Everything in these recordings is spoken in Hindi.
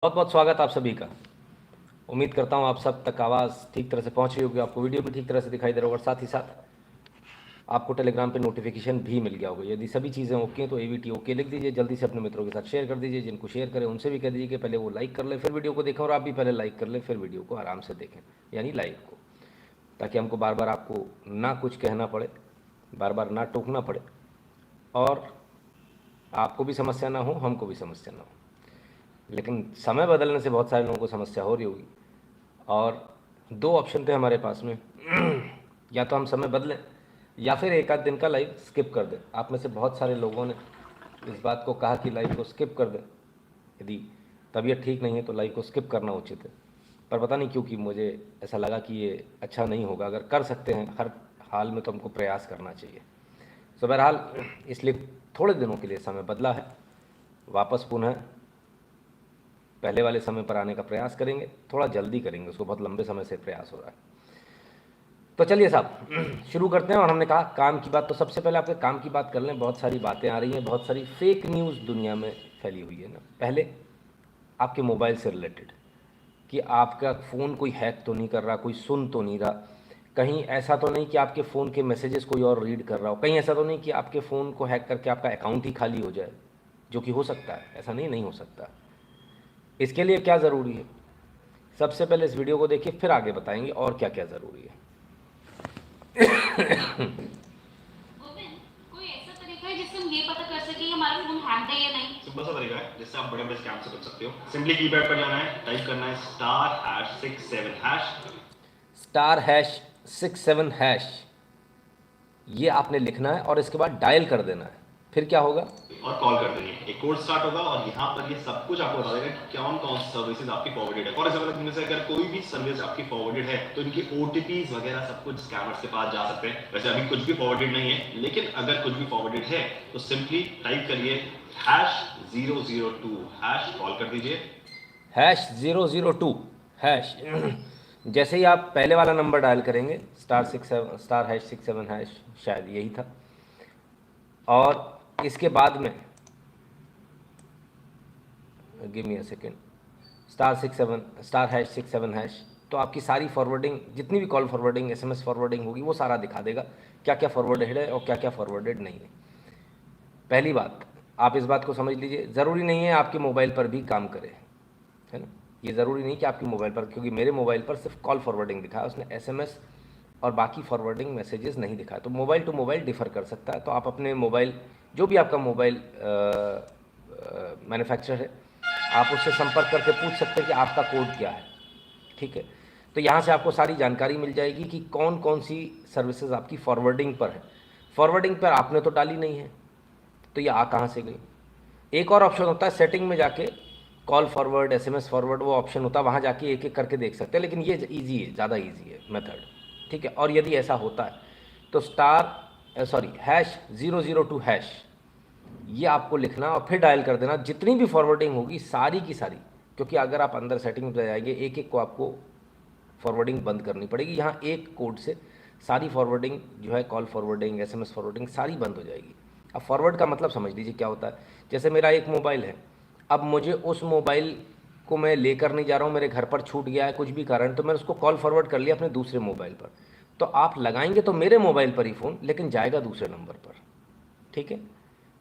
बहुत बहुत स्वागत आप सभी का। उम्मीद करता हूँ आप सब तक आवाज़ ठीक तरह से पहुँच रही होगी, आपको वीडियो भी ठीक तरह से दिखाई दे रहा होगा और साथ ही साथ आपको टेलीग्राम पे नोटिफिकेशन भी मिल गया होगा। यदि सभी चीज़ें ओके हैं तो AVT ओके लिख दीजिए, जल्दी से अपने मित्रों के साथ शेयर कर दीजिए। जिनको शेयर करें उनसे भी कह दीजिए कि पहले वो लाइक कर ले फिर वीडियो को देखें, और आप भी पहले लाइक कर लें फिर वीडियो को आराम से देखें, यानी लाइव को, ताकि हमको बार बार आपको ना कुछ कहना पड़े, बार बार ना टोकना पड़े, और आपको भी समस्या ना हो, हमको भी समस्या ना हो। लेकिन समय बदलने से बहुत सारे लोगों को समस्या हो रही होगी, और दो ऑप्शन थे हमारे पास में या तो हम समय बदलें या फिर एक आध दिन का लाइव स्किप कर दें। आप में से बहुत सारे लोगों ने इस बात को कहा कि लाइव को स्किप कर दें, यदि तबीयत ठीक नहीं है तो लाइव को स्किप करना उचित है। पर पता नहीं क्यों कि मुझे ऐसा लगा कि ये अच्छा नहीं होगा। अगर कर सकते हैं हर हाल में तो हमको प्रयास करना चाहिए। सो बहरहाल इसलिए थोड़े दिनों के लिए समय बदला है, वापस पुनः पहले वाले समय पर आने का प्रयास करेंगे। थोड़ा जल्दी करेंगे, उसको बहुत लंबे समय से प्रयास हो रहा है। तो चलिए साहब शुरू करते हैं। और हमने कहा काम की बात, तो सबसे पहले आपके काम की बात कर लें। बहुत सारी बातें आ रही हैं, बहुत सारी फेक न्यूज़ दुनिया में फैली हुई है ना। पहले आपके मोबाइल से रिलेटेड कि आपका फ़ोन कोई हैक तो नहीं कर रहा, कोई सुन तो नहीं रहा, कहीं ऐसा तो नहीं कि आपके फ़ोन के मैसेजेस कोई और रीड कर रहा हो, कहीं ऐसा तो नहीं कि आपके फ़ोन को हैक करके आपका अकाउंट ही खाली हो जाए, जो कि हो सकता है। ऐसा नहीं हो सकता। इसके लिए क्या ज़रूरी है, सबसे पहले इस वीडियो को देखिए, फिर आगे बताएंगे और क्या क्या ज़रूरी है। गोविंद, कोई ऐसा तरीका है जिससे हम ये पता कर सके कि हमारा फोन हैक्ड है या नहीं? सिंपल सा तरीका है जिससे आप बड़े बड़े स्कैम से बच सकते हो। सिंपली कीपैड पर जाना है, टाइप करना है *#67#, *#67#, ये आपने लिखना है और इसके बाद डायल कर देना है। फिर क्या होगा, और कॉल कर देंगे। एक कोड स्टार्ट होगा और यहाँ पर ये सब कुछ आपको बता देगा कि कौन कौन सी सर्विसेज आपकी फॉरवर्डेड है। फॉर एग्जाम्पल इनमें से अगर कोई भी सर्विस आपकी फॉरवर्डेड है तो इनकी OTPs वगैरह सब कुछ स्कैमर्स के पास जा सकते हैं। वैसे अभी कुछ भी फॉरवर्डेड नहीं है, लेकिन अगर कुछ भी फॉरवर्डेड है तो सिंपली टाइप करिए #002#, कॉल कर दीजिए #002#। जैसे ही आप पहले वाला नंबर डायल करेंगे *#67#, शायद यही था, और इसके बाद में गिव मी अ सेकेंड, *#67#, तो आपकी सारी फॉरवर्डिंग, जितनी भी कॉल फॉरवर्डिंग, SMS फॉरवर्डिंग होगी, वो सारा दिखा देगा क्या क्या फॉरवर्डेड है और क्या क्या फॉरवर्डेड नहीं है। पहली बात, आप इस बात को समझ लीजिए, ज़रूरी नहीं है आपके मोबाइल पर भी काम करे, है ना। ये ज़रूरी नहीं कि आपके मोबाइल पर, क्योंकि मेरे मोबाइल पर सिर्फ कॉल फॉरवर्डिंग दिखा है, उसने SMS और बाकी फॉरवर्डिंग मैसेजेस नहीं दिखाया। तो मोबाइल टू मोबाइल डिफ़र कर सकता है। तो आप अपने मोबाइल, जो भी आपका मोबाइल मैन्युफैक्चरर है, आप उससे संपर्क करके पूछ सकते हैं कि आपका कोड क्या है, ठीक है। तो यहाँ से आपको सारी जानकारी मिल जाएगी कि कौन कौन सी सर्विसेज आपकी फॉरवर्डिंग पर है। फॉरवर्डिंग पर आपने तो डाली नहीं है, तो ये आ कहाँ से गई। एक और ऑप्शन होता है सेटिंग में जाके, कॉल फॉरवर्ड, SMS फॉरवर्ड, वो ऑप्शन होता है, वहाँ जाके एक एक करके देख सकते हैं। लेकिन ये ईजी है, ज़्यादा ईजी है मेथड, ठीक है। और यदि ऐसा होता है तो #002#, ये आपको लिखना और फिर डायल कर देना। जितनी भी फॉरवर्डिंग होगी सारी की सारी, क्योंकि अगर आप अंदर सेटिंग में जाएंगे एक एक को आपको फॉरवर्डिंग बंद करनी पड़ेगी। यहाँ एक कोड से सारी फॉरवर्डिंग जो है, कॉल फॉरवर्डिंग, SMS फॉरवर्डिंग, सारी बंद हो जाएगी। अब फॉरवर्ड का मतलब समझ लीजिए क्या होता है। जैसे मेरा एक मोबाइल है, अब मुझे उस मोबाइल को मैं लेकर नहीं जा रहा हूँ, मेरे घर पर छूट गया है कुछ भी कारण, तो मैंने उसको कॉल फॉरवर्ड कर लिया अपने दूसरे मोबाइल पर। तो आप लगाएंगे तो मेरे मोबाइल पर ही फ़ोन, लेकिन जाएगा दूसरे नंबर पर, ठीक है।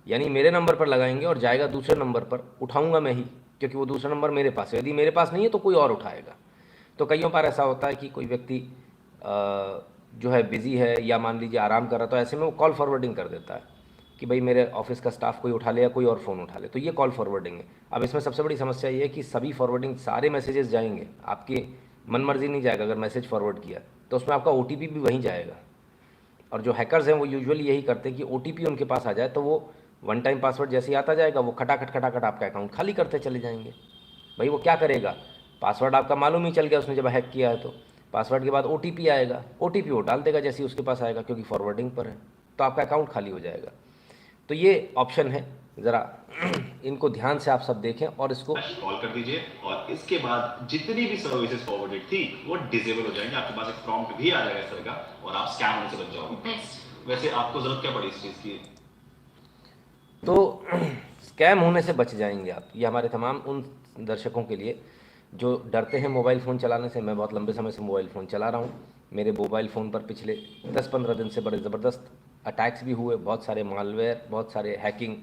यानी मेरे नंबर पर लगाएंगे और जाएगा दूसरे नंबर पर, उठाऊंगा मैं ही, क्योंकि वो दूसरा नंबर मेरे पास है। यदि मेरे पास नहीं है तो कोई और उठाएगा। तो कईयों बार ऐसा होता है कि कोई व्यक्ति जो है बिज़ी है, या मान लीजिए आराम कर रहा, तो ऐसे में वो कॉल फॉरवर्डिंग कर देता है कि भाई मेरे ऑफिस का स्टाफ कोई उठा ले या कोई और फ़ोन उठा ले, तो ये कॉल फॉरवर्डिंग है। अब इसमें सबसे बड़ी समस्या ये है कि सभी फॉरवर्डिंग, सारे मैसेजेस जाएंगे, आपकी मन मर्जी नहीं जाएगा। अगर मैसेज फॉरवर्ड किया तो उसमें आपका OTP भी वहीं जाएगा। और जो हैकर्स हैं वो यूजुअली यही करते हैं कि OTP उनके पास आ जाए तो वो वन टाइम पासवर्ड जैसे ही आता जाएगा, वो खटाखट खटाखट आपका अकाउंट खाली करते चले जाएंगे। भाई वो क्या करेगा, पासवर्ड आपका मालूम ही चल गया उसने जब हैक किया है, तो पासवर्ड के बाद OTP आएगा, OTP वो डाल देगा जैसे ही उसके पास आएगा, क्योंकि फॉरवर्डिंग पर है, तो आपका अकाउंट खाली हो जाएगा। तो ये ऑप्शन है, ज़रा इनको ध्यान से आप सब देखें और इसको कॉल कर दीजिए। और इसके बाद जितनी भी सर्विसेज फॉरवर्डेड थी वो डिसेबल हो जाएंगे। आपके पास एक प्रॉम्प्ट भी आ जाएगा इस तरह का, और आप स्कैम होने से बच जाओगे। वैसे आपको जरूरत क्या पड़ी इस चीज़ की? तो स्कैम होने से बच जाएंगे आप। ये हमारे तमाम उन दर्शकों के लिए जो डरते हैं मोबाइल फ़ोन चलाने से। मैं बहुत लंबे समय से मोबाइल फ़ोन चला रहा हूँ। मेरे मोबाइल फ़ोन पर पिछले 10-15 दिन से बड़े ज़बरदस्त अटैक्स भी हुए, बहुत सारे मालवेयर, बहुत सारे हैकिंग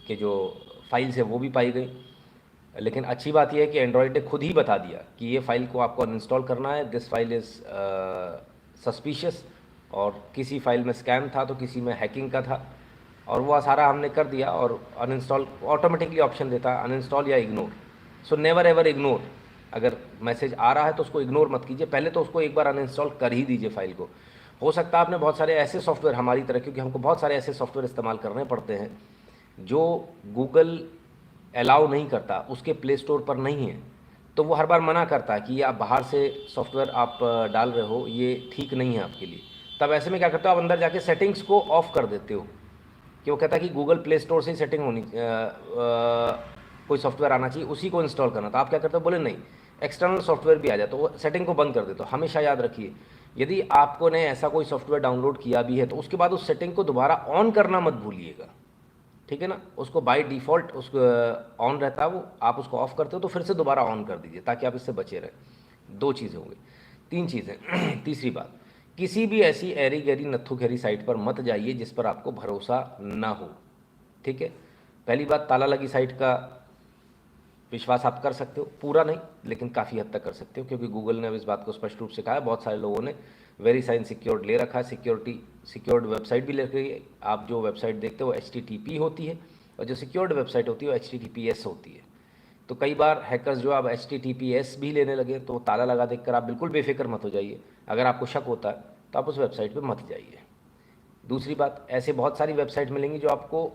के जो फाइल्स है वो भी पाई गई। लेकिन अच्छी बात यह है कि एंड्रॉयड ने खुद ही बता दिया कि ये फ़ाइल को आपको अनइंस्टॉल करना है, दिस फाइल इज़ सस्पिशियस। और किसी फाइल में स्कैम था तो किसी में हैकिंग का था, और वो सारा हमने कर दिया। और अनइंस्टॉल ऑटोमेटिकली ऑप्शन देता है, अनइंस्टॉल या ignore. So never ever ignore. अगर मैसेज आ रहा है तो उसको इग्नोर मत कीजिए, पहले तो उसको एक बार अनइंस्टॉल कर ही दीजिए फाइल को। हो सकता है आपने बहुत सारे ऐसे सॉफ्टवेयर, हमारी तरह, क्योंकि हमको बहुत सारे ऐसे सॉफ्टवेयर इस्तेमाल करने पड़ते हैं जो गूगल अलाउ नहीं करता, उसके प्ले स्टोर पर नहीं है, तो वो हर बार मना करता है कि ये आप बाहर से सॉफ्टवेयर आप डाल रहे हो, ये ठीक नहीं है आपके लिए। तब ऐसे में क्या करते हो, आप अंदर जाके सेटिंग्स को ऑफ कर देते हो, कि वो कहता है कि गूगल प्ले स्टोर से ही सेटिंग होनी, कोई सॉफ्टवेयर आना चाहिए, उसी को इंस्टॉल करना। तो आप क्या करते हो, बोले नहीं, एक्सटर्नल सॉफ्टवेयर भी आ जाए, तो वो सेटिंग को बंद कर देते हो। हमेशा याद रखिए, यदि आपको ने ऐसा कोई सॉफ्टवेयर डाउनलोड किया भी है तो उसके बाद उस सेटिंग को दोबारा ऑन करना मत भूलिएगा, ठीक है ना। उसको बाय डिफ़ॉल्ट उसको ऑन रहता है, वो आप उसको ऑफ़ करते हो तो फिर से दोबारा ऑन कर दीजिए, ताकि आप इससे बचे रहें। 2 चीज़ें हो गई। 3 चीज़ें तीसरी बात, किसी भी ऐसी ऐरी गैरी नत्थु खैरी साइट पर मत जाइए जिस पर आपको भरोसा ना हो, ठीक है। पहली बात, ताला लगी साइट का विश्वास आप कर सकते हो, पूरा नहीं लेकिन काफ़ी हद तक कर सकते हो, क्योंकि गूगल ने अब इस बात को स्पष्ट रूप से कहा है। बहुत सारे लोगों ने वेरी साइन सिक्योर्ड ले रखा है, सिक्योर्ड वेबसाइट भी ले रखी है। आप जो वेबसाइट देखते हो HTTP होती है, और जो सिक्योर्ड वेबसाइट होती है वो HTTPS होती है। तो कई बार हैकर्स जो आप HTTPS भी लेने लगे, तो ताला लगा देखकर आप बिल्कुल बेफिक्र मत हो जाइए। अगर आपको शक होता है तो आप उस वेबसाइट पर मत जाइए। दूसरी बात, ऐसे बहुत सारी वेबसाइट मिलेंगी जो आपको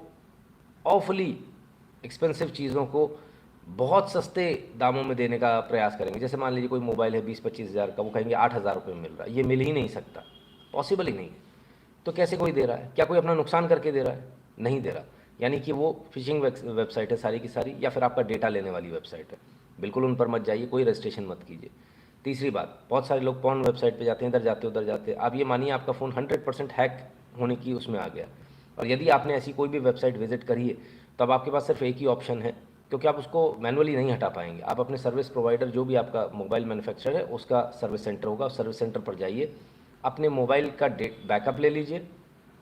ऑफली एक्सपेंसिव चीज़ों को बहुत सस्ते दामों में देने का प्रयास करेंगे। जैसे मान लीजिए कोई मोबाइल है 20-25 हज़ार का, वो कहेंगे 8,000 रुपये में मिल रहा है। ये मिल ही नहीं सकता, पॉसिबल ही नहीं है। तो कैसे कोई दे रहा है? क्या कोई अपना नुकसान करके दे रहा है? नहीं दे रहा। यानी कि वो फिशिंग वेबसाइट है सारी की सारी, या फिर आपका डेटा लेने वाली वेबसाइट है। बिल्कुल उन पर मत जाइए, कोई रजिस्ट्रेशन मत कीजिए। तीसरी बात, बहुत सारे लोग पॉर्न वेबसाइट पे जाते हैं, इधर जाते उधर जाते। आप ये मानिए आपका फ़ोन 100% हैक होने की उसमें आ गया, और यदि आपने ऐसी कोई भी वेबसाइट विजिट करी है तो अब आपके पास सिर्फ एक ही ऑप्शन है, क्योंकि आप उसको मैनुअली नहीं हटा पाएंगे। आप अपने सर्विस प्रोवाइडर, जो भी आपका मोबाइल मैन्युफैक्चरर है, उसका सर्विस सेंटर होगा, उस सर्विस सेंटर पर जाइए, अपने मोबाइल का बैकअप ले लीजिए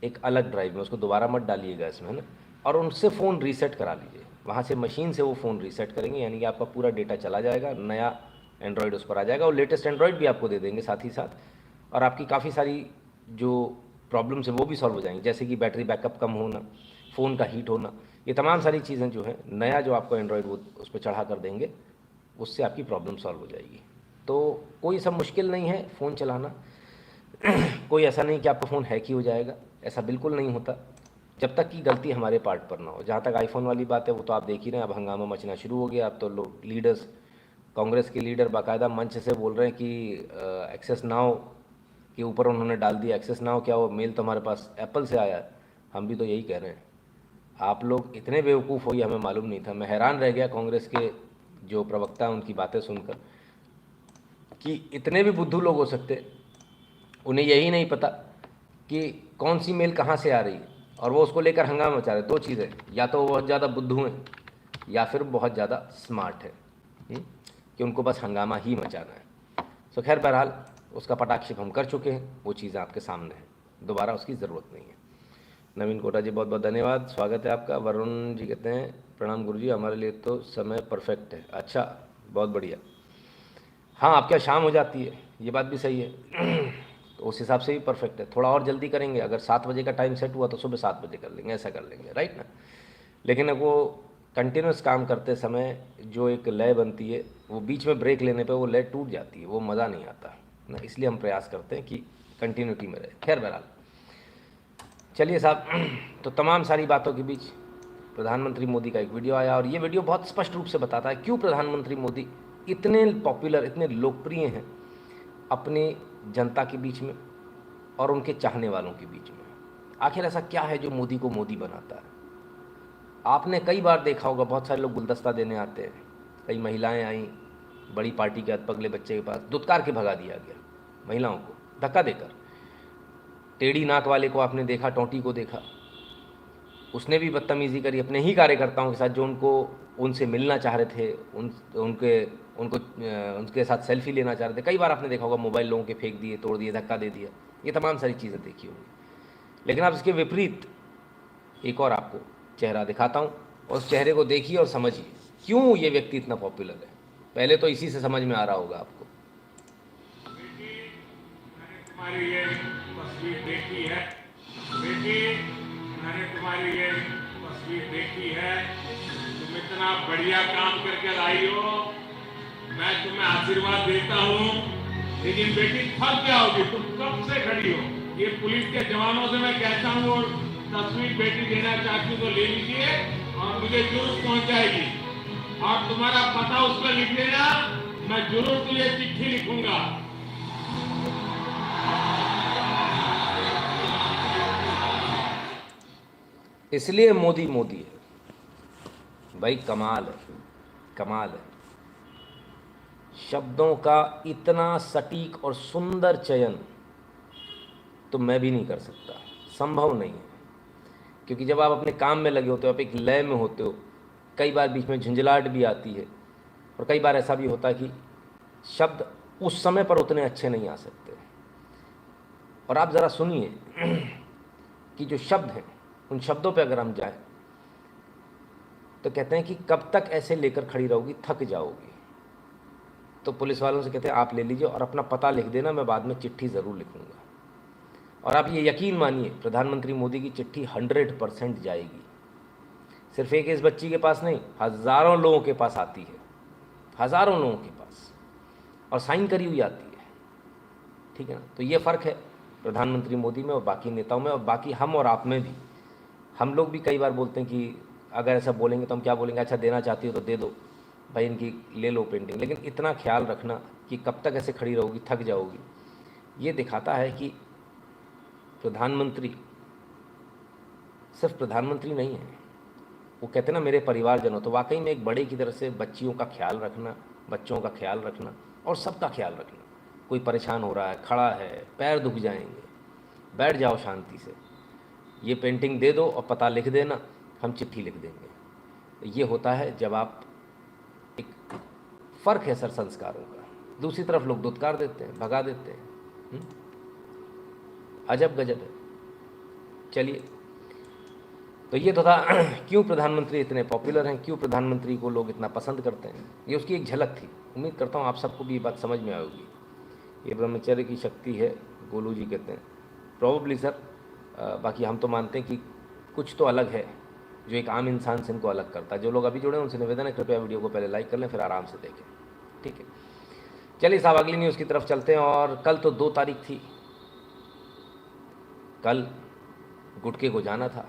एक अलग ड्राइव में, उसको दोबारा मत डालिएगा इसमें, है ना, और उनसे फ़ोन रीसेट करा लीजिए। वहाँ से मशीन से वो फ़ोन रीसेट करेंगे, यानी कि आपका पूरा डेटा चला जाएगा, नया एंड्रॉयड उस पर आ जाएगा, और लेटेस्ट एंड्रॉयड भी आपको दे देंगे साथ ही साथ। और आपकी काफ़ी सारी जो प्रॉब्लम्स है वो भी सॉल्व हो जाएंगी, जैसे कि बैटरी बैकअप कम होना, फ़ोन का हीट होना, ये तमाम सारी चीज़ें जो है नया जो आपको एंड्रॉयड वो उस पर चढ़ा कर देंगे, उससे आपकी प्रॉब्लम सॉल्व हो जाएगी। तो कोई सब मुश्किल नहीं है फ़ोन चलाना। कोई ऐसा नहीं कि आपका फ़ोन हैक ही हो जाएगा, ऐसा बिल्कुल नहीं होता, जब तक कि गलती हमारे पार्ट पर ना हो। जहाँ तक आईफोन वाली बात है, वो तो आप देख ही रहे हैं, अब हंगामा मचना शुरू हो गया। अब तो लोग, लीडर्स, कांग्रेस के लीडर बाकायदा मंच से बोल रहे हैं कि एक्सेस नाउ के ऊपर उन्होंने डाल दिया। एक्सेस नाउ क्या, वो मेल तो हमारे पास एप्पल से आया है। हम भी तो यही कह रहे हैं, आप लोग इतने बेवकूफ़ हो, ये हमें मालूम नहीं था। मैं हैरान रह गया कांग्रेस के जो प्रवक्ता हैं उनकी बातें सुनकर, कि इतने भी बुद्धू लोग हो सकते, उन्हें यही नहीं पता कि कौन सी मेल कहाँ से आ रही है, और वो उसको लेकर हंगामा मचा रहे। 2 चीज़ें, या तो वो बहुत ज़्यादा बुद्धू हैं या फिर बहुत ज़्यादा स्मार्ट है, कि उनको बस हंगामा ही मचाना है। सो खैर, बहरहाल उसका पटाक्षेप हम कर चुके हैं, वो चीज़ें आपके सामने हैं, दोबारा उसकी ज़रूरत नहीं है। नवीन कोटा जी बहुत बहुत धन्यवाद, स्वागत है आपका। वरुण जी कहते हैं प्रणाम गुरुजी, हमारे लिए तो समय परफेक्ट है। अच्छा, बहुत बढ़िया। हाँ, आपके यहाँ शाम हो जाती है, ये बात भी सही है। तो उस हिसाब से भी परफेक्ट है। थोड़ा और जल्दी करेंगे, अगर 7 बजे का टाइम सेट हुआ तो सुबह 7 बजे कर लेंगे, ऐसा कर लेंगे, राइट ना। लेकिन अब वो कंटिन्यूस काम करते समय जो एक लय बनती है, वो बीच में ब्रेक लेने पे वो लय टूट जाती है, वो मज़ा नहीं आता ना। इसलिए हम प्रयास करते हैं कि कंटिन्यूटी में रहे। खैर बहरहाल, चलिए साहब, तो तमाम सारी बातों के बीच प्रधानमंत्री मोदी का एक वीडियो आया, और ये वीडियो बहुत स्पष्ट रूप से बताता है क्यों प्रधानमंत्री मोदी इतने पॉपुलर, इतने लोकप्रिय हैं अपने जनता के बीच में और उनके चाहने वालों के बीच में। आखिर ऐसा क्या है जो मोदी को मोदी बनाता है? आपने कई बार देखा होगा, बहुत सारे लोग गुलदस्ता देने आते हैं, कई महिलाएं आईं बड़ी पार्टी के अधपगले बच्चे के पास, दुत्कार के भगा दिया गया महिलाओं को धक्का देकर। टेढ़ी नाक वाले को आपने देखा, टोंटी को देखा, उसने भी बदतमीज़ी करी अपने ही कार्यकर्ताओं के साथ जो उनसे मिलना चाह रहे थे, उनके साथ सेल्फी लेना चाह रहे थे। कई बार आपने देखा होगा मोबाइल लोगों के फेंक दिए, तोड़ दिए, धक्का दे दिया, ये तमाम सारी चीज़ें देखी होंगी। लेकिन अब इसके विपरीत एक और आपको चेहरा दिखाता हूँ, और उस चेहरे को देखिए और समझिए क्यों ये व्यक्ति इतना पॉपुलर है। पहले तो इसी से समझ में आ रहा होगा आपको। बेटी, मैंने तुम्हारी ये तस्वीर देखी है। बेटी, मैंने तुम्हारी ये तस्वीर देखी है। तुम इतना बढ़िया काम करके लाई हो, मैं तुम्हें आशीर्वाद देता हूँ। लेकिन बेटी थक जाओगी, तुम कब से खड़ी हो। ये पुलिस के जवानों से मैं कहता हूँ, तस्वीर बेटी देना चाहती हूँ तो ले लीजिए और मुझे जरूर पहुंचाएगी, और तुम्हारा पता उस पर लिख देना, मैं जरूर तुझे चिट्ठी लिखूंगा। इसलिए मोदी मोदी है भाई। कमाल है, कमाल है। शब्दों का इतना सटीक और सुंदर चयन तो मैं भी नहीं कर सकता, संभव नहीं है। क्योंकि जब आप अपने काम में लगे होते हो, आप एक लय में होते हो, कई बार बीच में झुंझलाहट भी आती है, और कई बार ऐसा भी होता है कि शब्द उस समय पर उतने अच्छे नहीं आ सकते। और आप ज़रा सुनिए कि जो शब्द हैं, उन शब्दों पे अगर हम जाएं तो कहते हैं कि कब तक ऐसे लेकर खड़ी रहोगी, थक जाओगी। तो पुलिस वालों से कहते हैं आप ले लीजिए और अपना पता लिख देना, मैं बाद में चिट्ठी ज़रूर लिखूंगा। और आप ये यकीन मानिए, प्रधानमंत्री मोदी की चिट्ठी 100% जाएगी। सिर्फ एक इस बच्ची के पास नहीं, हज़ारों लोगों के पास आती है, हज़ारों लोगों के पास, और साइन करी हुई आती है। ठीक है ना। तो ये फ़र्क है प्रधानमंत्री मोदी में और बाकी नेताओं में, और बाकी हम और आप में भी। हम लोग भी कई बार बोलते हैं कि अगर ऐसा बोलेंगे तो हम क्या बोलेंगे, अच्छा देना चाहती हो तो दे दो भाई, इनकी ले लो पेंटिंग। लेकिन इतना ख्याल रखना कि कब तक ऐसे खड़ी रहोगी, थक जाओगी, ये दिखाता है कि प्रधानमंत्री सिर्फ प्रधानमंत्री नहीं है। वो कहते हैं ना मेरे परिवारजनों, तो वाकई में एक बड़े की तरह से बच्चियों का ख्याल रखना, बच्चों का ख्याल रखना और सबका ख्याल रखना। कोई परेशान हो रहा है, खड़ा है, पैर दुख जाएंगे, बैठ जाओ शांति से, ये पेंटिंग दे दो और पता लिख देना, हम चिट्ठी लिख देंगे। ये होता है जब आप, एक फ़र्क है सर संस्कारों का। दूसरी तरफ लोग दुत्कार देते हैं, भगा देते हैं। अजब गजब है। चलिए, तो ये तो था क्यों प्रधानमंत्री इतने पॉपुलर हैं, क्यों प्रधानमंत्री को लोग इतना पसंद करते हैं, ये उसकी एक झलक थी। उम्मीद करता हूँ आप सबको भी ये बात समझ में आएगी। ये ब्रह्मचर्य की शक्ति है, गोलू जी कहते हैं। प्रॉबली सर, बाकी हम तो मानते हैं कि कुछ तो अलग है जो एक आम इंसान से इनको अलग करता है। जो लोग अभी जुड़े हैं उनसे निवेदन है, कृपया वीडियो को पहले लाइक कर लें, फिर आराम से देखें। ठीक है, चलिए साहब अगली न्यूज़ की तरफ चलते हैं। और कल तो 2 तारीख थी, कल गुटके को जाना था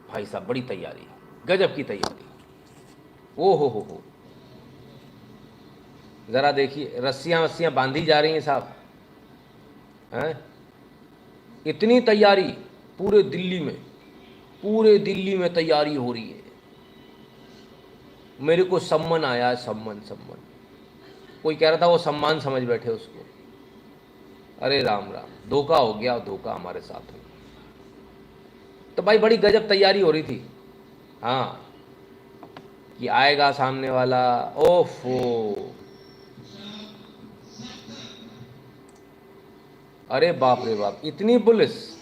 भाई साहब। बड़ी तैयारी, गजब की तैयारी। ओ हो, ज़रा देखिए, रस्सियाँ वस्सियाँ बांधी जा रही हैं साहब, हैं? इतनी तैयारी पूरे दिल्ली में तैयारी हो रही है। मेरे को सम्मन आया है, सम्मन। कोई कह रहा था वो सम्मान समझ बैठे उसको। अरे राम राम, धोखा हो गया, धोखा हमारे साथ में। तो भाई बड़ी गजब तैयारी हो रही थी, हाँ, कि आएगा सामने वाला। ओफो, अरे बाप रे बाप, इतनी पुलिस।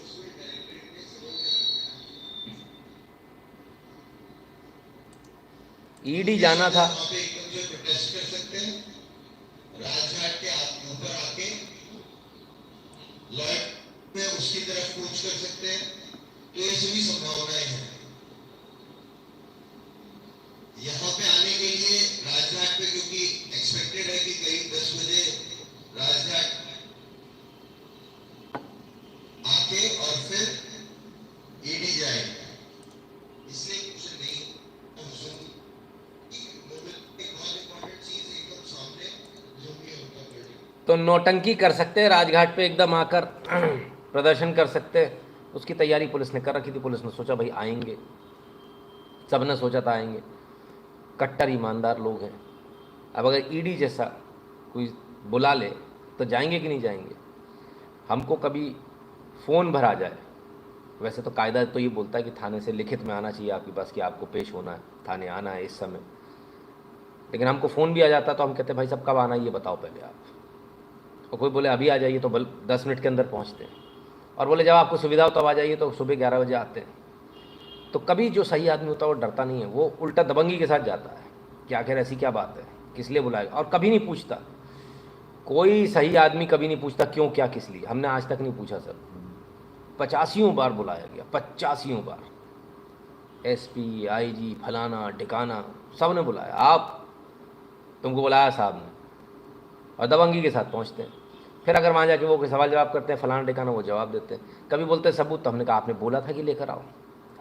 ईडी जाना था, राजघाट के ऊपर आके लॉयड में उसकी तरफ कूच कर सकते हैं, तो ये सभी संभावनाएं हैं। यहाँ पे आने के लिए राजघाट पे, क्योंकि एक्सपेक्टेड है कि करीब 10 बजे राजघाट आके और फिर ईडी जाएगा, इसलिए कुछ नहीं। तो नौटंकी कर सकते हैं राजघाट पे, एकदम आकर प्रदर्शन कर सकते हैं। उसकी तैयारी पुलिस ने कर रखी थी। पुलिस ने सोचा भाई आएंगे, सब ने सोचा था आएंगे, कट्टर ईमानदार लोग हैं। अब अगर ईडी जैसा कोई बुला ले तो जाएंगे कि नहीं जाएंगे। हमको कभी फ़ोन भरा जाए वैसे तो कायदा तो ये बोलता है कि थाने से लिखित में आना चाहिए आपके पास कि आपको पेश होना है, थाने आना है इस समय, लेकिन हमको फ़ोन भी आ जाता तो हम कहते भाई साहब कब आना है ये बताओ पहले आप, और कोई बोले अभी आ जाइए तो 10 मिनट के अंदर पहुँचते हैं, और बोले जब आपको सुविधा हो तब आ जाइए तो सुबह 11 बजे आते हैं। तो कभी जो सही आदमी होता है वो डरता नहीं है, वो उल्टा दबंगी के साथ जाता है कि आखिर ऐसी क्या बात है, किस लिए बुलाएगा, और कभी नहीं पूछता। कोई सही आदमी कभी नहीं पूछता क्यों क्या किस लिए, हमने आज तक नहीं पूछा सर। 85 बार बुलाया गया, 85 बार, एसपी, आईजी, फलाना ढिकाना सब ने बुलाया, आप तुमको बुलाया साहब ने, और दबंगी के साथ पहुँचते हैं। फिर अगर वहाँ जाके वो कोई सवाल जवाब करते हैं फलाना ढिकाना, वो जवाब देते हैं। कभी बोलते हैं सबूत, तो हमने कहा आपने बोला था कि लेकर आओ,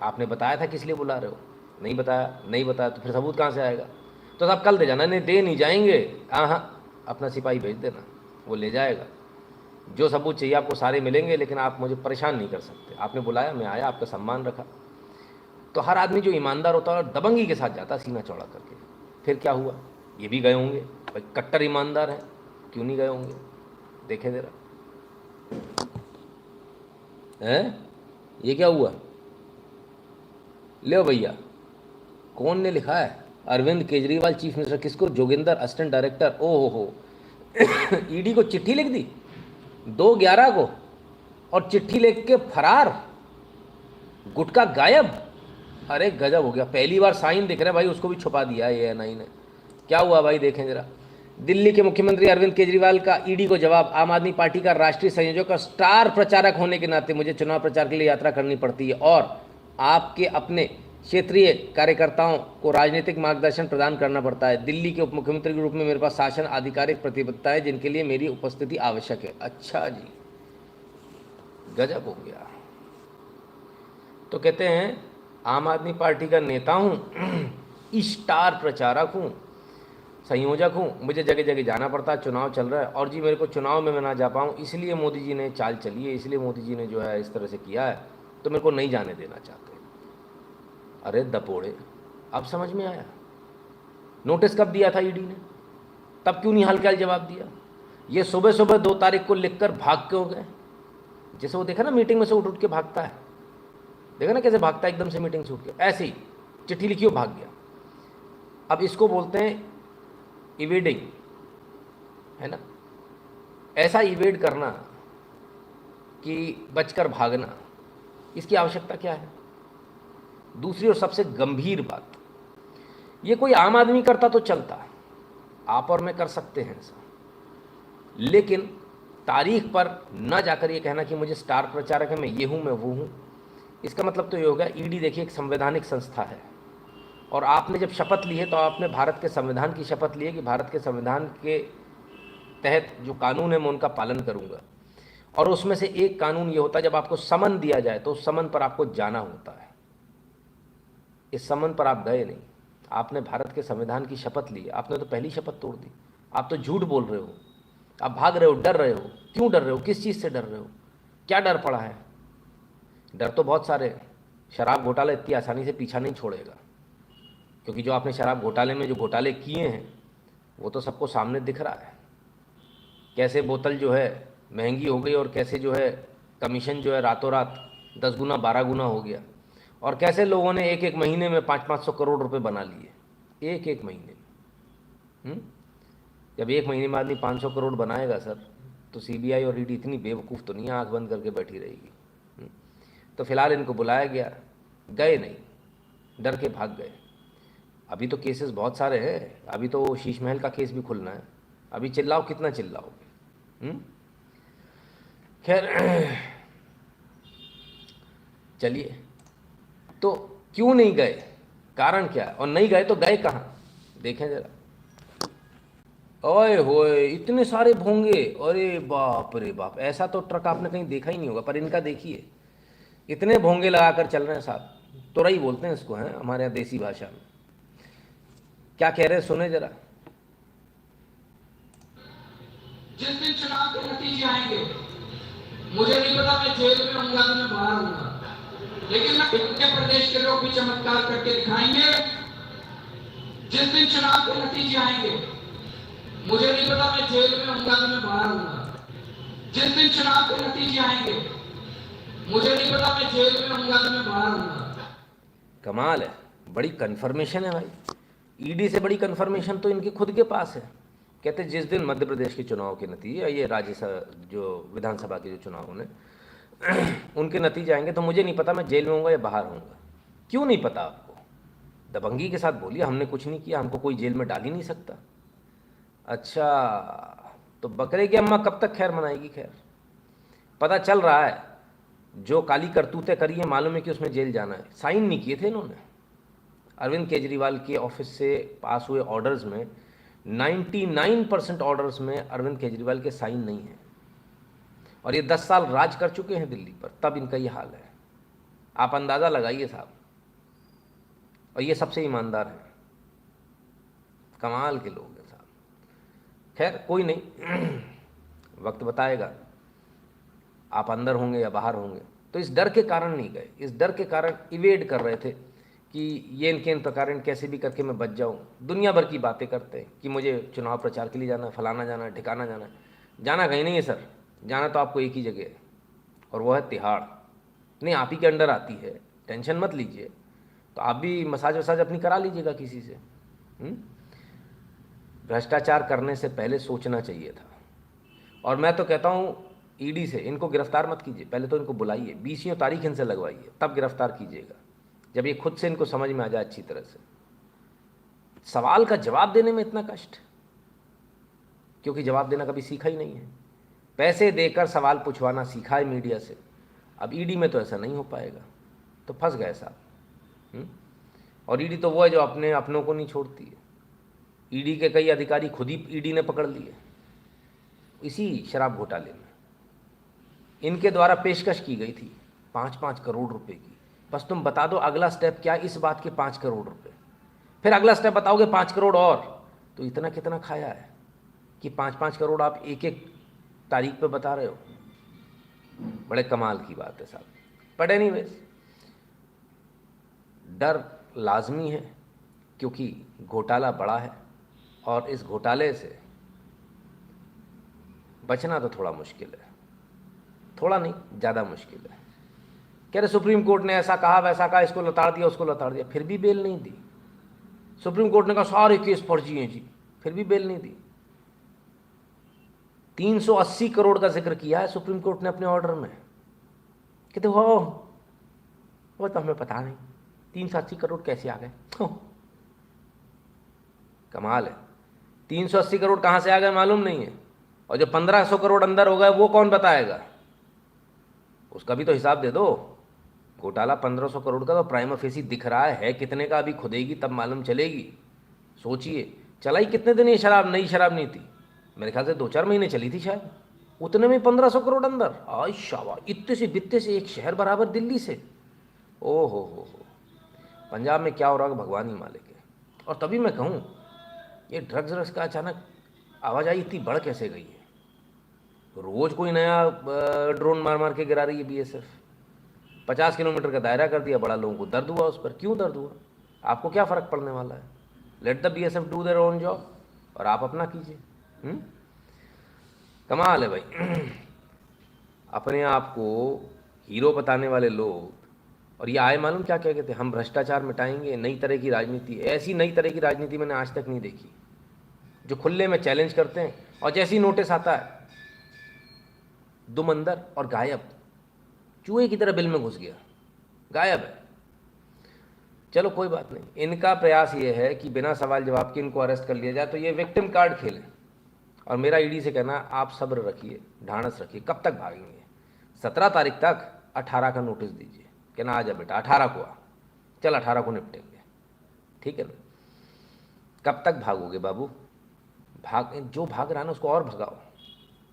आपने बताया था किस लिए बुला रहे हो, नहीं बताया तो फिर सबूत कहाँ से आएगा। तो साहब कल दे जाना, नहीं दे नहीं जाएंगे, हाँ अपना सिपाही भेज देना, वो ले जाएगा। जो सबूत चाहिए आपको सारे मिलेंगे, लेकिन आप मुझे परेशान नहीं कर सकते। आपने बुलाया, मैं आया, आपका सम्मान रखा। तो हर आदमी जो ईमानदार होता है दबंगी के साथ जाता सीना चौड़ा करके। फिर क्या हुआ, ये भी गए होंगे भाई, कट्टर ईमानदार हैं, क्यों नहीं गए होंगे, देखे जरा हैं ये क्या हुआ। ले भैया, कौन ने लिखा है, अरविंद केजरीवाल चीफ मिनिस्टर, किसको, जोगिंदर असिस्टेंट डायरेक्टर, ओ हो ईडी को चिट्ठी लिख दी 2/11 को, और चिट्ठी लिख के फरार, गुटका गायब। अरे गजब हो गया, पहली बार साइन दिख रहा है भाई, उसको भी छुपा दिया है ANI ने। क्या हुआ भाई, देखें जरा। दिल्ली के मुख्यमंत्री अरविंद केजरीवाल का ईडी को जवाब, आम आदमी पार्टी का राष्ट्रीय संयोजक और स्टार प्रचारक होने के नाते मुझे चुनाव प्रचार के लिए यात्रा करनी पड़ती है, और आपके अपने क्षेत्रीय कार्यकर्ताओं को राजनीतिक मार्गदर्शन प्रदान करना पड़ता है। दिल्ली के उप मुख्यमंत्री के रूप में मेरे पास शासन आधिकारिक प्रतिबद्धताएं जिनके लिए मेरी उपस्थिति आवश्यक है। अच्छा जी, गजब हो गया। तो कहते हैं आम आदमी पार्टी का नेता हूँ, स्टार प्रचारक हूँ, संयोजक हूँ, मुझे जगह जगह जाना पड़ता है, चुनाव चल रहा है, और जी मेरे को चुनाव में मैं ना जा पाऊँ, इसलिए मोदी जी ने चाल चली है, इसलिए मोदी जी ने जो है इस तरह से किया है, तो मेरे को नहीं जाने देना चाहते। अरे दपोड़े, अब समझ में आया। नोटिस कब दिया था ईडी ने, तब क्यों नहीं हल्का जवाब दिया। ये सुबह सुबह 2 तारीख को लिखकर भाग के हो गए, जैसे वो देखा ना मीटिंग में से उठ के भागता है, देखा ना कैसे भागता है एकदम से मीटिंग से उठ के, ऐसे ही चिट्ठी लिखी हो भाग गया। अब इसको बोलते हैं इवेडिंग, है ना, ऐसा इवेड करना कि बचकर भागना, इसकी आवश्यकता क्या है। दूसरी और सबसे गंभीर बात, ये कोई आम आदमी करता तो चलता, आप और मैं कर सकते हैं ऐसा, लेकिन तारीख पर न जाकर ये कहना कि मुझे स्टार प्रचारक है, मैं ये हूँ, मैं वो हूँ, इसका मतलब तो ये होगा। ईडी देखिए एक संवैधानिक संस्था है, और आपने जब शपथ ली है तो आपने भारत के संविधान की शपथ ली है कि भारत के संविधान के तहत जो कानून है मैं उनका पालन करूँगा। और उसमें से एक कानून ये होता है, जब आपको समन दिया जाए तो उस समन पर आपको जाना होता है। इस समन पर आप गए नहीं, आपने भारत के संविधान की शपथ ली, आपने तो पहली शपथ तोड़ दी। आप तो झूठ बोल रहे हो, आप भाग रहे हो, डर रहे हो। क्यों डर रहे हो, किस चीज़ से डर रहे हो, क्या डर पड़ा है। डर तो बहुत सारे हैं। शराब घोटाला इतनी आसानी से पीछा नहीं छोड़ेगा, क्योंकि जो आपने शराब घोटाले में जो घोटाले किए हैं वो तो सबको सामने दिख रहा है। कैसे बोतल जो है महंगी हो गई, और कैसे जो है कमीशन जो है रातों रात 10 गुना 12 गुना हो गया, और कैसे लोगों ने एक महीने में 500-500 करोड़ रुपए बना लिए, एक महीने में। जब एक महीने में आदमी 500 करोड़ बनाएगा सर, तो CBI और ईडी इतनी बेवकूफ़ तो नहीं है आँख बंद करके बैठी रहेगी। तो फिलहाल इनको बुलाया गया, गए नहीं, डर के भाग गए। अभी तो केसेस बहुत सारे हैं, अभी तो शीश महल का केस भी खुलना है, अभी चिल्लाओ कितना चिल्लाओगे। खैर चलिए, तो क्यों नहीं गए, कारण क्या है, और नहीं गए तो गए कहाँ, देखें जरा। ओए होए, इतने सारे भोंगे, अरे बाप रे बाप, ऐसा तो ट्रक आपने कहीं देखा ही नहीं होगा, पर इनका देखिए, इतने भोंगे लगाकर चल रहे हैं साहब। तुरई बोलते हैं इसको, हैं हमारे यहाँ देसी भाषा में। क्या कह रहे हैं सुने जरा। जिस दिन चुनाव के नतीजे आएंगे, मुझे नहीं पता मैं जेल में होऊंगा कि मैं बाहर होऊंगा, लेकिन मैं उत्तर प्रदेश के लोग भी चमत्कार करके दिखाएंगे। जिस दिन चुनाव के नतीजे आएंगे, मुझे नहीं पता मैं जेल में होऊंगा कि मैं बाहर होऊंगा। जिस दिन चुनाव के नतीजे आएंगे, मुझे नहीं पता मैं जेल में होऊंगा कि मैं बाहर होऊंगा। कमाल है, बड़ी कन्फर्मेशन है भाई। ईडी से बड़ी कन्फर्मेशन तो इनकी खुद के पास है। कहते जिस दिन मध्य प्रदेश के चुनाव के नतीजे, ये राज्यसभा जो विधानसभा के जो चुनाव ने उनके नतीजे आएंगे तो मुझे नहीं पता मैं जेल में होऊंगा या बाहर होऊंगा। क्यों नहीं पता आपको? दबंगी के साथ बोलिए हमने कुछ नहीं किया, हमको कोई जेल में डाल ही नहीं सकता। अच्छा, तो बकरे की अम्मा कब तक खैर मनाएगी? खैर पता चल रहा है जो काली करतूतें करी है, मालूम है कि उसमें जेल जाना है। साइन नहीं किए थे इन्होंने। अरविंद केजरीवाल के ऑफिस से पास हुए ऑर्डर्स में 99% ऑर्डर्स में अरविंद केजरीवाल के साइन नहीं है। और ये 10 साल राज कर चुके हैं दिल्ली पर, तब इनका ये हाल है। आप अंदाज़ा लगाइए साहब। और ये सबसे ईमानदार हैं, कमाल के लोग हैं साहब। खैर कोई नहीं, वक्त बताएगा आप अंदर होंगे या बाहर होंगे। तो इस डर के कारण नहीं गए, इस डर के कारण इवेड कर रहे थे कि ये इनके इन प्रकार कैसे भी करके मैं बच जाऊँ। दुनिया भर की बातें करते हैं कि मुझे चुनाव प्रचार के लिए जाना है, फलाना जाना है, ठिकाना जाना है। जाना कहीं नहीं है सर, जाना तो आपको एक ही जगह है और वो है तिहाड़। नहीं, आप ही के अंडर आती है, टेंशन मत लीजिए। तो आप भी मसाज वसाज अपनी करा लीजिएगा किसी से। भ्रष्टाचार करने से पहले सोचना चाहिए था। और मैं तो कहता हूँ ईडी से इनको गिरफ्तार मत कीजिए, पहले तो इनको बुलाइए, 20 तारीख इनसे लगवाइए, तब गिरफ्तार कीजिएगा, जब ये खुद से इनको समझ में आ जाए अच्छी तरह से। सवाल का जवाब देने में इतना कष्ट, क्योंकि जवाब देना कभी सीखा ही नहीं है। पैसे देकर सवाल पूछवाना सीखा है मीडिया से, अब ईडी में तो ऐसा नहीं हो पाएगा। तो फंस गए साहब। और ईडी तो वो है जो अपने अपनों को नहीं छोड़ती है। ईडी के कई अधिकारी खुद ही ईडी ने पकड़ लिए इसी शराब घोटाले में। इनके द्वारा पेशकश की गई थी 5-5 करोड़ रुपए की। बस तुम बता दो अगला स्टेप क्या है इस बात के, 5 करोड़ रुपए। फिर अगला स्टेप बताओगे 5 करोड़ और, तो इतना कितना खाया है कि 5-5 करोड़ आप एक एक तारीख पे बता रहे हो। बड़े कमाल की बात है साहब। बट एनीवेज, डर लाजमी है क्योंकि घोटाला बड़ा है और इस घोटाले से बचना तो थोड़ा मुश्किल है। थोड़ा नहीं, ज़्यादा मुश्किल है। कह रहे सुप्रीम कोर्ट ने ऐसा कहा वैसा कहा, इसको लताड़ दिया उसको लताड़ दिया, फिर भी बेल नहीं दी। सुप्रीम कोर्ट ने कहा सारे केस फर्जी हैं जी, फिर भी बेल नहीं दी। 380 करोड़ का जिक्र किया है सुप्रीम कोर्ट ने अपने ऑर्डर में। कहते हो वो तो हमें पता नहीं 380 करोड़ कैसे आ गए। कमाल है, 380 करोड़ कहाँ से आ गए मालूम नहीं है। और जो 1500 करोड़ अंदर हो गए वो कौन बताएगा, उसका भी तो हिसाब दे दो। घोटाला 1500 करोड़ का तो प्राइमा फेसी दिख रहा है, कितने का अभी खुदेगी तब मालूम चलेगी। सोचिए चलाई कितने दिन ये शराब, नई शराब नहीं थी, मेरे ख्याल से 2-4 महीने चली थी शायद, उतने में 1500 करोड़ अंदर। आई शाबाश, इतने से बित्ते से एक शहर बराबर दिल्ली से। ओ हो, पंजाब में क्या हो रहा है भगवान ही मालिक है। और तभी मैं कहूँ ये ड्रग्स का अचानक आवाजाही इतनी बढ़ कैसे गई है। रोज कोई नया ड्रोन मार मार के गिरा रही है बीएसएफ। 50 किलोमीटर का दायरा कर दिया, बड़ा लोगों को दर्द हुआ उस पर। क्यों दर्द हुआ, आपको क्या फ़र्क पड़ने वाला है। Let the BSF do their own job और आप अपना कीजिए। कमाल है भाई। अपने आप को हीरो बताने वाले लोग, और ये आए मालूम क्या क्या कहते हैं, हम भ्रष्टाचार मिटाएंगे, नई तरह की राजनीति। ऐसी नई तरह की राजनीति मैंने आज तक नहीं देखी, जो खुले में चैलेंज करते हैं और जैसे ही नोटिस आता है दुम अंदर और गायब, चूहे की तरह बिल में घुस गया, गायब है। चलो कोई बात नहीं, इनका प्रयास ये है कि बिना सवाल जवाब के इनको अरेस्ट कर लिया जाए, तो ये विक्टिम कार्ड खेलें। और मेरा ईडी से कहना, आप सब्र रखिए, ढांढस रखिए, कब तक भागेंगे। 17 तारीख तक 18 का नोटिस दीजिए, कहना आ जा बेटा 18 को आ, चल 18 को निपटेंगे, ठीक है ना। कब तक भागोगे बाबू, जो भाग रहा है ना उसको और भगाओ।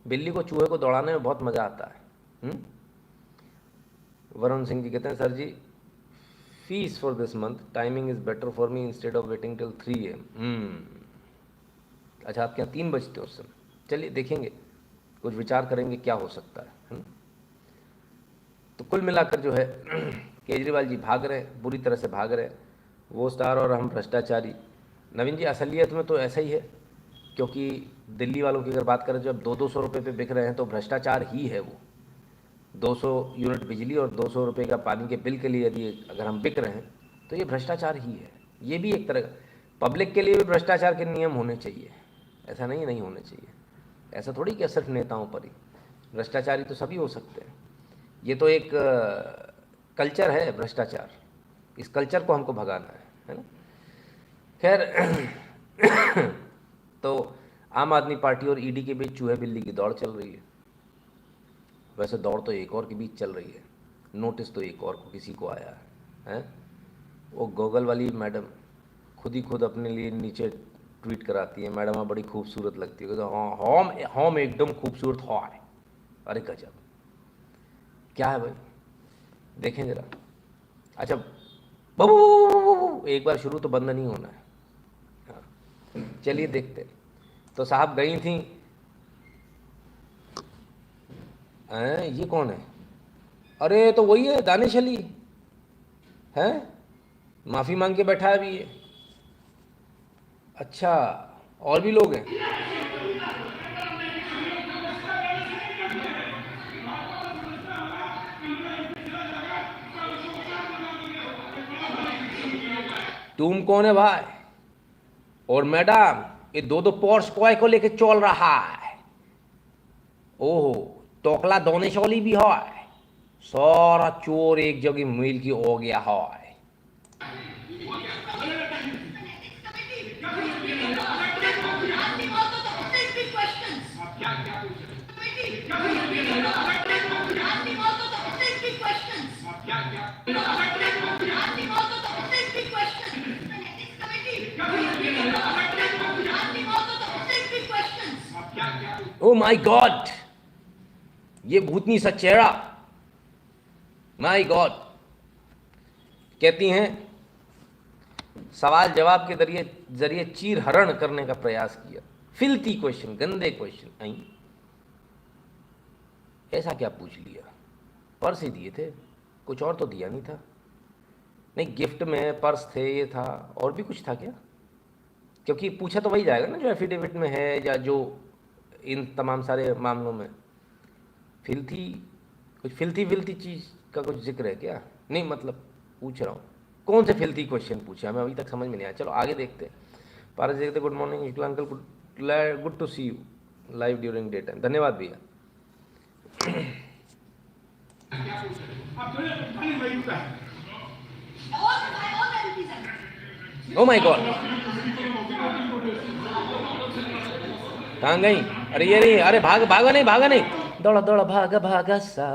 बिल्ली को चूहे को दौड़ाने में बहुत मज़ा आता है। वरुण सिंह जी कहते हैं sir ji fees for this month, timing is better for me instead of waiting till 3 AM। अच्छा, आपके यहाँ 3 बजते उस समय। चलिए देखेंगे, कुछ विचार करेंगे क्या हो सकता है। तो कुल मिलाकर जो है केजरीवाल जी भाग रहे, बुरी तरह से भाग रहे, वो स्टार और हम भ्रष्टाचारी। नवीन जी असलियत में तो ऐसा ही है, क्योंकि दिल्ली वालों की अगर बात करें जब 200-200 रुपये पे बिक रहे हैं तो भ्रष्टाचार ही है वो। 200 यूनिट बिजली और 200 रुपये का पानी के बिल के लिए यदि अगर हम बिक रहे हैं तो ये भ्रष्टाचार ही है। ये भी एक तरह का, पब्लिक के लिए भी भ्रष्टाचार के नियम होने चाहिए, ऐसा नहीं होने चाहिए। ऐसा थोड़ी कि सिर्फ नेताओं पर ही, भ्रष्टाचारी तो सभी हो सकते हैं। ये तो एक कल्चर है भ्रष्टाचार, इस कल्चर को हमको भगाना है ना। खैर तो आम आदमी पार्टी और ईडी के बीच चूहे बिल्ली की दौड़ चल रही है। वैसे दौड़ तो एक और के बीच चल रही है, नोटिस तो एक और को किसी को आया है। वो गूगल वाली मैडम खुद अपने लिए नीचे ट्वीट कराती है, मैडम आप बड़ी खूबसूरत लगती है, तो हाँ हम एकदम खूबसूरत है। अरे गजब, क्या है भाई, देखें जरा। अच्छा बाबू एक बार शुरू तो बंद नहीं होना है। हाँ चलिए देखते। तो साहब गई थी, ये कौन है? अरे तो वही है दानिश अली है, माफ़ी मांग के बैठा है अभी ये। अच्छा और भी लोग हैं? तुम कौन है भाई? और मैडम ये दो पोर्श कॉय को लेके चल रहा है। ओहो टोकला दानिश अली भी है, सारा चोर एक जगह मिल के हो गया है। ओ माय गॉड, ये भूतनी सा चेहरा, माय गॉड। कहती हैं सवाल जवाब के जरिए चीर हरण करने का प्रयास किया। फिल्थी क्वेश्चन, गंदे क्वेश्चन। आई ऐसा क्या पूछ लिया? पर्स ही दिए थे, कुछ और तो दिया नहीं था। नहीं गिफ्ट में पर्स थे, ये था, और भी कुछ था क्या? क्योंकि पूछा तो वही जाएगा ना जो एफिडेविट में है या जो इन तमाम सारे मामलों में। कुछ फिल्थी चीज़ का कुछ जिक्र है क्या? नहीं मतलब पूछ रहा हूँ कौन से फिल्थी क्वेश्चन पूछे, हमें अभी तक समझ में नहीं आया। चलो आगे देखते हैं। पारस देखते, good morning Shukla uncle, good to see you live during day time. धन्यवाद भैया। ओ माय गॉड, कहाँ गई? अरे ये नहीं, अरे भागा नहीं, दौड़ा भागा सा,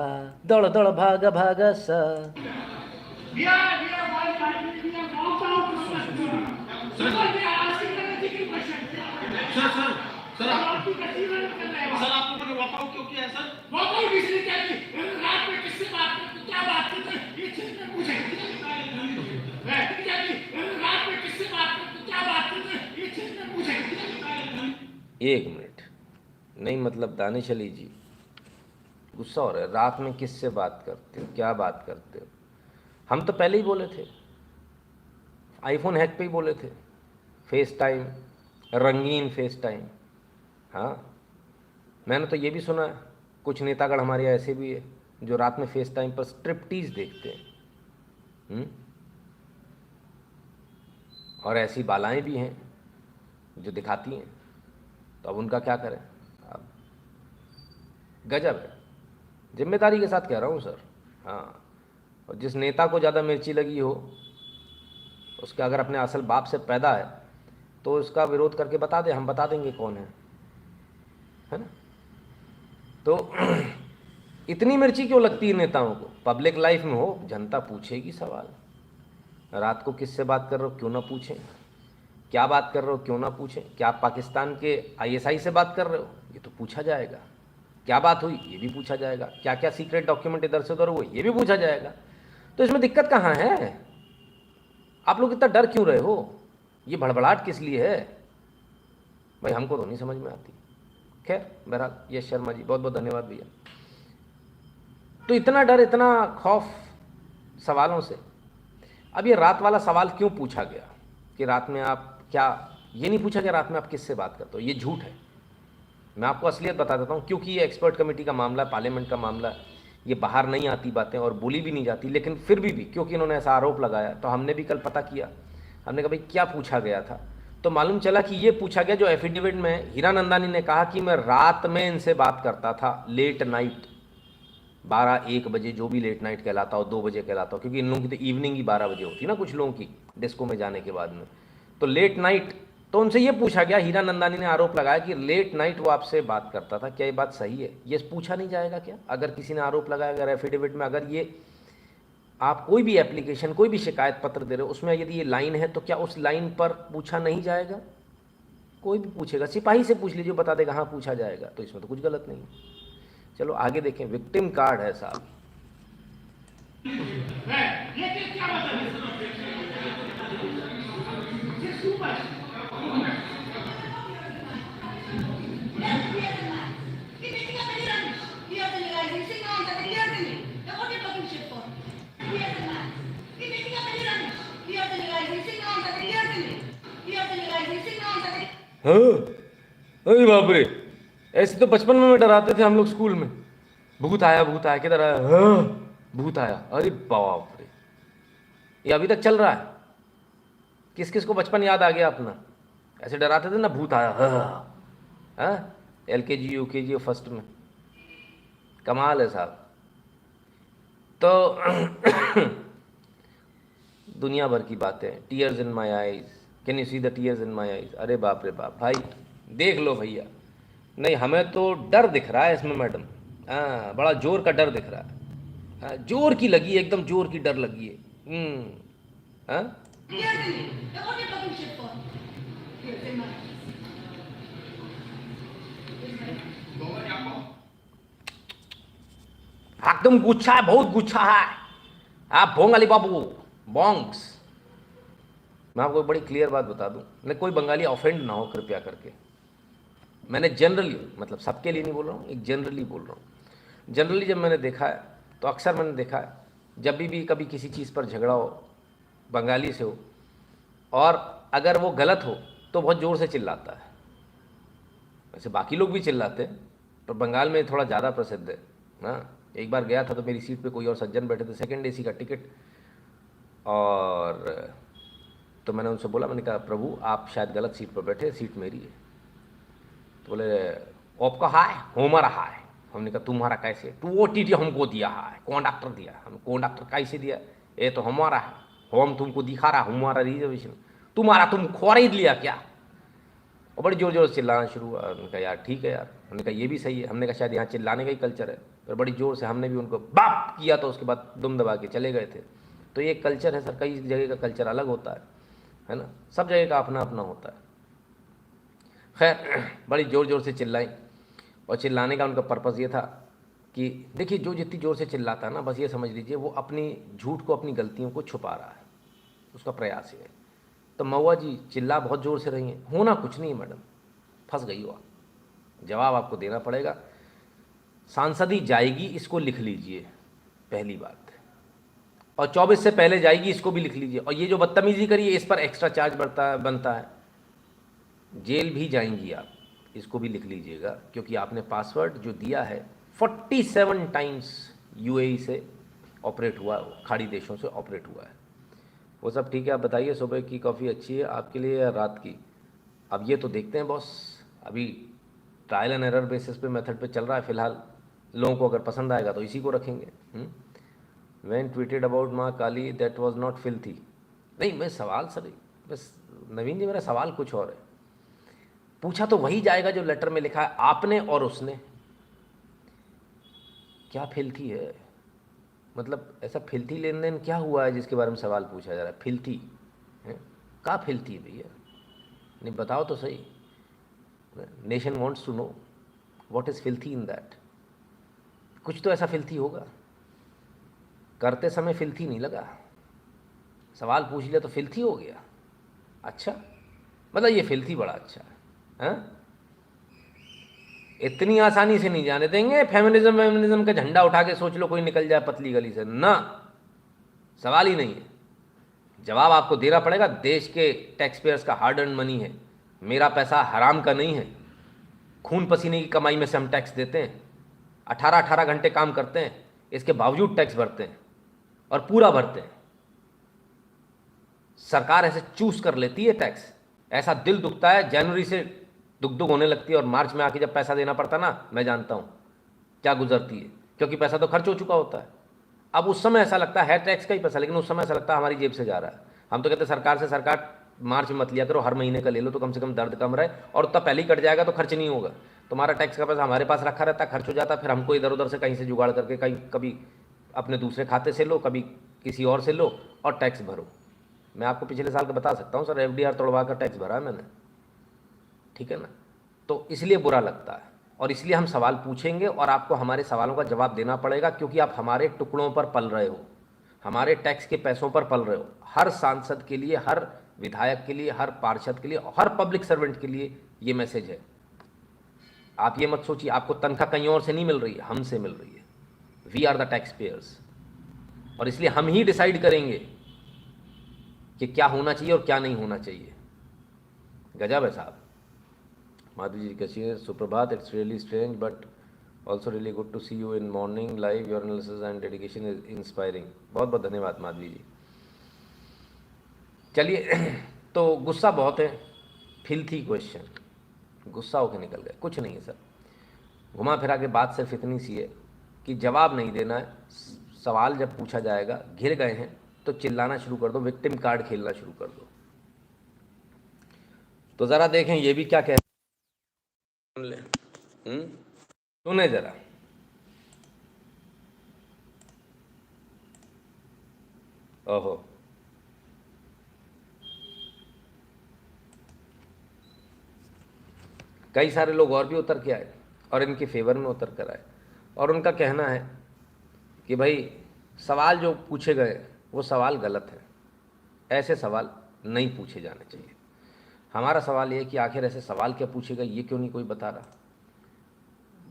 दौड़ा भागा सा। सर आपको मैंने वॉकआउट क्यों किया है सर? वॉकआउट इसलिए क्या की रात में किससे बात करते, क्या बात करते, ये चीज में पूछे क्या की रात में किससे बात करते, क्या बात करते, ये चीज में पूछे। एक मिनट, नहीं मतलब दानिश अली जी गुस्सा हो रहा है। रात में किससे बात करते हो, क्या बात करते हो? हम तो पहले ही बोले थे, आईफोन हैक पे ही बोले थे, फेस टाइम, रंगीन फेस टाइम। हाँ मैंने तो ये भी सुना है कुछ नेतागढ़ हमारे ऐसे भी है जो रात में फेस टाइम पर स्ट्रिप्टीज देखते हैं। और ऐसी बालाएं भी हैं जो दिखाती हैं, तो अब उनका क्या करें? अब गजब है, जिम्मेदारी के साथ कह रहा हूँ सर। हाँ, और जिस नेता को ज़्यादा मिर्ची लगी हो उसका अगर अपने असल बाप से पैदा है तो उसका विरोध करके बता दे, हम बता देंगे कौन है ना। तो इतनी मिर्ची क्यों लगती है नेताओं को? पब्लिक लाइफ में हो, जनता पूछेगी सवाल। रात को किससे बात कर रहे हो, क्यों ना पूछें। क्या बात कर रहे हो, क्यों ना पूछें। क्या आप पाकिस्तान के ISI से बात कर रहे हो, ये तो पूछा जाएगा। क्या बात हुई, ये भी पूछा जाएगा। क्या क्या सीक्रेट डॉक्यूमेंट इधर से उधर हुए, ये भी पूछा जाएगा। तो इसमें दिक्कत कहाँ है? आप लोग इतना डर क्यों रहे हो? ये भड़बड़ाहट किस लिए है भाई? हमको तो नहीं समझ में आती। खैर बहरहाल, यश शर्मा जी बहुत बहुत धन्यवाद भैया। तो इतना डर, इतना खौफ सवालों से। अब ये रात वाला सवाल क्यों पूछा गया कि रात में आप क्या, ये नहीं पूछा गया रात में आप किससे बात करते हो, ये झूठ है। मैं आपको असलियत बता देता हूँ, क्योंकि ये एक्सपर्ट कमेटी का मामला है, पार्लियामेंट का मामला है। ये बाहर नहीं आती बातें और बोली भी नहीं जाती, लेकिन फिर भी क्योंकि इन्होंने ऐसा आरोप लगाया तो हमने भी कल पता किया। हमने कहा भाई क्या पूछा गया था, तो मालूम चला कि ये पूछा गया जो एफिडेविट में हीरानंदानी ने कहा कि मैं रात में इनसे बात करता था, लेट नाइट 12-1 बजे, जो भी लेट नाइट कहलाता हो, 2 बजे कहलाता हो, क्योंकि इन लोगों की तो इवनिंग ही 12 बजे होती है ना कुछ लोगों की डिस्को में जाने के बाद में, तो लेट नाइट। तो उनसे ये पूछा गया, हीरानंदानी ने आरोप लगाया कि लेट नाइट वो आपसे बात करता था, क्या ये बात सही है? ये पूछा नहीं जाएगा क्या? अगर किसी ने आरोप लगाया, अगर एफिडेविट में अगर ये आप कोई भी एप्लीकेशन, कोई भी शिकायत पत्र दे रहे हो, उसमें यदि ये लाइन है तो क्या उस लाइन पर पूछा नहीं जाएगा? कोई भी पूछेगा, सिपाही से पूछ लीजिए, बता देगा हाँ पूछा जाएगा, तो इसमें तो कुछ गलत नहीं है। चलो आगे देखें, विक्टिम कार्ड है साहब। ये क्या मतलब अरे बाप रे, ऐसे तो बचपन में डराते थे हम लोग स्कूल में, भूत आया किधर आया, हाँ भूत आया, अरे बाप रे, ये अभी तक चल रहा है। किस किस को बचपन याद आ गया अपना? ऐसे डराते थे ना, भूत आया, हाँ LKG UKG फर्स्ट में, कमाल है साहब। तो दुनिया भर की बातें, tears in my eyes, can you see the tears in my eyes, अरे बाप रे बाप भाई, देख लो भैया। नहीं हमें तो डर दिख रहा है इसमें मैडम, हाँ बड़ा जोर का डर दिख रहा है, हाँ, जोर की लगी है, एकदम जोर की डर लगी है। हाँ एकदम गुच्छा है, बहुत गुच्छा है आप भोंगाली बाबू बॉन्ग्स। मैं आपको एक बड़ी क्लियर बात बता दूं, मैं कोई बंगाली ऑफेंड ना हो कृपया करके, मैंने जनरली, मतलब सबके लिए नहीं बोल रहा हूँ, एक जनरली बोल रहा हूँ। जनरली जब मैंने देखा है तो अक्सर मैंने देखा है जब भी कभी किसी चीज़ पर झगड़ा हो बंगाली से हो, और अगर वो गलत हो तो बहुत ज़ोर से चिल्लाता है। वैसे बाकी लोग भी चिल्लाते हैं पर बंगाल में थोड़ा ज़्यादा प्रसिद्ध है ना। एक बार गया था तो मेरी सीट पे कोई और सज्जन बैठे थे, सेकंड AC का टिकट, और तो मैंने उनसे बोला, मैंने कहा प्रभु आप शायद गलत सीट पर बैठे, सीट मेरी है। तो बोले आपका हाय हमारा हाय। हमने कहा तुम्हारा कैसे? तू OTT हमको दिया है, कंडक्टर दिया, हम कंडक्टर कैसे दिया? ये तो हमारा है, हम तुमको दिखा रहा हमारा रिजर्वेशन, तुम्हारा तुम खरीद लिया क्या? और बड़ी ज़ोर ज़ोर से चिल्लाना शुरू हुआ। उन्होंने कहा यार ठीक है यार, हमने कहा ये भी सही है, हमने कहा शायद यहाँ चिल्लाने का ही कल्चर है, पर बड़ी ज़ोर से हमने भी उनको बाप किया, तो उसके बाद दुम दबा के चले गए थे। तो ये कल्चर है सर, कई जगह का कल्चर अलग होता है ना, सब जगह का अपना अपना होता है। खैर बड़ी ज़ोर ज़ोर से चिल्लाई, और चिल्लाने का उनका पर्पज़ ये था कि देखिए जो जितनी ज़ोर से चिल्लाता है ना, बस ये समझ लीजिए वो अपनी झूठ को, अपनी गलतियों को छुपा रहा है, उसका प्रयास है। तो महुआ जी चिल्ला बहुत ज़ोर से रही हैं, होना कुछ नहीं है मैडम, फंस गई हो आप, जवाब आपको देना पड़ेगा। सांसद ही जाएगी, इसको लिख लीजिए पहली बात, और 24 से पहले जाएगी, इसको भी लिख लीजिए। और ये जो बदतमीज़ी करी है इस पर एक्स्ट्रा चार्ज बनता है, जेल भी जाएंगी आप, इसको भी लिख लीजिएगा, क्योंकि आपने पासवर्ड जो दिया है 47 टाइम्स UAE से ऑपरेट हुआ, खाड़ी देशों से ऑपरेट हुआ है। वो सब ठीक है, आप बताइए सुबह की कॉफ़ी अच्छी है आपके लिए या रात की? अब ये तो देखते हैं बॉस, अभी ट्रायल एंड एरर बेसिस पे मेथड पे चल रहा है फ़िलहाल, लोगों को अगर पसंद आएगा तो इसी को रखेंगे। व्हेन ट्वीटेड अबाउट माँ काली दैट वाज नॉट फिल्थी। नहीं मैं सवाल सर, बस नवीन जी मेरा सवाल कुछ और है, पूछा तो वही जाएगा जो लेटर में लिखा है आपने और उसने। क्या फिल्थी है, मतलब ऐसा फिल्थी लेन देन क्या हुआ है जिसके बारे में सवाल पूछा जा रहा है? फिल्थी है, क्या फिल्थी है भैया, नहीं बताओ तो सही। Nation wants to know what is filthy in that. कुछ तो ऐसा फिल्थी होगा, करते समय फिल्थी नहीं लगा, सवाल पूछ लिया तो फिल्थी हो गया। अच्छा मतलब ये फिल्थी बड़ा अच्छा है, हाँ? इतनी आसानी से नहीं जाने देंगे। फेमिनिज्म का झंडा उठा के सोच लो कोई निकल जाए पतली गली से, ना, सवाल ही नहीं है। जवाब आपको देना पड़ेगा, देश के टैक्स पेयर्स का हार्ड अर्न मनी है, मेरा पैसा हराम का नहीं है, खून पसीने की कमाई में से हम टैक्स देते हैं, 18-18 घंटे काम करते हैं, इसके बावजूद टैक्स भरते हैं और पूरा भरते हैं। सरकार ऐसे चूस कर लेती है टैक्स, ऐसा दिल दुखता है, जनवरी से दुख होने लगती है और मार्च में आके जब पैसा देना पड़ता ना, मैं जानता हूँ क्या गुजरती है, क्योंकि पैसा तो खर्च हो चुका होता है। अब उस समय ऐसा लगता है टैक्स का ही पैसा, लेकिन उस समय ऐसा लगता है हमारी जेब से जा रहा है। हम तो कहते हैं सरकार से, सरकार मार्च में मत लिया करो, हर महीने का ले लो तो कम से कम दर्द कम रहे, और उतना पहले ही कट जाएगा तो खर्च नहीं होगा। तुम्हारा टैक्स का पैसा हमारे पास रखा रहता है, खर्च हो जाता है, फिर हमको इधर उधर से कहीं से जुगाड़ करके कहीं कभी अपने दूसरे खाते से लो, कभी किसी और से लो और टैक्स भरो। मैं आपको पिछले साल का बता सकता हूँ सर, FDR तोड़वा कर टैक्स भरा है मैंने, ठीक है ना। तो इसलिए बुरा लगता है और इसलिए हम सवाल पूछेंगे और आपको हमारे सवालों का जवाब देना पड़ेगा, क्योंकि आप हमारे टुकड़ों पर पल रहे हो, हमारे टैक्स के पैसों पर पल रहे हो। हर सांसद के लिए, हर विधायक के लिए, हर पार्षद के लिए, हर पब्लिक सर्वेंट के लिए ये मैसेज है। आप ये मत सोचिए आपको तनख्वाह कहीं और से नहीं मिल रही है, हमसे मिल रही है। We are the tax payers, और इसलिए हम ही डिसाइड करेंगे कि क्या होना चाहिए और क्या नहीं होना चाहिए। गजब है साहब। माधवी जी कैसी है? सुप्रभात। It's really strange but also really good to see you in morning live. Your analysis and dedication is inspiring. बहुत बहुत धन्यवाद माधवी जी। चलिए तो गुस्सा बहुत है, फिल्थी क्वेश्चन, गुस्सा होकर निकल गए। कुछ नहीं है सर, घुमा फिरा के बात सिर्फ इतनी सी है कि जवाब नहीं देना है। सवाल जब पूछा जाएगा, घिर गए हैं तो चिल्लाना शुरू कर दो, विक्टिम कार्ड खेलना शुरू कर दो। तो ज़रा देखें ये भी क्या कहते हैं, सुने जरा। ओहो, कई सारे लोग और भी उतर के आए और इनके फेवर में उतर कर आए, और उनका कहना है कि भाई सवाल जो पूछे गए वो सवाल गलत है, ऐसे सवाल नहीं पूछे जाने चाहिए। हमारा सवाल ये है कि आखिर ऐसे सवाल क्या पूछे गए, ये क्यों नहीं कोई बता रहा।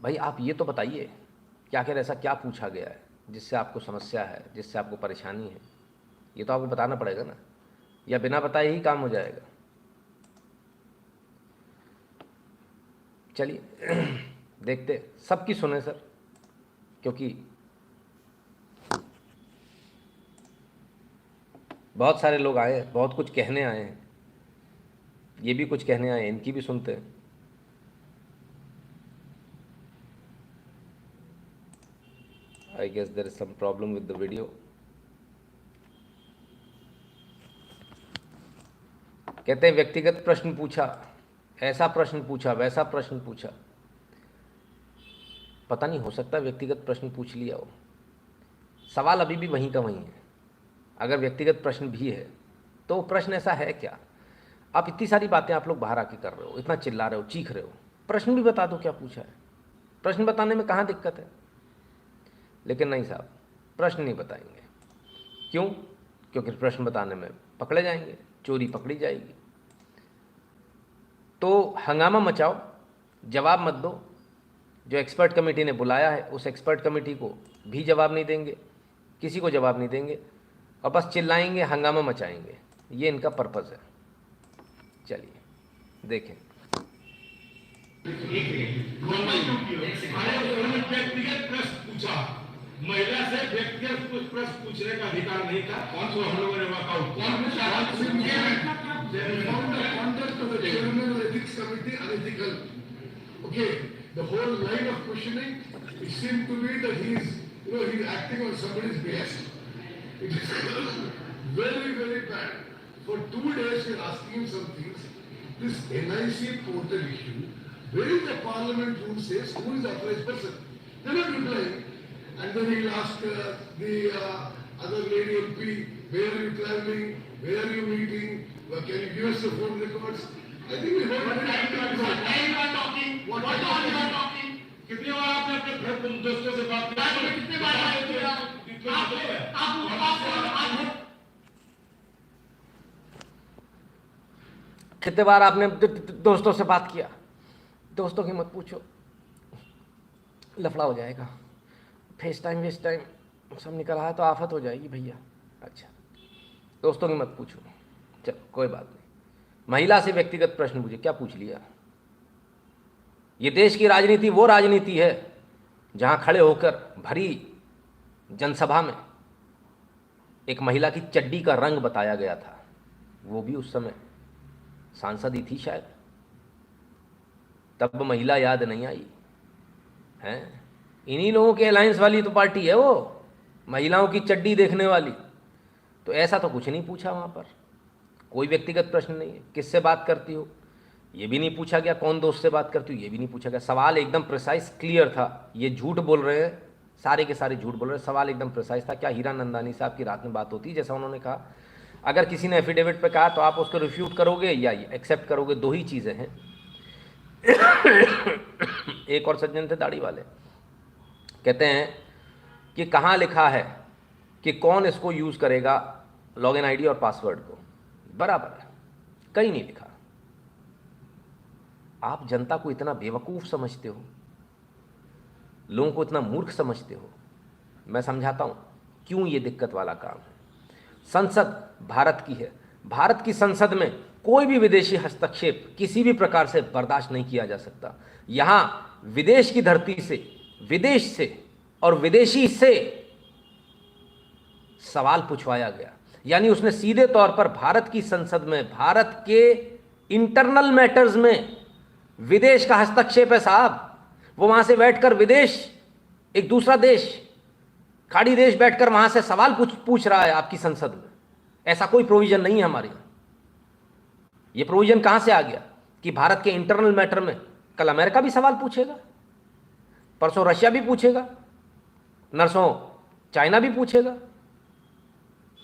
भाई आप ये तो बताइए कि आखिर ऐसा क्या पूछा गया है जिससे आपको समस्या है, जिससे आपको परेशानी है, ये तो आपको बताना पड़ेगा ना, या बिना बताए ही काम हो जाएगा। चलिए देखते, सबकी सुने सर, क्योंकि बहुत सारे लोग आए हैं, बहुत कुछ कहने आए हैं, ये भी कुछ कहने आए हैं, इनकी भी सुनते हैं। I guess there is some problem with the video. कहते हैं व्यक्तिगत प्रश्न पूछा, ऐसा प्रश्न पूछा, वैसा प्रश्न पूछा। पता नहीं, हो सकता है व्यक्तिगत प्रश्न पूछ लिया हो, सवाल अभी भी वहीं का वहीं है। अगर व्यक्तिगत प्रश्न भी है तो प्रश्न ऐसा है क्या। आप इतनी सारी बातें आप लोग बाहर आके कर रहे हो, इतना चिल्ला रहे हो, चीख रहे हो, प्रश्न भी बता दो क्या पूछा है। प्रश्न बताने में कहाँ दिक्कत है। लेकिन नहीं साहब, प्रश्न नहीं बताएंगे। क्यों? क्योंकि प्रश्न बताने में पकड़े जाएंगे, चोरी पकड़ी जाएगी। तो हंगामा मचाओ, जवाब मत दो। जो एक्सपर्ट कमेटी ने बुलाया है उस एक्सपर्ट कमेटी को भी जवाब नहीं देंगे, किसी को जवाब नहीं देंगे, और बस चिल्लाएंगे, हंगामा मचाएंगे। ये इनका पर्पज़ है। चलिए देखें। व्यक्तिगत प्रश्न पूछा, महिला से व्यक्तिगत कुछ प्रश्न पूछने का अधिकार नहीं था। कौन सा हम लोगों ने workout the whole line of questioning, it seemed to me that he's acting on somebody's behest. It is very, very bad. For 2 days we're asking him some things. This NIC portal issue, where is the parliament who says who is the authorized person? They're not replying. And then he'll ask the other lady MP, where are you traveling? Where are you meeting? Can you give us the phone records? I think we heard कितनी बार आपने अपने दोस्तों से बात की? कितनी बार कितने बार आपने दोस्तों से बात किया? दोस्तों की मत पूछो, लफड़ा हो जाएगा। फेस टाइम वेस्ट टाइम सब निकल आया तो आफत हो जाएगी भैया। अच्छा, दोस्तों की मत पूछो, चलो कोई बात नहीं। महिला से व्यक्तिगत प्रश्न पूछे, क्या पूछ लिया? ये देश की राजनीति वो राजनीति है जहां खड़े होकर भरी जनसभा में एक महिला की चड्डी का रंग बताया गया था, वो भी उस समय सांसद ही थी शायद, तब महिला याद नहीं आई हैं। इन्हीं लोगों के अलायंस वाली तो पार्टी है वो, महिलाओं की चड्डी देखने वाली। तो ऐसा तो कुछ नहीं पूछा वहाँ पर, कोई व्यक्तिगत प्रश्न नहीं है। किससे बात करती हो ये भी नहीं पूछा गया, कौन दोस्त से बात करती हो ये भी नहीं पूछा गया। सवाल एकदम प्रिसाइज क्लियर था, ये झूठ बोल रहे हैं, सारे के सारे झूठ बोल रहे हैं। सवाल एकदम प्रिसाइज था। क्या हीरा नंदानी साहब की रात में बात होती, जैसा उन्होंने कहा, अगर किसी ने एफिडेविट पे कहा तो आप उसको रिफ्यूट करोगे या एक्सेप्ट करोगे, दो ही चीज़ें हैं। एक और सज्जन थे दाढ़ी वाले, कहते हैं कि कहाँ लिखा है कि कौन इसको यूज़ करेगा लॉगिन आईडी और पासवर्ड को, बराबर है, कहीं नहीं लिखा। आप जनता को इतना बेवकूफ़ समझते हो, लोगों को इतना मूर्ख समझते हो। मैं समझाता हूँ क्यों ये दिक्कत वाला काम है। संसद भारत की है, भारत की संसद में कोई भी विदेशी हस्तक्षेप किसी भी प्रकार से बर्दाश्त नहीं किया जा सकता। यहाँ विदेश की धरती से, विदेश से और विदेशी से सवाल पूछवाया गया, यानी उसने सीधे तौर पर भारत की संसद में, भारत के इंटरनल मैटर्स में विदेश का हस्तक्षेप है साहब। वो वहां से बैठकर विदेश, एक दूसरा देश, खाड़ी देश बैठकर वहां से सवाल पूछ रहा है आपकी संसद में। ऐसा कोई प्रोविजन नहीं है हमारे यहाँ। ये प्रोविजन कहां से आ गया कि भारत के इंटरनल मैटर में कल अमेरिका भी सवाल पूछेगा, परसों रशिया भी पूछेगा, नरसों चाइना भी पूछेगा।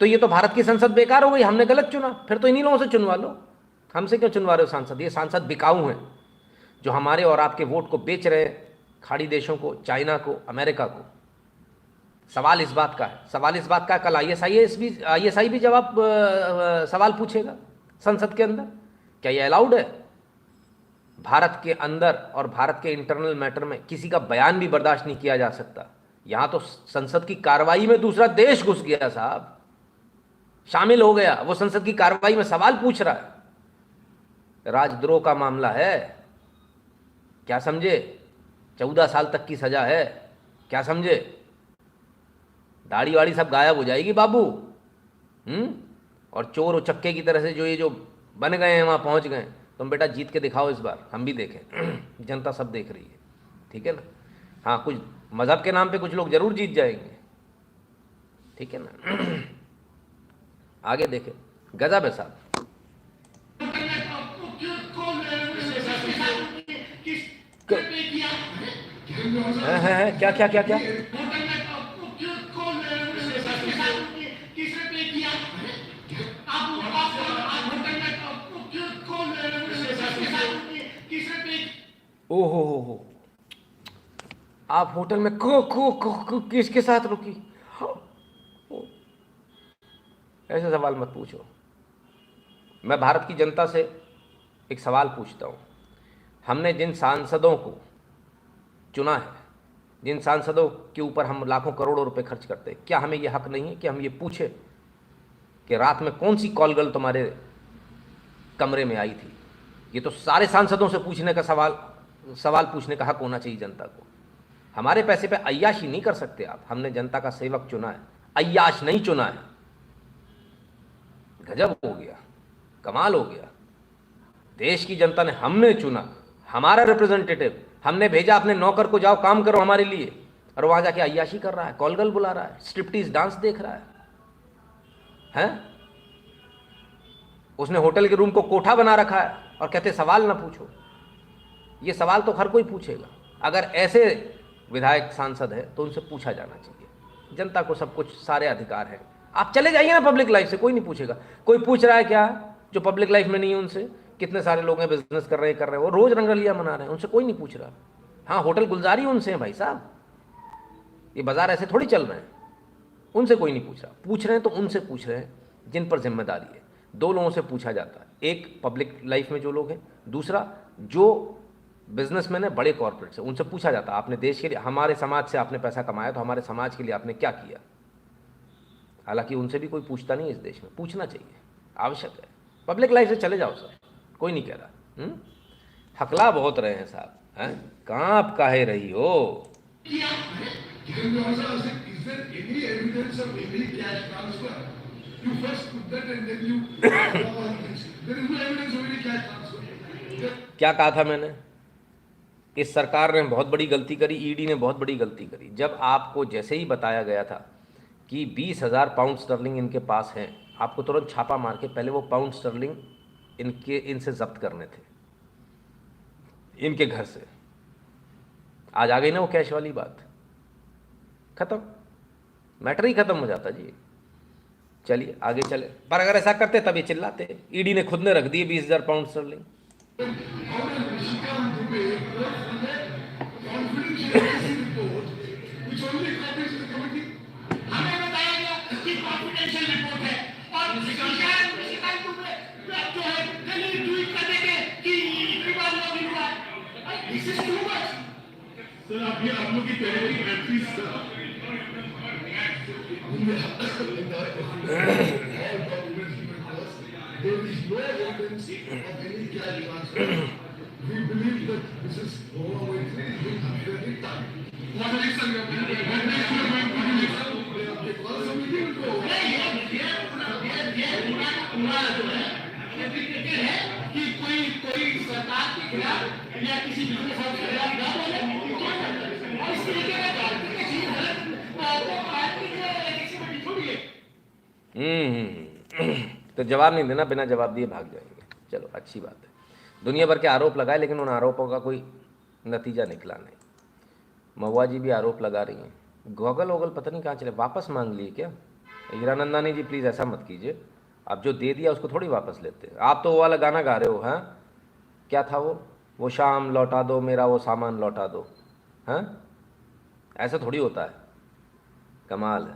तो ये तो भारत की संसद बेकार हो गई, हमने गलत चुना। फिर तो इन्हीं लोगों से चुनवा लो, हमसे क्यों चुनवा रहे हो सांसद? ये सांसद बिकाऊ हैं जो हमारे और आपके वोट को बेच रहे हैं खाड़ी देशों को, चाइना को, अमेरिका को। सवाल इस बात का है, सवाल इस बात का है, कल आईएसआई भी जवाब सवाल पूछेगा संसद के अंदर। क्या ये अलाउड है? भारत के अंदर और भारत के इंटरनल मैटर में किसी का बयान भी बर्दाश्त नहीं किया जा सकता। यहां तो संसद की कार्रवाई में दूसरा देश घुस गया साहब, शामिल हो गया, वो संसद की कार्रवाई में सवाल पूछ रहा है। राजद्रोह का मामला है, क्या समझे? 14 साल तक की सजा है, क्या समझे? दाढ़ी वाड़ी सब गायब हो जाएगी बाबू। और चोर उचक्के की तरह से जो ये जो बन गए हैं वहाँ पहुँच गए। तुम बेटा जीत के दिखाओ इस बार, हम भी देखें। जनता सब देख रही है, ठीक है ना। हाँ, कुछ मज़हब के नाम पे कुछ लोग जरूर जीत जाएंगे, ठीक है ना। आगे देखें, गजब है साहब। है क्या क्या क्या क्या ओहो, आप होटल में किसके साथ रुकी? ऐसे सवाल मत पूछो। मैं भारत की जनता से एक सवाल पूछता हूँ। हमने जिन सांसदों को चुना है, जिन सांसदों के ऊपर हम लाखों करोड़ों रुपए खर्च करते हैं, क्या हमें यह हक नहीं है कि हम ये पूछे कि रात में कौन सी कॉल गर्ल तुम्हारे कमरे में आई थी? ये तो सारे सांसदों से पूछने का सवाल पूछने का हक होना चाहिए जनता को। हमारे पैसे पे अय्याशी नहीं कर सकते आप। हमने जनता का सेवक चुना है, अय्याश नहीं चुना है। गजब हो गया, कमाल हो गया। देश की जनता ने, हमने चुना, हमारा रिप्रेजेंटेटिव, हमने भेजा अपने नौकर को, जाओ काम करो हमारे लिए, और वहां जाके अय्याशी कर रहा है, कॉल गर्ल बुला रहा है, स्ट्रिप्टीज डांस देख रहा है, हैं? उसने होटल के रूम को कोठा बना रखा है और कहते सवाल ना पूछो। ये सवाल तो हर कोई पूछेगा। अगर ऐसे विधायक सांसद है तो उनसे पूछा जाना चाहिए। जनता को सब कुछ, सारे अधिकार हैं। आप चले जाइए ना पब्लिक लाइफ से, कोई नहीं पूछेगा। कोई पूछ रहा है क्या जो पब्लिक लाइफ में नहीं है उनसे? कितने सारे लोग हैं बिजनेस कर रहे हैं, वो रोज रंगरलिया मना रहे हैं, उनसे कोई नहीं पूछ रहा। हाँ, होटल गुलजारी उनसे है भाई साहब, ये बाजार ऐसे थोड़ी चल रहे हैं, उनसे कोई नहीं पूछ रहा। पूछ रहे हैं तो उनसे पूछ रहे हैं जिन पर जिम्मेदारी है। दो लोगों से पूछा जाता है, एक पब्लिक लाइफ में जो लोग हैं, दूसरा जो बिजनेसमैन है बड़े कॉर्पोरेट से, उनसे पूछा जाता है आपने देश के लिए, हमारे समाज से आपने पैसा कमाया तो हमारे समाज के लिए आपने क्या किया। हालांकि उनसे भी कोई पूछता नहीं इस देश में, पूछना चाहिए, आवश्यक है। पब्लिक लाइफ से चले जाओ सर, कोई नहीं कह रहा। हकला बहुत रहे हैं साहब, हैं? कहाँ आप काहे रही हो? there any evidence of any cash transfer? You first put that and then you talk all this. There is no evidence of any cash transfer. क्या कहा था मैंने? इस सरकार ने बहुत बड़ी गलती करी, ईडी ने बहुत बड़ी गलती करी। जब आपको जैसे ही बताया गया था कि 20,000 पाउंड स्टर्लिंग इनके पास हैं, आपको तुरंत छापा मार के पहले वो पाउंड स्टर्लिंग इनसे जब्त करने थे, इनके घर से। आज आ गई ना वो कैश वाली बात, खत्म, मैटर ही खत्म हो जाता जी। चलिए आगे चले। पर अगर ऐसा करते तब ये चिल्लाते। ईडी ने खुद ने रख दिए 20,000 पाउंड स्टर्लिंग। हमें बताया गया कि कॉन्फिडेंशियल रिपोर्ट है और निशिकांत दुबे जो है दिल्ली ट्वीट कर देंगे कि इतनी बार लॉगिन हुआ है। This is too much sir. आप लोग की territory please sir. There is no evidence of any cash transfer. We believe that this is overwhelming unfairly done. What are you saying? Because we didn't go. कि कोई सरकार के खिलाफ या किसी बिजनेस हाउस के खिलाफ ना बोले और इस तरीके का पार्टी की चीज है वो पार्टी के एक्टिविटी थोड़ी है। तो जवाब नहीं देना, बिना जवाब दिए भाग जाएंगे। चलो अच्छी बात है। दुनिया भर के आरोप लगाए लेकिन उन आरोपों का कोई नतीजा निकला नहीं। महुआ जी भी आरोप लगा रही हैं। गॉगल वोगल पता नहीं कहाँ चले, वापस मांग लिए क्या? हीरानंदानी जी प्लीज़ ऐसा मत कीजिए। आप जो दे दिया उसको थोड़ी वापस लेते। आप तो वो वाला गाना गा रहे हो, हाँ क्या था वो शाम लौटा दो मेरा वो सामान लौटा दो, हाँ ऐसा थोड़ी होता है। कमाल है।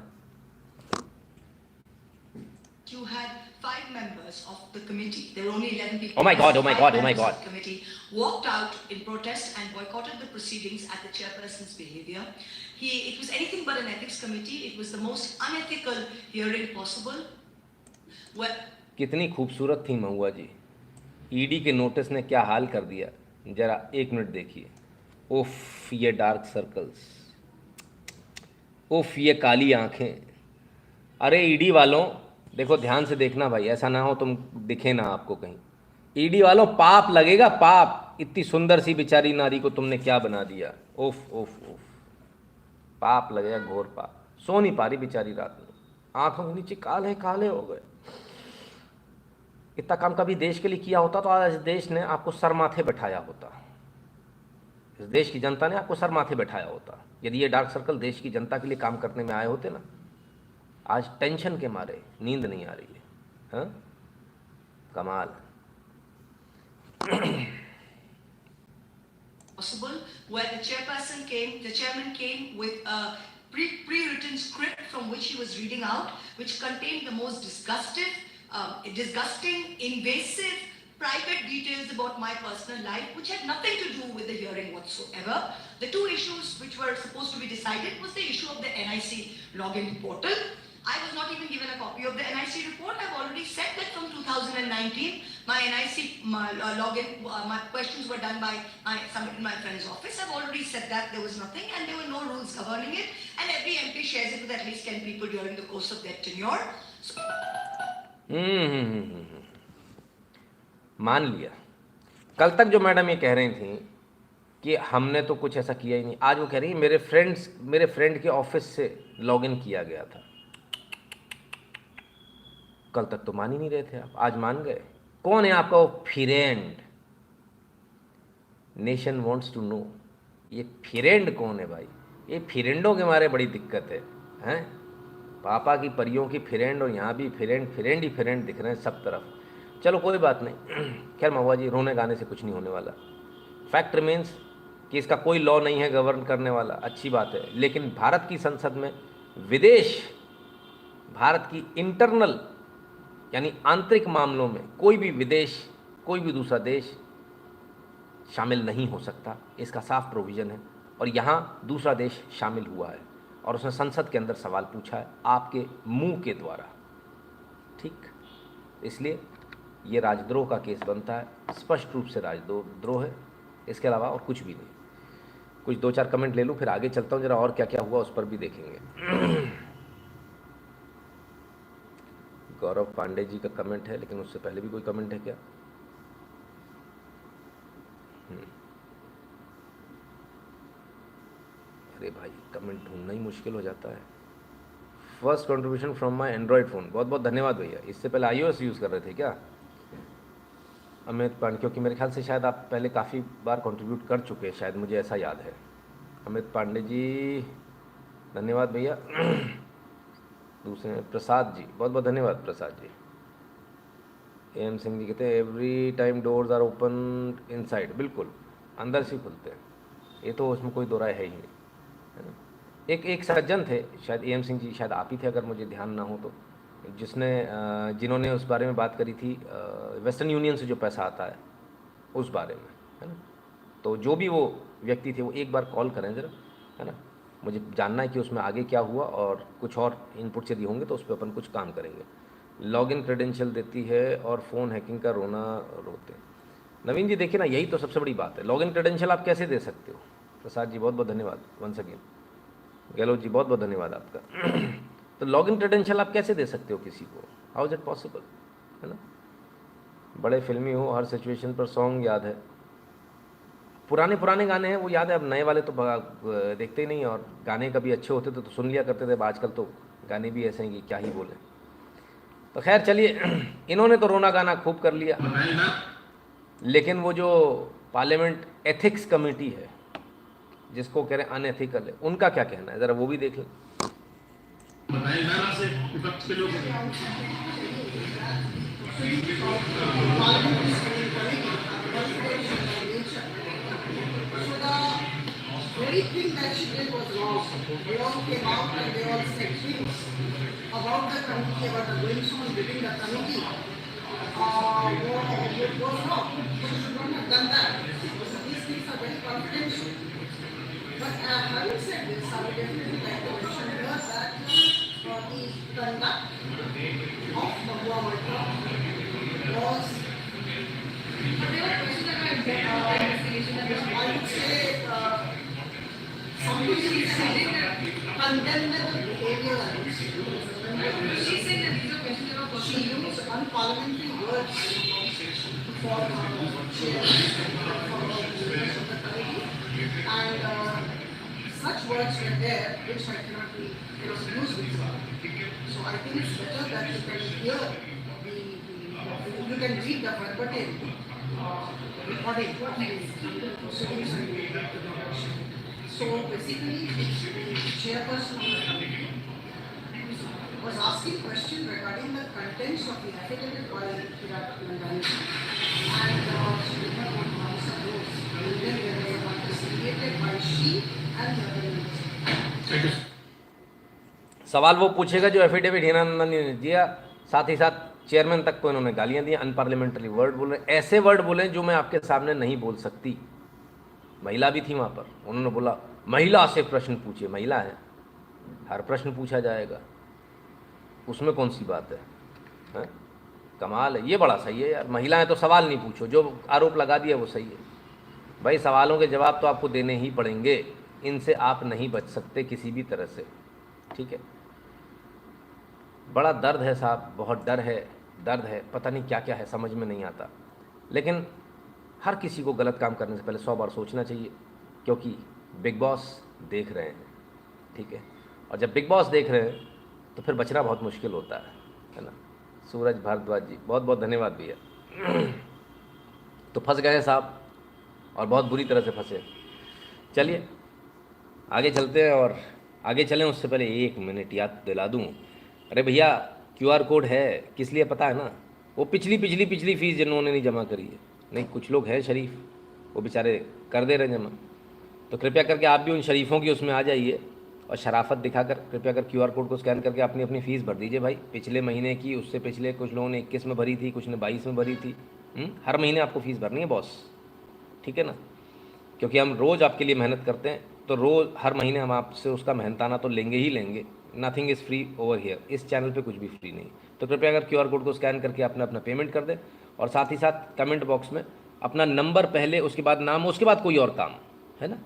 You had 5 members of the committee. There were only 11 people. Oh my God! Oh my God! Oh my 5 members God! of the committee walked out in protest and boycotted the proceedings at the chairperson's behavior. It was anything but an ethics committee. It was the most unethical hearing possible. कितनी खूबसूरत थी महुआ जी। ईडी के नोटिस ने क्या हाल कर दिया, जरा 1 मिनट देखिए। उफ ये डार्क सर्कल्स, उफ ये काली आंखें। अरे ईडी वालों देखो, ध्यान से देखना भाई, ऐसा ना हो तुम दिखे ना आपको कहीं। ईडी वालों पाप लगेगा, पाप। इतनी सुंदर सी बेचारी नारी को तुमने क्या बना दिया। उफ उफ उफ, पाप लगेगा, घोर पाप। सो नहीं पा रही बेचारी रात में, आंखों के नीचे काले काले हो गए। इतना काम कभी देश के लिए किया होता तो आज देश ने आपको सर माथे बैठाया होता, इस देश की जनता ने आपको सर माथे बैठाया होता। यदि ये डार्क सर्कल देश की जनता के लिए काम करने में आए होते ना, आज टेंशन के मारे नींद नहीं आ रही है। हाँ कमाल। Possible, where the chairman came with a pre-written script from which he was reading out, which contained the most disgusting, invasive, private details about my personal life, which had nothing to do with the hearing whatsoever. The 2 issues which were supposed to be decided was the issue of the NIC login portal. I was not even given a copy of the NIC report. I've already said that from 2019, my NIC login, my questions were done by somebody in my friend's office. I've already said that there was nothing and there were no rules governing it. And every MP shares it with at least 10 people during the course of their tenure. So, मान लिया। कल तक जो मैडम ये कह रही थी कि हमने तो कुछ ऐसा किया ही नहीं, आज वो कह रही है मेरे फ्रेंड के ऑफिस से लॉगिन किया गया था। कल तक तो मान ही नहीं रहे थे आप, आज मान गए। कौन है आपका वो friend? Nation wants to know, ये फ्रेंड कौन है भाई? ये फ्रेंडों के मारे बड़ी दिक्कत है, हैं? पापा की परियों की फ्रेंड, और यहाँ भी फ्रेंड ही फ्रेंड दिख रहे हैं सब तरफ। चलो कोई बात नहीं। खैर महुआ जी, रोने गाने से कुछ नहीं होने वाला। फैक्ट रिमेंस कि इसका कोई लॉ नहीं है गवर्न करने वाला, अच्छी बात है। लेकिन भारत की संसद में भारत की इंटरनल यानी आंतरिक मामलों में कोई भी दूसरा देश शामिल नहीं हो सकता, इसका साफ प्रोविज़न है। और यहाँ दूसरा देश शामिल हुआ है और उसने संसद के अंदर सवाल पूछा है आपके मुंह के द्वारा, ठीक। इसलिए ये राजद्रोह का केस बनता है, स्पष्ट रूप से राजद्रोह है, इसके अलावा और कुछ भी नहीं। कुछ 2-4 कमेंट ले लूँ, फिर आगे चलता हूँ, जरा और क्या क्या हुआ उस पर भी देखेंगे। गौरव पांडे जी का कमेंट है, लेकिन उससे पहले भी कोई कमेंट है क्या? अरे भाई, कमेंट ढूंढना ही मुश्किल हो जाता है। First contribution from my Android phone, बहुत बहुत धन्यवाद भैया। इससे पहले iOS यूज़ कर रहे थे क्या? अमित पांडे, क्योंकि मेरे ख्याल से शायद आप पहले काफ़ी बार कंट्रीब्यूट कर चुके हैं, शायद मुझे ऐसा याद है। अमित पांडे जी धन्यवाद भैया। दूसरे प्रसाद जी, बहुत बहुत धन्यवाद प्रसाद जी। एम सिंह जी कहते हैं every time doors are open inside, बिल्कुल अंदर से खुलते हैं, ये तो उसमें कोई दो राय है ही नहीं, है ना। एक सज्जन थे, शायद एम सिंह जी, शायद आप ही थे अगर मुझे ध्यान ना हो तो, जिन्होंने उस बारे में बात करी थी, वेस्टर्न यूनियन से जो पैसा आता है उस बारे में, है ना। तो जो भी वो व्यक्ति थे वो एक बार कॉल करें ज़रा, है ना। मुझे जानना है कि उसमें आगे क्या हुआ, और कुछ और इनपुट यदि होंगे तो उस पर अपन कुछ काम करेंगे। लॉगिन क्रेडेंशियल देती है और फ़ोन हैकिंग का रोना रोते। नवीन जी देखिए ना, यही तो सबसे बड़ी बात है, लॉगिन क्रेडेंशियल आप कैसे दे सकते हो? प्रसाद जी बहुत बहुत धन्यवाद वंस अगेन। गहलोत जी बहुत बहुत धन्यवाद आपका। तो लॉगिन क्रेडेंशियल आप कैसे दे सकते हो किसी को? हाउ इज इट पॉसिबल, है ना। बड़े फिल्मी हो, हर सिचुएशन पर सॉन्ग याद है। पुराने गाने हैं वो याद है, अब नए वाले तो देखते ही नहीं, और गाने कभी अच्छे होते तो सुन लिया करते थे, आजकल तो गाने भी ऐसे हैं कि क्या ही बोले। तो खैर चलिए, इन्होंने तो रोना गाना खूब कर लिया, लेकिन वो जो पार्लियामेंट एथिक्स कमेटी है जिसको कह रहे हैं अनएथिकल है, उनका क्या कहना है, ज़रा वो भी देख लें। Very thing that she did was wrong. They all came out and they all said things about the committee, about the going on within the committee. It was wrong. She should not have done that. So these things are very confidential. But having said this, I would definitely like to mention here that the conduct of Mahua Moitra was. But there were questions about investigation. I would say. Somebody said condemnable behavior. She said that these are questions about she used unparliamentary words for chair of the committee, and such words were there which I cannot be used with her. So I think it's better that you can hear you can read the verbatim recording of the proceedings and the question. So basically, the chairperson was asking questions regarding the contents of the affidavit by Kirat Mandani, and she did not want to answer those. And then there was a matter created by she and the other members. सवाल वो पूछेगा जो एफिडेविट हीरानंदानी ने दिया, साथ ही साथ चेयरमैन तक को इन्होंने गालियां दी, अनपार्लियामेंट्री वर्ड बोले, ऐसे वर्ड बोले जो मैं आपके सामने नहीं बोल सकती। महिला भी थी वहाँ पर, उन्होंने बोला महिला से प्रश्न पूछिए, महिला है, हर प्रश्न पूछा जाएगा, उसमें कौन सी बात है? कमाल है, ये बड़ा सही है यार, महिलाएं तो सवाल नहीं पूछो, जो आरोप लगा दिया वो सही है भाई। सवालों के जवाब तो आपको देने ही पड़ेंगे, इनसे आप नहीं बच सकते किसी भी तरह से, ठीक है। बड़ा दर्द है साहब, बहुत दर्द है, पता नहीं क्या क्या है, समझ में नहीं आता। लेकिन हर किसी को गलत काम करने से पहले 100 बार सोचना चाहिए, क्योंकि बिग बॉस देख रहे हैं, ठीक है। और जब बिग बॉस देख रहे हैं तो फिर बचना बहुत मुश्किल होता है ना। सूरज भारद्वाज जी बहुत बहुत धन्यवाद भैया। तो फंस गए साहब, और बहुत बुरी तरह से फंसे। चलिए आगे चलते हैं, और आगे चलें उससे पहले 1 मिनट याद दिला दूँ। अरे भैया QR कोड है, किस लिए पता है ना? वो पिछली फीस जिन्होंने नहीं जमा करी है, नहीं कुछ लोग हैं शरीफ, वो बेचारे कर दे रहे हैं जमा, तो कृपया करके आप भी उन शरीफों की उसमें आ जाइए, और शराफत दिखाकर कृपया कर QR कोड को स्कैन करके अपनी फ़ीस भर दीजिए भाई। पिछले महीने की, उससे पिछले कुछ लोगों ने 21 में भरी थी, कुछ ने 22 में भरी थी। हर महीने आपको फ़ीस भरनी है बॉस, ठीक है ना, क्योंकि हम रोज़ आपके लिए मेहनत करते हैं, तो रोज़ हर महीने हम आपसे उसका मेहनताना तो लेंगे ही लेंगे। Nothing is free over here, इस चैनल पे कुछ भी फ्री नहीं। तो कृपया अगर QR कोड को स्कैन करके अपना पेमेंट कर दें, और साथ ही साथ कमेंट बॉक्स में अपना नंबर पहले, उसके बाद नाम, उसके बाद कोई और काम, है ना,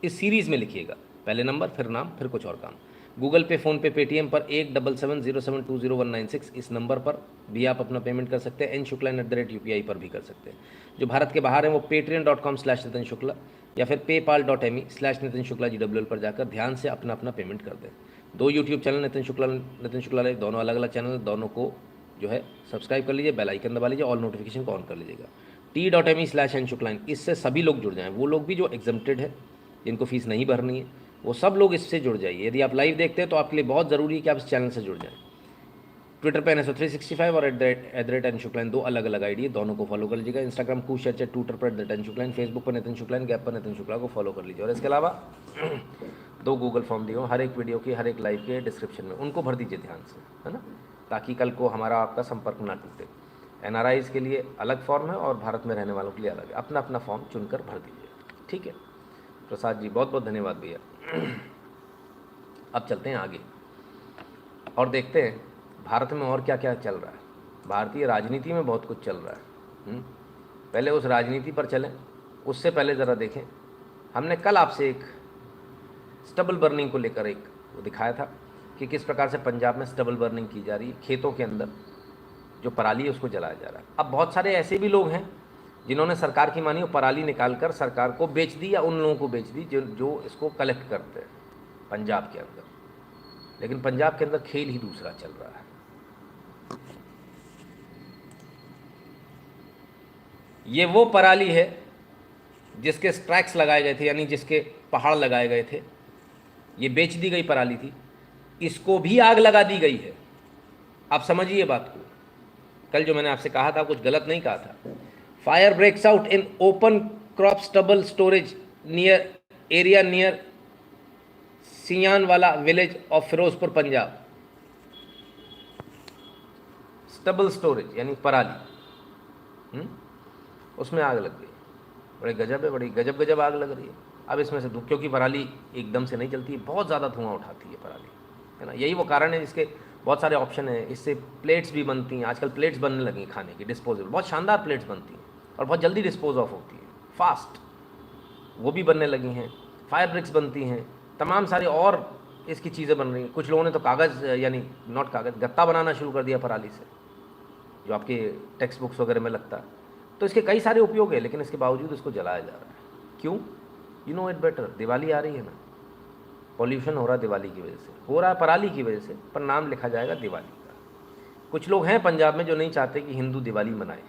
इस सीरीज़ में लिखिएगा, पहले नंबर फिर नाम फिर कुछ और काम। गूगल पे, फ़ोनपे, पेटीएम पर 8770720196 इस नंबर पर भी आप अपना पेमेंट कर सकते हैं। nshukla@UPI पर भी कर सकते हैं। जो भारत के बाहर हैं वो patreon.com/नितिन शुक्ला या फिर paypal.me/नितिन शुक्ला GWL पर जाकर ध्यान से अपना अपना पेमेंट कर दें। 2 YouTube channel Nitin Shukla live, दोनों अलग अलग चैनल, दोनों को जो है सब्सक्राइब कर लीजिए, बेल आइकन दबा लीजिए, ऑल नोटिफिकेशन को ऑन कर लीजिएगा। t.me/nshukla, इससे सभी लोग जुड़ जाएँ, वो लोग भी जो एग्जम्प्टेड है, जिनको फीस नहीं भरनी है, वो सब लोग इससे जुड़ जाइए। यदि आप लाइव देखते हैं तो आपके लिए बहुत ज़रूरी है कि आप इस चैनल से जुड़ जाएं। ट्विटर पे NSO365 और @NShuklain 2 अलग अलग आईडी है, दोनों को फॉलो कर लीजिएगा। इंस्टाग्राम कूशर्च, ट्विटर पर @NShuklain, फेसबुक पर नितिन शुक्ला, गैप पर नितिन शुक्ला को फॉलो कर लीजिए। और इसके अलावा 2 गूगल फॉर्म दिए हर एक वीडियो के, हर एक लाइव के डिस्क्रिप्शन में, उनको भर दीजिए ध्यान से, है ना, ताकि कल को हमारा आपका संपर्क ना टूटे। NRIs के लिए अलग फॉर्म है और भारत में रहने वालों के लिए अलग है, अपना अपना फॉर्म चुनकर भर दीजिए, ठीक है। प्रसाद जी बहुत बहुत धन्यवाद भैया। अब चलते हैं आगे और देखते हैं भारत में और क्या क्या चल रहा है। भारतीय राजनीति में बहुत कुछ चल रहा है। पहले उस राजनीति पर चलें, उससे पहले ज़रा देखें, हमने कल आपसे एक स्टबल बर्निंग को लेकर एक वो दिखाया था कि किस प्रकार से पंजाब में स्टबल बर्निंग की जा रही है, खेतों के अंदर जो पराली है उसको जलाया जा रहा है। अब बहुत सारे ऐसे भी लोग हैं जिन्होंने सरकार की मानी वो पराली निकालकर सरकार को बेच दी या उन लोगों को बेच दी जो इसको कलेक्ट करते हैं पंजाब के अंदर। लेकिन पंजाब के अंदर खेल ही दूसरा चल रहा है। ये वो पराली है जिसके स्ट्रैक्स लगाए गए थे, यानी जिसके पहाड़ लगाए गए थे, ये बेच दी गई पराली थी, इसको भी आग लगा दी गई है। आप समझिए बात को, कल जो मैंने आपसे कहा था कुछ गलत नहीं कहा था। Fire breaks out in open crop stubble storage area near Siyanwala village of Firozpur Punjab. Stubble storage यानी पराली, उसमें आग लग गई। बड़े गजब है, बड़ी गजब आग लग रही है। अब इसमें से क्योंकि पराली एकदम से नहीं चलती है, बहुत ज़्यादा धुआं उठाती है पराली, है ना। यही वो कारण है जिसके बहुत सारे ऑप्शन हैं। इससे प्लेट्स भी बनती हैं, आजकल प्लेट्स बनने लगी खाने की, डिस्पोजेबल, बहुत शानदार प्लेट्स बनती हैं और बहुत जल्दी डिस्पोज ऑफ होती है, फास्ट, वो भी बनने लगी हैं। फायर ब्रिक्स बनती हैं, तमाम सारी और इसकी चीज़ें बन रही हैं। कुछ लोगों ने तो कागज़, यानी नॉट कागज़, गत्ता बनाना शुरू कर दिया पराली से, जो आपके टेक्स्ट बुक्स वगैरह में लगता है। तो इसके कई सारे उपयोग है, लेकिन इसके बावजूद इसको जलाया जा रहा है। क्यों? You know it better. Diwali आ रही है ना, पॉल्यूशन हो रहा है दिवाली की वजह से, हो रहा है पराली की वजह से, पर नाम लिखा जाएगा दिवाली का। कुछ लोग हैं पंजाब में जो नहीं चाहते कि हिंदू दिवाली मनाए,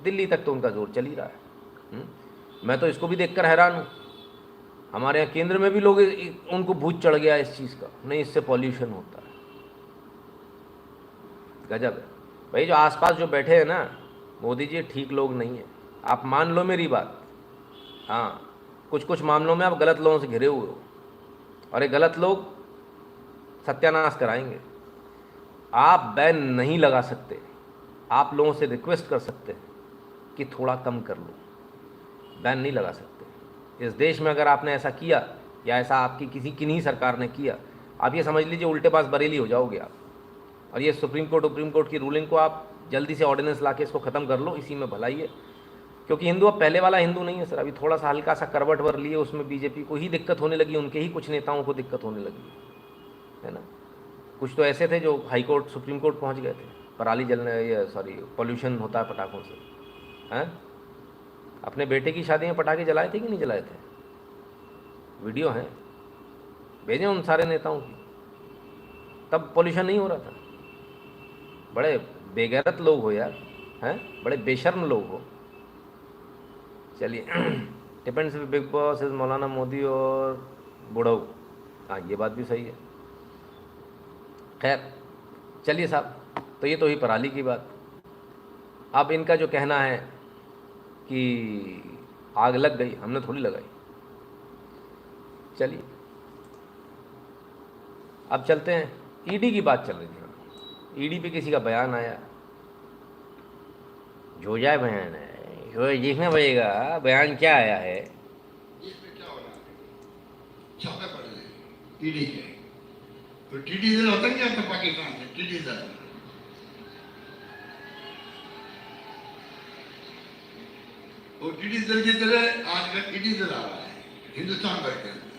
दिल्ली तक तो उनका जोर चल ही रहा है। मैं तो इसको भी देखकर हैरान हूँ। हमारे यहाँ केंद्र में भी लोग, उनको भूत चढ़ गया इस चीज़ का, नहीं इससे पॉल्यूशन होता है। गजब है भाई। जो आसपास जो बैठे हैं ना, मोदी जी ठीक लोग नहीं है, आप मान लो मेरी बात। हाँ, कुछ मामलों में आप गलत लोगों से घिरे हुए हो और ये गलत लोग सत्यानाश कराएंगे। आप बैन नहीं लगा सकते, आप लोगों से रिक्वेस्ट कर सकते हैं कि थोड़ा कम कर लो, बैन नहीं लगा सकते। इस देश में अगर आपने ऐसा किया या ऐसा आपकी किन्हीं सरकार ने किया, आप ये समझ लीजिए उल्टे पास बरेली हो जाओगे आप। और ये सुप्रीम कोर्ट की रूलिंग को आप जल्दी से ऑर्डिनेंस ला के इसको ख़त्म कर लो, इसी में भलाई है। क्योंकि हिंदू अब पहले वाला हिंदू नहीं है सर, अभी थोड़ा सा हल्का सा करवट वर लिए, उसमें बीजेपी को ही दिक्कत होने लगी, उनके ही कुछ नेताओं को दिक्कत होने लगी, है ना। कुछ तो ऐसे थे जो हाई कोर्ट सुप्रीम कोर्ट पहुंच गए थे, पराली जलने, ये सॉरी पॉल्यूशन होता है पटाखों से, हैं। अपने बेटे की शादी में पटाखे जलाए थे कि नहीं जलाए थे? वीडियो हैं, भेजें उन सारे नेताओं की, तब पॉल्यूशन नहीं हो रहा था। बड़े बेगैरत लोग हो यार, हैं, बड़े बेशर्म लोग हो। चलिए, डिपेंड्स बिग बॉस इज मौलाना मोदी और बुढ़ऊ। हाँ, ये बात भी सही है। खैर चलिए साहब, तो ये तो ही पराली की बात। अब इनका जो कहना है कि आग लग गई, हमने थोड़ी लगाई। चलिए अब चलते हैं, ईडी की बात चल रही थी। ईडी पे किसी का बयान आया, जो जाए बयान है, जो देखना पड़ेगा बयान क्या आया है। इसमें क्या हो रहा है? छापे पड़ रहे ईडी के, तो टीडी दल होता क्या था पाकिस्तान से, टीडी दल। वो टीडी दल की तरह आज का ईडी दल आ रहा है। हिंदुस्तान भर के अंदर।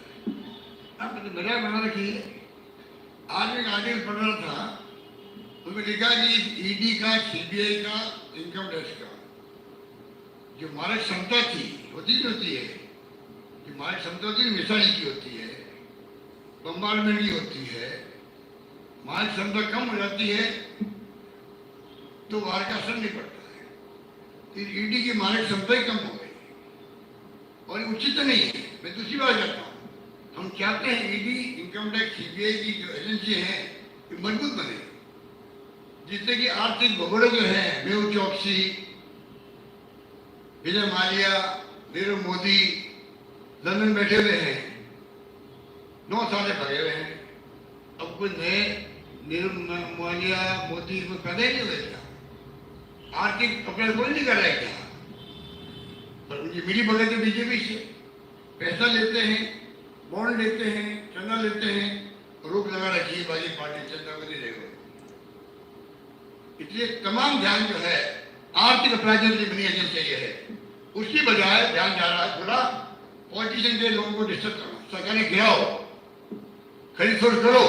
अब तो मेरा बना रखिए, आज एक आर्टिकल पढ़ रहा था, उसमें लिखा कि ईडी का, सीबीआई का, इनकम टैक्स का जो मारक क्षमता थी, होती है, जो मारक क्षमता होती है मिसाइल की होती है, बम्बार्डमेंट की होती है, मारक क्षमता कम हो जाती है तो वार का असर नहीं पड़ता है। ईडी की मारक क्षमता ही कम हो गई और ये उचित नहीं है। मैं दूसरी बात कहता हूँ, हम चाहते हैं ईडी, इनकम टैक्स, सीबीआई की जो एजेंसी है ये मजबूत बने, जिससे कि आर्थिक भगोड़े जो है, मेहुल चौकसी, विजय माल्या, नीरव मोदी लंदन बैठे हुए हैं, 9 साल भरे हुए हैं। अब कोई नए नीरव माल्या, मोदी को पैदा ही नहीं हुए क्या? आर्थिक अपने कोई नहीं कर रहा है क्या? पर उनकी मिली भगत है बीजेपी से, पैसा लेते हैं, बॉन्ड लेते हैं, चंदा लेते हैं, रोक लगा रखी है बाकी पार्टी चंदा को नहीं देगा। इसलिए तमाम ध्यान जो है आर्थिक अपराधियों की बनी एजेंसी ये है, उसकी बजाय ध्यान जा रहा है पूरा पॉलिटिशियन के लोगों को डिस्टर्ब करना। सरकार ने गिराओ, खरीद फरोख्त करो,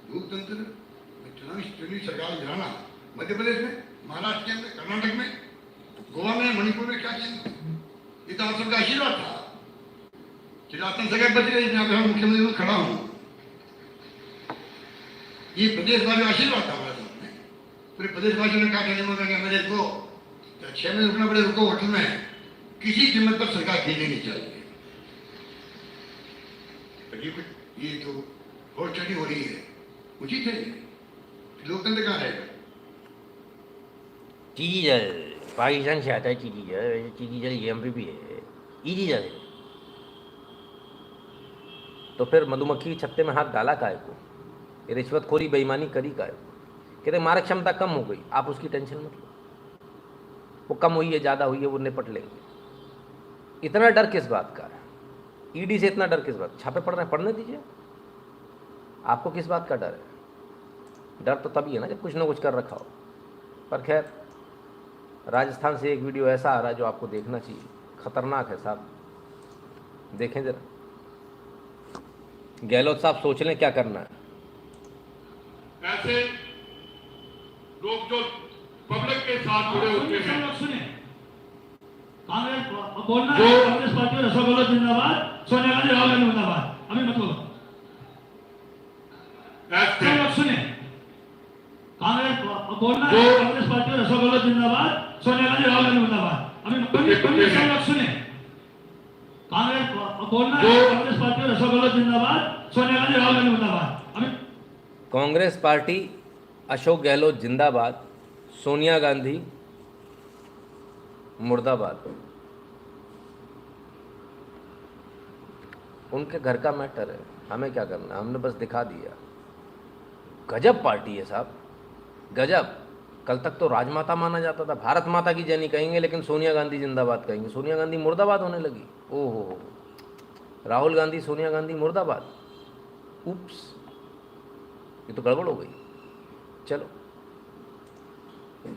लोकतंत्र में चुनावी सरकार गिराना, मध्य प्रदेश में, महाराष्ट्र के अंदर, कर्नाटक में, गोवा में, मणिपुर में क्या किया? ये तो आप सबका आशीर्वाद था। चिरासन जगह बच गई जहाँ पे हम मुख्यमंत्री में खड़ा हूँ, ये प्रदेशवासियों का आशीर्वाद था हमारे साथ में। पूरे प्रदेशवासियों ने कहा कि मेरे को 6 महीने रुकना पड़े, रुको होटल में, किसी कीमत पर सरकार खेलनी नहीं चाहिए। ये तो और स्टडी हो रही है, उचित है? लोकतंत्र कहाँ रहेगा? चीजी जल पाकिस्तान से आता है, चीजी जल एमपी भी है, ईजी जल। तो फिर मधुमक्खी के छत्ते में हाथ डाला काय को? ये रिश्वतखोरी बेईमानी करी काय को? कहते मारक क्षमता कम हो गई, आप उसकी टेंशन मत लो, वो कम हुई है, ज़्यादा हुई है, वो निपट लेंगे। इतना डर किस बात का है? ईडी से इतना डर किस बात? छापे पड़ रहे हैं, पढ़ने दीजिए। आपको किस बात का डर है? डर तो तभी है ना जब कुछ ना कुछ कर रखा हो। पर खैर, राजस्थान से एक वीडियो ऐसा आ रहा है जो आपको देखना चाहिए, खतरनाक है साहब, देखें जरा। गहलोत साहब सोच लें क्या करना है। ऐसे लोग जो पब्लिक के साथ जुड़े होते हैं, कांग्रेस बोलना है, कांग्रेस पार्टी में रसोगोला जिंदाबाद, सोनिया गांधी राहुल गांधी जिंदाबाद। अभी मत बोलो, सब लोग सुने। कांग्रेस बोलना है, कांग्रेस पार्टी में रसोगोला जिंदाबाद, सोनिया गांधी राहुल गांधी जिंदाबाद। अभी सब लोग सुने। कांग्रेस बोलना है, कांग्रेस पार्टी में रसोगोला जिंदाबाद, सोनिया गांधी राहुल गांधी जिंदाबाद। अभी कांग्रेस पार्टी अशोक गहलोत जिंदाबाद, सोनिया गांधी मुर्दाबाद। उनके घर का मैटर है, हमें क्या करना, हमने बस दिखा दिया। गजब पार्टी है साहब, गजब। कल तक तो राजमाता माना जाता था, भारत माता की जय नहीं कहेंगे लेकिन सोनिया गांधी जिंदाबाद कहेंगे, सोनिया गांधी मुर्दाबाद होने लगी। ओहो, राहुल गांधी, सोनिया गांधी मुर्दाबाद। उप्स, ये तो गड़बड़ हो गई। चलो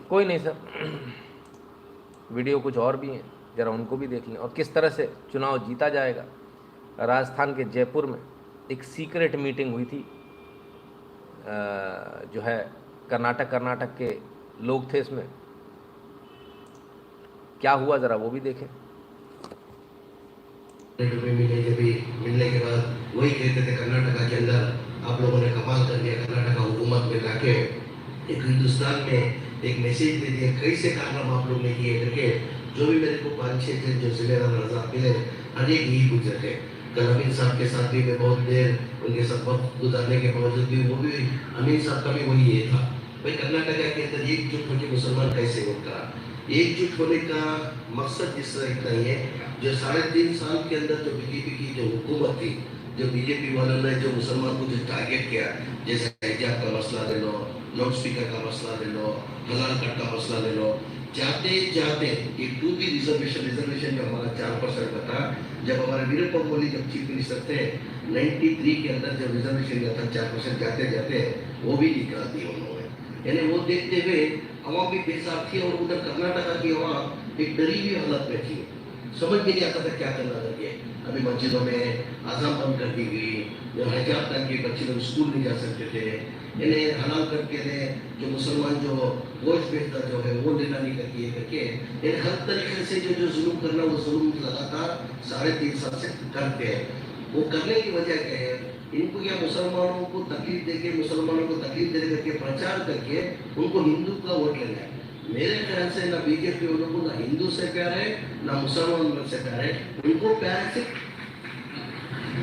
कोई नहीं सर, वीडियो कुछ और भी हैं, ज़रा उनको भी देख लें। और किस तरह से चुनाव जीता जाएगा। राजस्थान के जयपुर में एक सीक्रेट मीटिंग हुई थी, जो है कर्नाटक के लोग थे इसमें, क्या हुआ ज़रा वो भी देखें। मिलने के बाद वही कहते थे कर्नाटक के अंदर आप लोगों ने कमाल कर दिया, कर्नाटक हुकूमत में लाके एक हिंदुस्तान में एक मैसेज दे दिया, कैसे कारनामा आप लोग ने किए करके। जो भी मेरे को 5-6 थे जो जिलेदार नजर मिले, हर एक यही गुजर थे। कल अमीन साहब के साथ भी मैं बहुत देर उनके साथ वक्त गुजारने के बावजूद भी वो भी अमीन साहब का भी वही ये था, भाई कर्नाटक के अंदर एकजुट होकर मुसलमान कैसे होता। एकजुट होने का मकसद इस तरह इतना ही है, जो 3.5 साल के अंदर जो बीजेपी की जो हुकूमत थी, जो बीजेपी वालों ने जो मुसलमान को जो टारगेट किया, जैसे हिजाब का मसला ले लो, लाउड स्पीकर का मसला ले लो, हलाल कट का मसला ले लो, जाते जाते ये 2B रिजर्वेशन जो हमारा 4% का था, जब हमारे वीरप्पा मोइली जब चीफ मिनिस्टर थे 93 के अंदर जब रिजर्वेशन का था 4% जाते जाते वो भी निकाल दिया उन्होंने। यानी वो देखते हुए अवाम भी बेसार थी और उधर कर्नाटक की अवाम एक डरी हुई हालत में थी। समझ में नहीं आता था क्या करना चाहिए। अभी मस्जिदों में आज़ान बंद कर दी गई, जो हिजाब पहन के बच्चे लोग स्कूल नहीं जा सकते थे, इन्हें हलाल करके जो मुसलमान जो गोश्त बेचता जो है वो लेना नहीं करके इन हर तरीके से जो जुल्म करना वो जुल्म लगातार 3.5 साल से करते हैं। वो करने की वजह क्या है, इनको क्या मुसलमानों को तकलीफ देके मुसलमानों को तकलीफ दे करके प्रचार करके उनको हिंदू का वोट लेना है। मेरे ख्याल से ना बीजेपी वालों को ना हिंदू से प्यार है ना मुसलमान से प्यार है, उनको प्यार है सिर्फ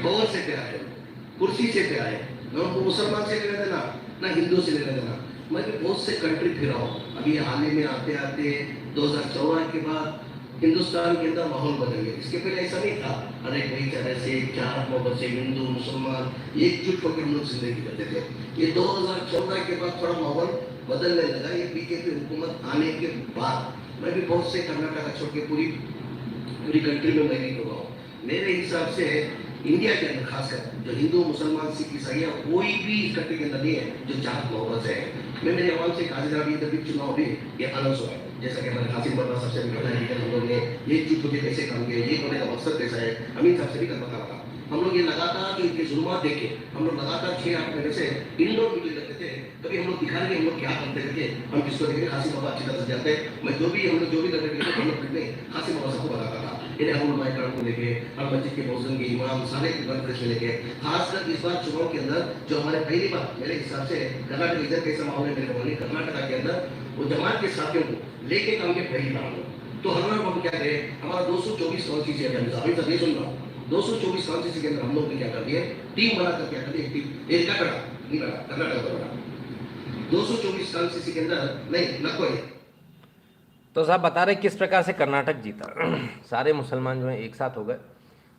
पावर से प्यार है, कुर्सी से प्यार है। ना उनको मुसलमान से लेना देना ना हिंदू से लेना देना। मैं भी बहुत से कंट्री फिरा हूँ, अभी हाल ही में आते आते 2014 के बाद हिंदुस्तान के अंदर माहौल बदल गया। इसके पहले ऐसा नहीं था, अरे कई तरह से 4 मोहब्बत से हिंदू मुसलमान एकजुट होकर हम लोग जिंदगी करते थे। ये 2014 के बाद थोड़ा माहौल बदलने लगा। ये बीजेपी हुकूमत आने के बाद मैं भी बहुत से कर्नाटक छोड़ के पूरी कंट्री में मैं भी घूमा हूँ। मेरे हिसाब से इंडिया के अंदर खासकर जो हिंदू मुसलमान सिख ईसाई कोई भी इस कंट्री के अंदर नहीं है जो चाहत मोहब्बत से है। मैं मेरे आवाम से चुनाव भी ये अनाउंस हुआ है, जैसा कि हमारे हासिम बर्मा सबसे भी पता है कि हम लोग ने ये चीज मुझे कैसे काम किया, ये होने का मकसद कैसा है, अमीन साहब से भी कर पता था। हम लोग ये लगातार जो इनके जुल्मात देखे हम लोग लगातार 6-8 महीने से इंडोर मीटिंग करते थे। कभी हम लोग दिखा रहे हम लोग क्या करते थे, हम किसको देखेंगे, हासिम बाबा अच्छी तरह से जानते हैं। मैं जो भी हम लोग करते हम लोग हासिम बाबा सबको बताता था। इन्हें हम माइकरण को लेके हर मस्जिद के मौजूद के इमाम सारे कॉन्फ्रेंस में लेके, खासकर इस बार चुनाव के अंदर जो हमारे पहली बार मेरे हिसाब से कर्नाटक इधर कैसा माहौल है मेरे बोलने कर्नाटक के अंदर वो जमात के साथियों को लेके काम के पहली बार तो हर बार हम क्या करें, हमारा 224 कॉन्स्टिट्यूंसी है, अभी तक नहीं सुन रहा हूँ, 224 कॉन्स्टिट्यूंसी के अंदर हम लोग ने क्या कर दिया, टीम बनाकर क्या कर दिया, टीम एक का नहीं बना कर्नाटक का बना 224 कॉन्स्टिट्यूंसी के अंदर नहीं न कोई। तो साहब बता रहे किस प्रकार से कर्नाटक जीता। सारे मुसलमान जो हैं एक साथ हो गए,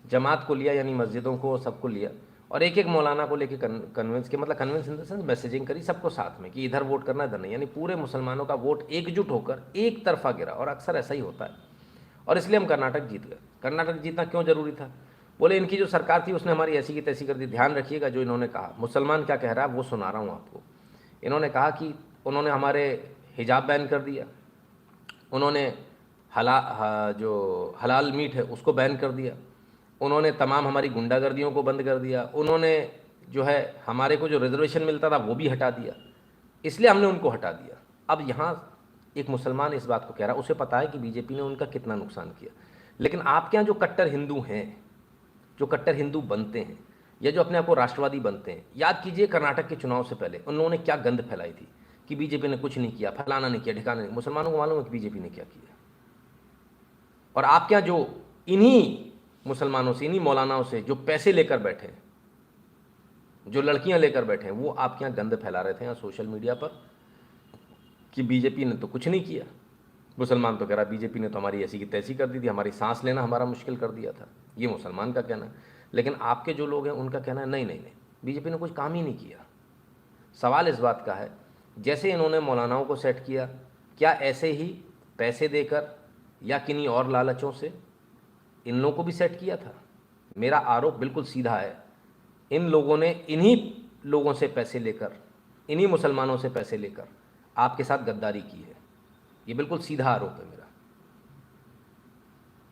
जमात को लिया यानी मस्जिदों को सबको लिया और एक मौलाना को लेके कन्विंस के मतलब convince in the sense messaging करी सबको साथ में कि इधर वोट करना इधर नहीं, यानी पूरे मुसलमानों का वोट एकजुट होकर एक तरफा गिरा। और अक्सर ऐसा ही होता है और इसलिए हम कर्नाटक जीत गए। कर्नाटक जीतना क्यों जरूरी था, बोले इनकी जो सरकार थी उसने हमारी ऐसी की तैसी कर दी। ध्यान रखिएगा जो इन्होंने कहा, मुसलमान क्या कह रहा है वो सुना रहा हूँ आपको। इन्होंने कहा कि उन्होंने हमारे हिजाब बैन कर दिया, उन्होंने जो हलाल मीट है उसको बैन कर दिया, उन्होंने तमाम हमारी गुंडागर्दियों को बंद कर दिया, उन्होंने जो है हमारे को जो रिजर्वेशन मिलता था वो भी हटा दिया, इसलिए हमने उनको हटा दिया। अब यहाँ एक मुसलमान इस बात को कह रहा है, उसे पता है कि बीजेपी ने उनका कितना नुकसान किया। लेकिन आपके यहाँ जो कट्टर हिंदू हैं, जो कट्टर हिंदू बनते हैं या जो अपने आप को राष्ट्रवादी बनते हैं, याद कीजिए कर्नाटक के चुनाव से पहले उन्होंने क्या गंद फैलाई थी कि बीजेपी ने कुछ नहीं किया, फलाना नहीं किया, ठिकाना नहीं। मुसलमानों को मालूम है कि बीजेपी ने क्या किया। और आपके यहाँ जो इन्हीं मुसलमानों से, इन्हीं मौलानाओं से जो पैसे लेकर बैठे हैं, जो लड़कियां लेकर बैठे हैं, वो आपके यहाँ गंद फैला रहे थे यहाँ सोशल मीडिया पर कि बीजेपी ने तो कुछ नहीं किया। मुसलमान तो कह रहा बीजेपी ने तो हमारी ऐसी की तैसी कर दी थी, हमारी सांस लेना हमारा मुश्किल कर दिया था, ये मुसलमान का कहना है। लेकिन आपके जो लोग हैं उनका कहना है नहीं नहीं नहीं, बीजेपी ने कुछ काम ही नहीं किया। सवाल इस बात का है, जैसे इन्होंने मौलानाओं को सेट किया, क्या ऐसे ही पैसे देकर या किन्हीं और लालचों से इन लोगों को भी सेट किया था? मेरा आरोप बिल्कुल सीधा है, इन लोगों ने इन्हीं लोगों से पैसे लेकर, इन्हीं मुसलमानों से पैसे लेकर आपके साथ गद्दारी की है। ये बिल्कुल सीधा आरोप है मेरा,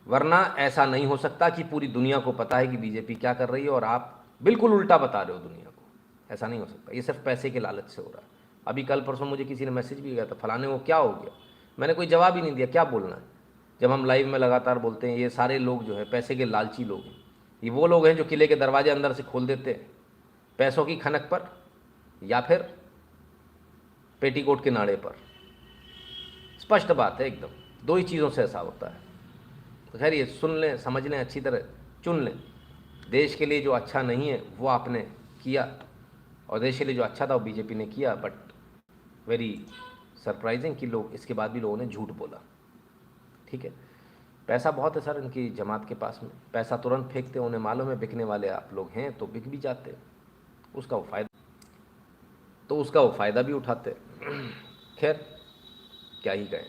वरना ऐसा नहीं हो सकता कि पूरी दुनिया को पता है कि बीजेपी क्या कर रही है और आप बिल्कुल उल्टा बता रहे हो दुनिया को। ऐसा नहीं हो सकता, ये सिर्फ पैसे के लालच से हो रहा है। अभी कल परसों मुझे किसी ने मैसेज भी किया था, फलाने को क्या हो गया, मैंने कोई जवाब ही नहीं दिया, क्या बोलना है जब हम लाइव में लगातार बोलते हैं। ये सारे लोग जो है पैसे के लालची लोग हैं, ये वो लोग हैं जो किले के दरवाजे अंदर से खोल देते हैं पैसों की खनक पर या फिर पेटीकोट के नाड़े पर। स्पष्ट बात है एकदम, दो ही चीज़ों से ऐसा होता है। तो खैर ये सुन लें, समझ लें, अच्छी तरह चुन लें। देश के लिए जो अच्छा नहीं है वो आपने किया और देश के लिए जो अच्छा था वो बीजेपी ने किया। बट वेरी सरप्राइजिंग कि लोग इसके बाद भी लोगों ने झूठ बोला। ठीक है, पैसा बहुत है सर इनकी जमात के पास में, पैसा तुरंत फेंकते, उन्हें मालूम है बिकने वाले आप लोग हैं तो बिक भी जाते, उसका वो फ़ायदा भी उठाते। खैर क्या ही कहें,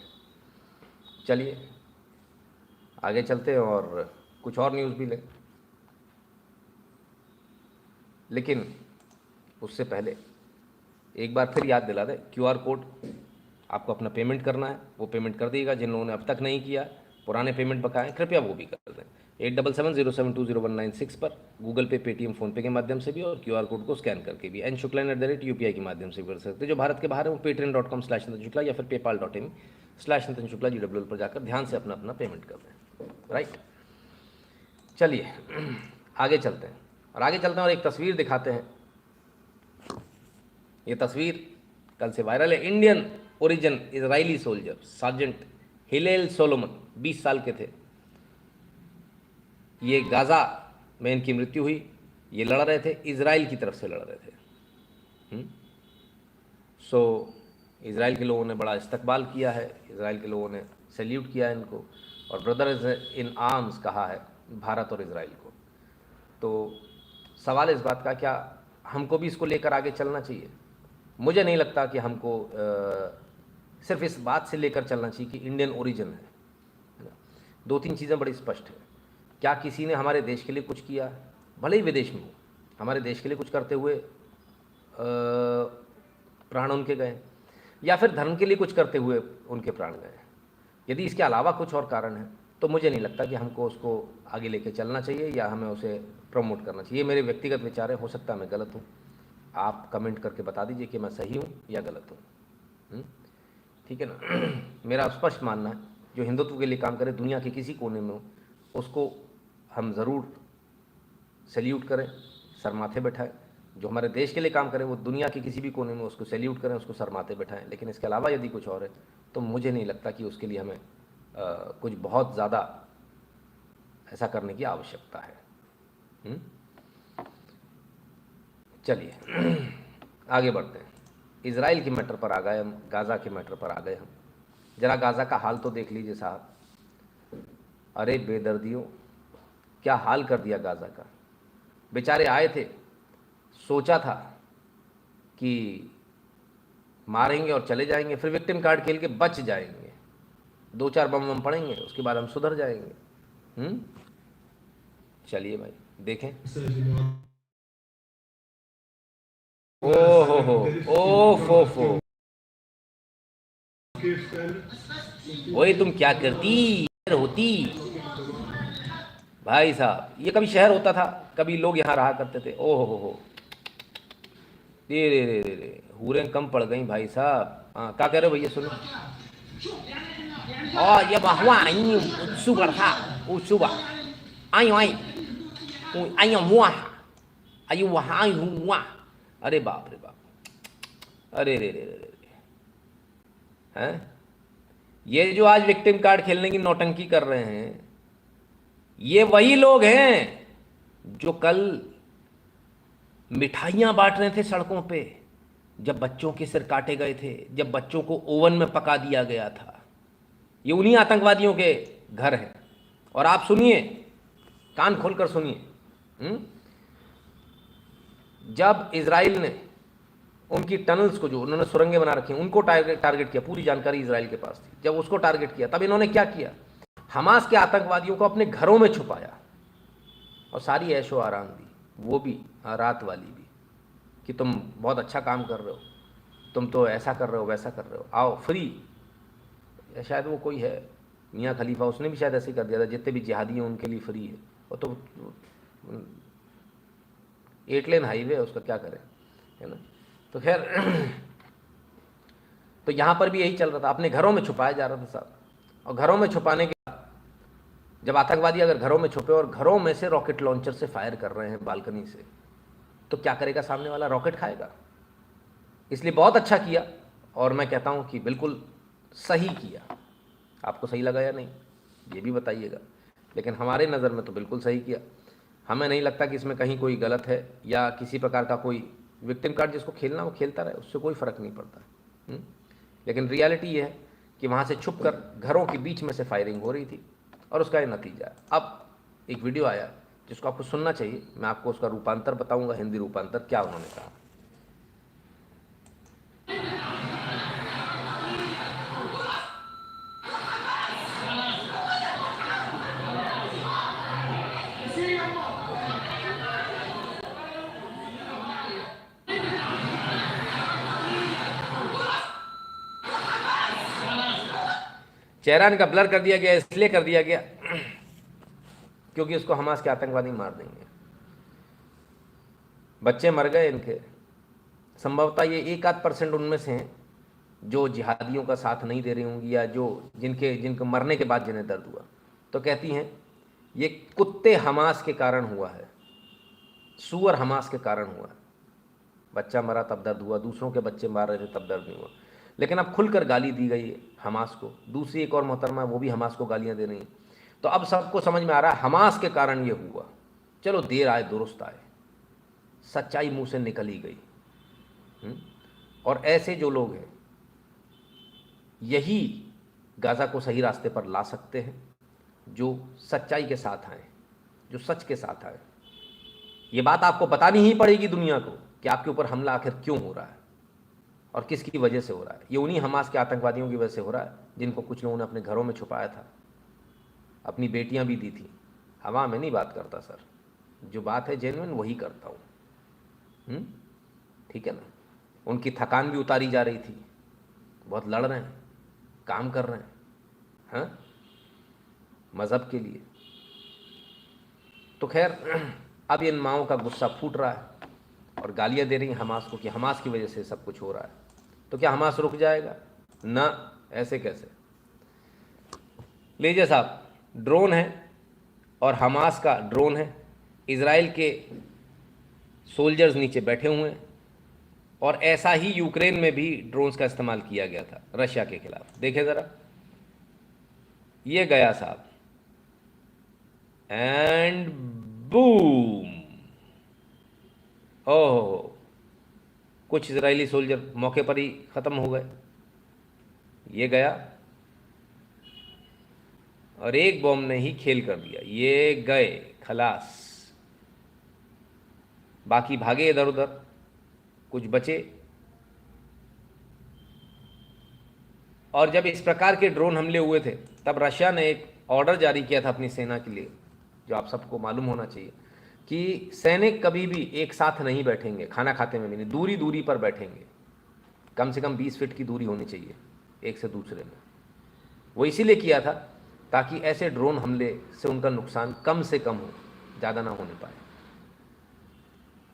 चलिए आगे चलते हैं और कुछ और न्यूज़ भी लें। लेकिन उससे पहले एक बार फिर याद दिला दें, QR कोड आपको अपना पेमेंट करना है, वो पेमेंट कर दीजिएगा। जिन लोगों ने अब तक नहीं किया पुराने पेमेंट बकाए कृपया वो भी कर दें। 8770720196 पर गूगल पे, पेटीएम, फ़ोनपे के माध्यम से भी और QR कोड को स्कैन करके भी n.shukla@UPI के माध्यम से भी कर सकते हैं। जो भारत के बाहर है वो patreon.com/nitin या फिर paypal.in/nitin GWL पर जाकर ध्यान से अपना अपना पेमेंट कर दें। राइट, चलिए आगे चलते हैं और एक तस्वीर दिखाते हैं। ये तस्वीर कल से वायरल है। Indian origin Israeli soldier sergeant Hillel Solomon 20 साल के थे। ये गाज़ा में इनकी मृत्यु हुई। ये लड़ रहे थे, इजराइल की तरफ से लड़ रहे थे। इजराइल के लोगों ने बड़ा इस्तकबाल किया है, इजराइल के लोगों ने सैल्यूट किया है इनको और ब्रदर्स इन आर्म्स कहा है भारत और इजराइल को। तो सवाल इस बात का, क्या हमको भी इसको लेकर आगे चलना चाहिए? मुझे नहीं लगता कि हमको सिर्फ इस बात से लेकर चलना चाहिए कि इंडियन ओरिजिन है। 2-3 चीज़ें बड़ी स्पष्ट हैं। क्या किसी ने हमारे देश के लिए कुछ किया, भले ही विदेश में हो, हमारे देश के लिए कुछ करते हुए प्राण उनके गए, या फिर धर्म के लिए कुछ करते हुए उनके प्राण गए? यदि इसके अलावा कुछ और कारण है तो मुझे नहीं लगता कि हमको उसको आगे लेके चलना चाहिए या हमें उसे प्रमोट करना चाहिए। ये मेरे व्यक्तिगत विचार है, हो सकता है मैं गलत हूँ। आप कमेंट करके बता दीजिए कि मैं सही हूँ या गलत हूँ। ठीक है ना? मेरा स्पष्ट मानना है, जो हिंदुत्व के लिए काम करे दुनिया के किसी कोने में हो, उसको हम ज़रूर सैल्यूट करें, सर माथे बैठाएं। जो हमारे देश के लिए काम करे वो दुनिया के किसी भी कोने में उसको सैल्यूट करें, उसको सर माथे बैठाएं। लेकिन इसके अलावा यदि कुछ और है तो मुझे नहीं लगता कि उसके लिए हमें कुछ बहुत ज़्यादा ऐसा करने की आवश्यकता है। चलिए आगे बढ़ते हैं। इजराइल के मैटर पर आ गए हम, गाज़ा के मैटर पर आ गए हम। ज़रा गाज़ा का हाल तो देख लीजिए साहब। अरे बेदर्दियों, क्या हाल कर दिया गाज़ा का। बेचारे आए थे, सोचा था कि मारेंगे और चले जाएंगे, फिर विक्टिम कार्ड खेल के बच जाएंगे, 2-4 बम पड़ेंगे, उसके बाद हम सुधर जाएंगे। चलिए भाई देखें। ओ वही तुम क्या करती होती भाई साहब। ये कभी शहर होता था, कभी लोग यहाँ रहा करते थे। हो रे हूरें कम पड़ गई भाई साहब। हाँ, क्या कह रहे हो भैया, सुनो। ये हुआ सुगर था वो सुगर आई हुआ। अरे बाप रे बाप, अरे रे रे रे हैं। ये जो आज विक्टिम कार्ड खेलने की नौटंकी कर रहे हैं, ये वही लोग हैं जो कल मिठाइयां बांट रहे थे सड़कों पे जब बच्चों के सिर काटे गए थे, जब बच्चों को ओवन में पका दिया गया था। ये उन्हीं आतंकवादियों के घर हैं। और आप सुनिए, कान खोलकर सुनिए। जब इजराइल ने उनकी टनल्स को, जो उन्होंने सुरंगें बना रखी, उनको टारगेट किया, पूरी जानकारी इजराइल के पास थी, जब उसको टारगेट किया तब इन्होंने क्या किया, हमास के आतंकवादियों को अपने घरों में छुपाया और सारी ऐशो आराम दी, वो भी रात वाली भी, कि तुम बहुत अच्छा काम कर रहे हो, तुम तो ऐसा कर रहे हो, वैसा कर रहे हो, आओ फ्री। शायद वो कोई है मियाँ खलीफा, उसने भी शायद ऐसे कर दिया था, जितने भी जिहादी हैं उनके लिए फ्री है। वो तो 8 लेन हाईवे है, उसका क्या करें, है ना। तो खैर तो यहाँ पर भी यही चल रहा था, अपने घरों में छुपाया जा रहा था साहब। और घरों में छुपाने के बाद जब आतंकवादी अगर घरों में छुपे और घरों में से रॉकेट लॉन्चर से फायर कर रहे हैं बालकनी से, तो क्या करेगा सामने वाला? रॉकेट खाएगा। इसलिए बहुत अच्छा किया, और मैं कहता हूँ कि बिल्कुल सही किया। आपको सही लगा या नहीं ये भी बताइएगा, लेकिन हमारे नज़र में तो बिल्कुल सही किया। हमें नहीं लगता कि इसमें कहीं कोई गलत है या किसी प्रकार का कोई विक्टिम कार्ड जिसको खेलना वो खेलता रहे, उससे कोई फ़र्क नहीं पड़ता। लेकिन रियलिटी ये है कि वहाँ से छुपकर घरों के बीच में से फायरिंग हो रही थी और उसका ये नतीजा है। अब एक वीडियो आया जिसको आपको सुनना चाहिए, मैं आपको उसका रूपांतर बताऊंगा, हिंदी रूपांतर क्या उन्होंने कहा। चेहरा इनका ब्लर कर दिया गया, इसलिए कर दिया गया क्योंकि उसको हमास के आतंकवादी मार देंगे। बच्चे मर गए इनके, संभवतः ये 1-8% उनमें से हैं जो जिहादियों का साथ नहीं दे रही होंगी, या जो जिनको मरने के बाद जिन्हें दर्द हुआ। तो कहती हैं ये कुत्ते हमास के कारण हुआ है, सूअर हमास के कारण हुआ है। बच्चा मरा तब दर्द हुआ, दूसरों के बच्चे मार रहे थे तब दर्द नहीं हुआ। लेकिन अब खुलकर गाली दी गई है हमास को। दूसरी एक और मोहतरमा वो भी हमास को गालियां दे रही हैं। तो अब सबको समझ में आ रहा है हमास के कारण ये हुआ। चलो देर आए दुरुस्त आए, सच्चाई मुंह से निकल ही गई। और ऐसे जो लोग हैं यही गाज़ा को सही रास्ते पर ला सकते हैं, जो सच्चाई के साथ आए, जो सच के साथ आए। ये बात आपको बतानी ही पड़ेगी दुनिया को कि आपके ऊपर हमला आखिर क्यों हो रहा है और किसकी वजह से हो रहा है। ये उन्हीं हमास के आतंकवादियों की वजह से हो रहा है जिनको कुछ लोगों ने अपने घरों में छुपाया था, अपनी बेटियां भी दी थी। हवा में नहीं बात करता सर, जो बात है जेन्युइन वही करता हूँ। ठीक है ना। उनकी थकान भी उतारी जा रही थी, बहुत लड़ रहे हैं, काम कर रहे हैं, हाँ, मज़हब के लिए। तो खैर अब इन माओं का गुस्सा फूट रहा है और गालियां दे रही हैं हमास को कि हमास की वजह से सब कुछ हो रहा है। तो क्या हमास रुक जाएगा? ना, ऐसे कैसे। लीजिए साहब, ड्रोन है और हमास का ड्रोन है। इजराइल के सोल्जर्स नीचे बैठे हुए हैं और ऐसा ही यूक्रेन में भी ड्रोन्स का इस्तेमाल किया गया था रशिया के खिलाफ। देखें ज़रा, ये गया साहब, एंड बूम, ओह, कुछ इजरायली सोल्जर मौके पर ही ख़त्म हो गए। ये गया और एक बॉम्ब ने ही खेल कर दिया। ये गए खलास, बाकी भागे इधर उधर, कुछ बचे। और जब इस प्रकार के ड्रोन हमले हुए थे तब रशिया ने एक ऑर्डर जारी किया था अपनी सेना के लिए, जो आप सबको मालूम होना चाहिए कि सैनिक कभी भी एक साथ नहीं बैठेंगे, खाना खाते में भी नहीं, दूरी दूरी पर बैठेंगे। कम से कम 20 फीट की दूरी होनी चाहिए एक से दूसरे में। वो इसीलिए किया था ताकि ऐसे ड्रोन हमले से उनका नुकसान कम से कम हो, ज़्यादा ना होने पाए।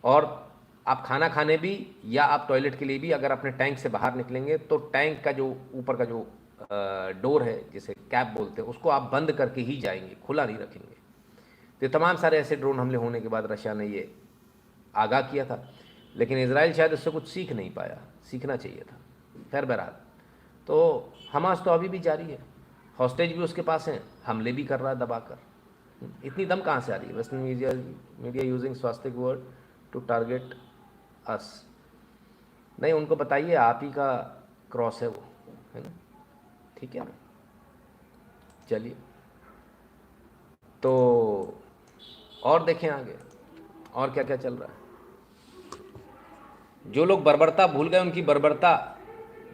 और आप खाना खाने भी या आप टॉयलेट के लिए भी अगर अपने टैंक से बाहर निकलेंगे तो टैंक का जो ऊपर का जो डोर है, जिसे कैप बोलते हैं, उसको आप बंद करके ही जाएंगे, खुला नहीं रखेंगे। तो तमाम सारे ऐसे ड्रोन हमले होने के बाद रशिया ने ये आगाह किया था, लेकिन इजराइल शायद इससे कुछ सीख नहीं पाया, सीखना चाहिए था। खैर बहरहाल, तो हमास तो अभी भी जारी है, हॉस्टेज भी उसके पास हैं, हमले भी कर रहा है दबाकर। इतनी दम कहाँ से आ रही है? Western media using swastika word to target us. नहीं, उनको बताइए आप ही का क्रॉस है वो, है ना, ठीक है ना। चलिए, तो और देखें आगे और क्या क्या चल रहा है। जो लोग बर्बरता भूल गए उनकी बर्बरता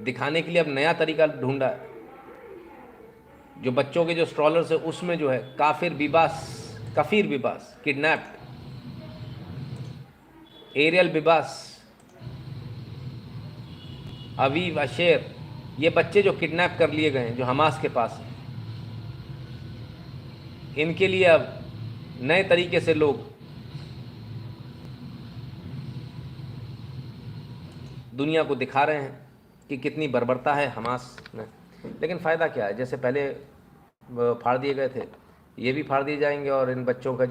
दिखाने के लिए अब नया तरीका ढूंढा है। जो बच्चों के जो स्ट्रॉलर्स है उसमें जो है कफीर बिबास किडनैप्ड, एरियल बिबास, अवीव अशेर, ये बच्चे जो किडनैप कर लिए गए हैं, जो हमास के पास हैं, इनके लिए अब नए तरीके से लोग दुनिया को दिखा रहे हैं कि कितनी बर्बरता है हमास में। लेकिन फ़ायदा क्या है? जैसे पहले फाड़ दिए गए थे, ये भी फाड़ दिए जाएंगे और इन बच्चों का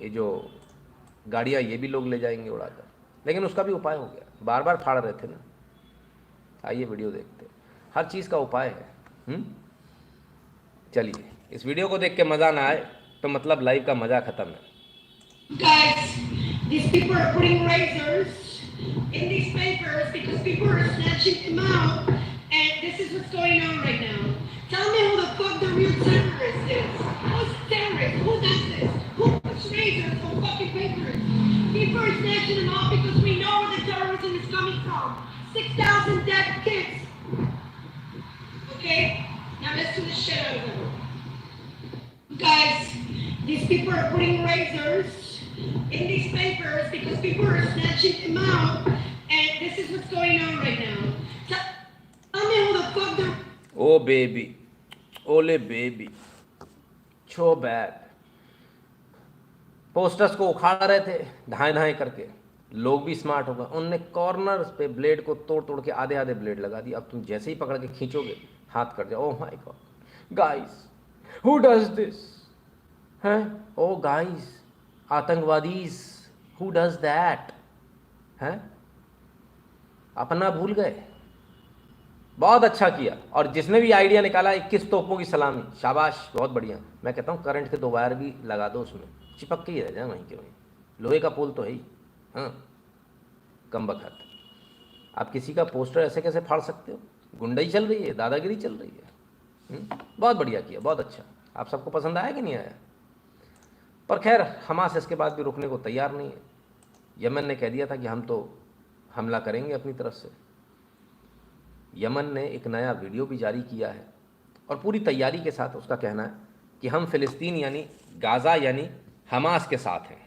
ये जो गाड़ियाँ, ये भी लोग ले जाएंगे उड़ाकर। लेकिन उसका भी उपाय हो गया, बार बार फाड़ रहे थे ना। आइए वीडियो देखते हैं, हर चीज़ का उपाय है। चलिए, इस वीडियो को देख के मज़ा ना आए तो मतलब लाइव का मज़ा ख़त्म है। Guys, these people are putting razors in these papers because people are snatching them out, and this is what's going on right now. Tell me who the fuck the real terrorist is. Who's the terrorist? Who does this? Who puts razors on fucking papers? People are snatching them out because we know where the terrorism is coming from. 6,000 dead kids. Okay? Now let's do the shit out of them. Guys, these people are putting razors in these papers because people are snatching them out, and this is what's going on right now. Tell me who the fuck the oh baby, ओले बेबी, सो बैड। पोस्टर्स को उखाड़ रहे थे धाए धाए करके, लोग भी स्मार्ट हो गए, उनने कॉर्नर पे ब्लेड को तोड़ तोड़ के आधे आधे ब्लेड लगा दिए। अब तुम जैसे ही पकड़ के खींचोगे हाथ कट जाओ। Oh my God guys, who does this? हैं? ओ गाइस, आतंकवादीज, हु डज दैट? हैं? अपना भूल गए। बहुत अच्छा किया। और जिसने भी आइडिया निकाला 21 तोपों की सलामी, शाबाश, बहुत बढ़िया। मैं कहता हूँ करंट के 2 वायर भी लगा दो उसमें, चिपक के ही रह जाए वहीं के वहीं, लोहे का पोल तो है ही। हाँ, कम बखत आप किसी का पोस्टर ऐसे कैसे फाड़ सकते हो? गुंडाई चल रही है, दादागिरी चल रही है। बहुत बढ़िया किया, बहुत अच्छा। आप सबको पसंद आया कि नहीं आया? पर खैर, हमास इसके बाद भी रुकने को तैयार नहीं है। यमन ने कह दिया था कि हम तो हमला करेंगे अपनी तरफ से। यमन ने एक नया वीडियो भी जारी किया है और पूरी तैयारी के साथ उसका कहना है कि हम फ़िलिस्तीन यानी गाज़ा यानी हमास के साथ हैं।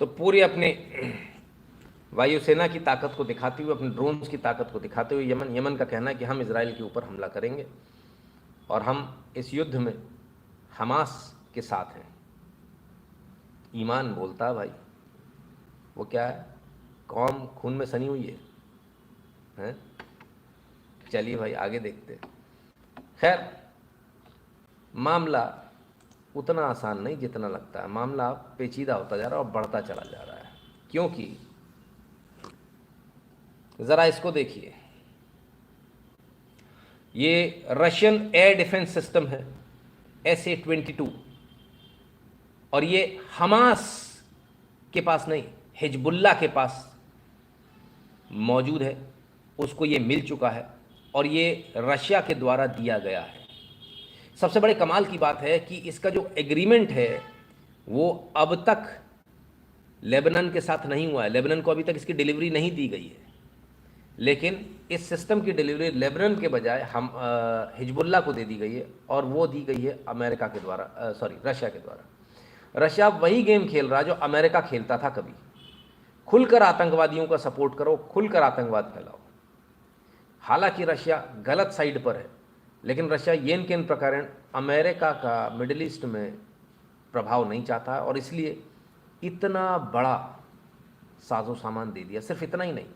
तो पूरी अपने वायुसेना की ताकत को दिखाते हुए, अपने ड्रोन्स की ताकत को दिखाते हुए यमन का कहना है कि हम इजराइल के ऊपर हमला करेंगे और हम इस युद्ध में हमास के साथ हैं। ईमान बोलता है भाई, वो क्या है, कौम खून में सनी हुई है? चलिए भाई आगे देखते। खैर, मामला उतना आसान नहीं जितना लगता है। मामला पेचीदा होता जा रहा है और बढ़ता चला जा रहा है, क्योंकि ज़रा इसको देखिए, ये रशियन एयर डिफेंस सिस्टम है SA-22 और ये हमास के पास नहीं, हिजबुल्ला के पास मौजूद है। उसको ये मिल चुका है और ये रशिया के द्वारा दिया गया है। सबसे बड़े कमाल की बात है कि इसका जो एग्रीमेंट है वो अब तक लेबनान के साथ नहीं हुआ है। लेबनान को अभी तक इसकी डिलीवरी नहीं दी गई है, लेकिन इस सिस्टम की डिलीवरी लेबनान के बजाय हम हिजबुल्ला को दे दी गई है और वो दी गई है अमेरिका के द्वारा, रशिया के द्वारा। रशिया वही गेम खेल रहा है जो अमेरिका खेलता था कभी, खुलकर आतंकवादियों का सपोर्ट करो, खुलकर आतंकवाद फैलाओ। हालांकि रशिया गलत साइड पर है, लेकिन रशिया येन केन प्रकारण अमेरिका का मिडिल ईस्ट में प्रभाव नहीं चाहता और इसलिए इतना बड़ा साजो सामान दे दिया। सिर्फ इतना ही नहीं,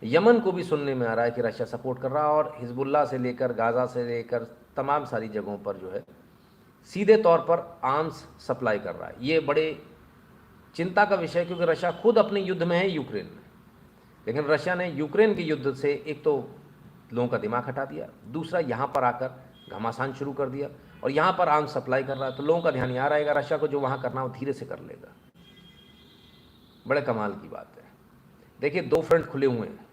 यमन को भी सुनने में आ रहा है कि रशिया सपोर्ट कर रहा है और हिजबुल्ला से लेकर गाज़ा से लेकर तमाम सारी जगहों पर जो है सीधे तौर पर आर्म्स सप्लाई कर रहा है। ये बड़े चिंता का विषय है, क्योंकि रशिया खुद अपने युद्ध में है यूक्रेन में, लेकिन रशिया ने यूक्रेन के युद्ध से एक तो लोगों का दिमाग हटा दिया, दूसरा यहाँ पर आकर घमासान शुरू कर दिया और यहाँ पर आर्म्स सप्लाई कर रहा है। तो लोगों का ध्यान यहाँ रहेगा, रशिया को जो वहाँ करना हो धीरे से कर लेगा। बड़े कमाल की बात है। देखिए, 2 फ्रंट खुले हुए हैं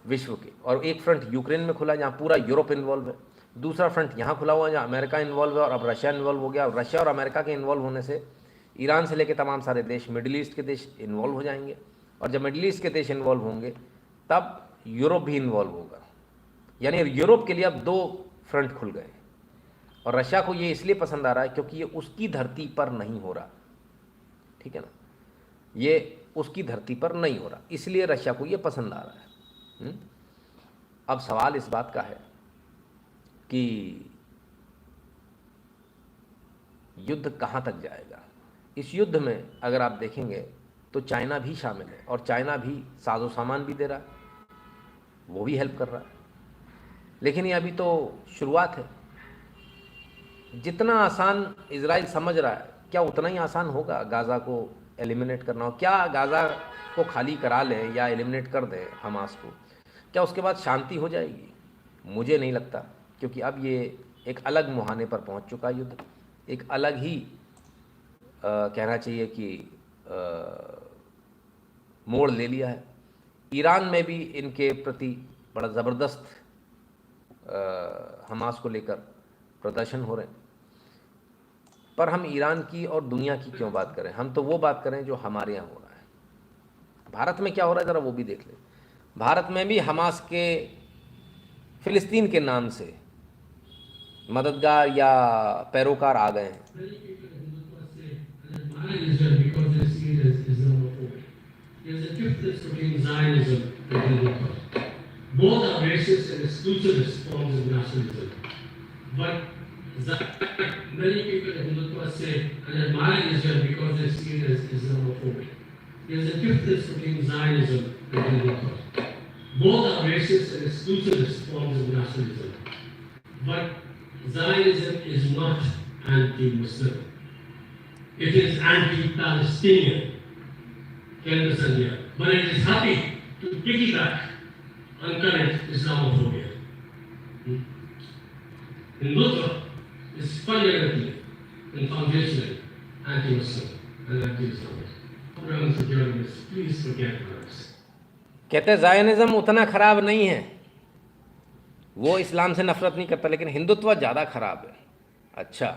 विश्व के, और एक फ्रंट यूक्रेन में खुला है जहाँ पूरा यूरोप इन्वॉल्व है, दूसरा फ्रंट यहाँ खुला हुआ है जहाँ अमेरिका इन्वॉल्व है और अब रशिया इन्वॉल्व हो गया। और रशिया और अमेरिका के इन्वॉल्व होने से ईरान से लेकर तमाम सारे देश, मिडिल ईस्ट के देश इन्वॉल्व हो जाएंगे और जब मिडिल ईस्ट के देश इन्वॉल्व होंगे तब यूरोप भी इन्वॉल्व होगा। यानी यूरोप के लिए अब 2 फ्रंट खुल गए और रशिया को ये इसलिए पसंद आ रहा है क्योंकि ये उसकी धरती पर नहीं हो रहा, ठीक है ना, ये उसकी धरती पर नहीं हो रहा, इसलिए रशिया को ये पसंद आ रहा है। अब सवाल इस बात का है कि युद्ध कहाँ तक जाएगा। इस युद्ध में अगर आप देखेंगे तो चाइना भी शामिल है और चाइना भी साजो सामान भी दे रहा है, वो भी हेल्प कर रहा है। लेकिन ये अभी तो शुरुआत है। जितना आसान इजराइल समझ रहा है, क्या उतना ही आसान होगा गाज़ा को एलिमिनेट करना हो? क्या गाज़ा को खाली करा लें या एलिमिनेट कर दें हमास को, क्या उसके बाद शांति हो जाएगी? मुझे नहीं लगता, क्योंकि अब ये एक अलग मुहाने पर पहुंच चुका है युद्ध, एक अलग ही कहना चाहिए कि मोड़ ले लिया है। ईरान में भी इनके प्रति बड़ा ज़बरदस्त हमास को लेकर प्रदर्शन हो रहे हैं। पर हम ईरान की और दुनिया की क्यों बात करें? हम तो वो बात करें जो हमारे यहाँ हो रहा है। भारत में क्या हो रहा है ज़रा वो भी देख लें। भारत में भी हमास के फिलिस्तीन के नाम से मददगार या पैरोकार आ गए हैं। Both are racist and exclusivist forms of nationalism. But many people in Hindutva say and admire Israel because they see it as Islamophobic. There's a difference between Zionism and Hindutva. Both are racist and exclusivist forms of nationalism. But Zionism is not anti-Muslim. It is anti-Palestinian. Can you understand here? But it is happy to piggyback on current Islamophobia. Hindutva is fundamentally and foundationally anti-Muslim and anti-Islamic. Programs of journalists, please forget about this. कहते हैं ज़ायनिज़्म उतना ख़राब नहीं है, वो इस्लाम से नफरत नहीं करता, लेकिन हिंदुत्व ज़्यादा ख़राब है। अच्छा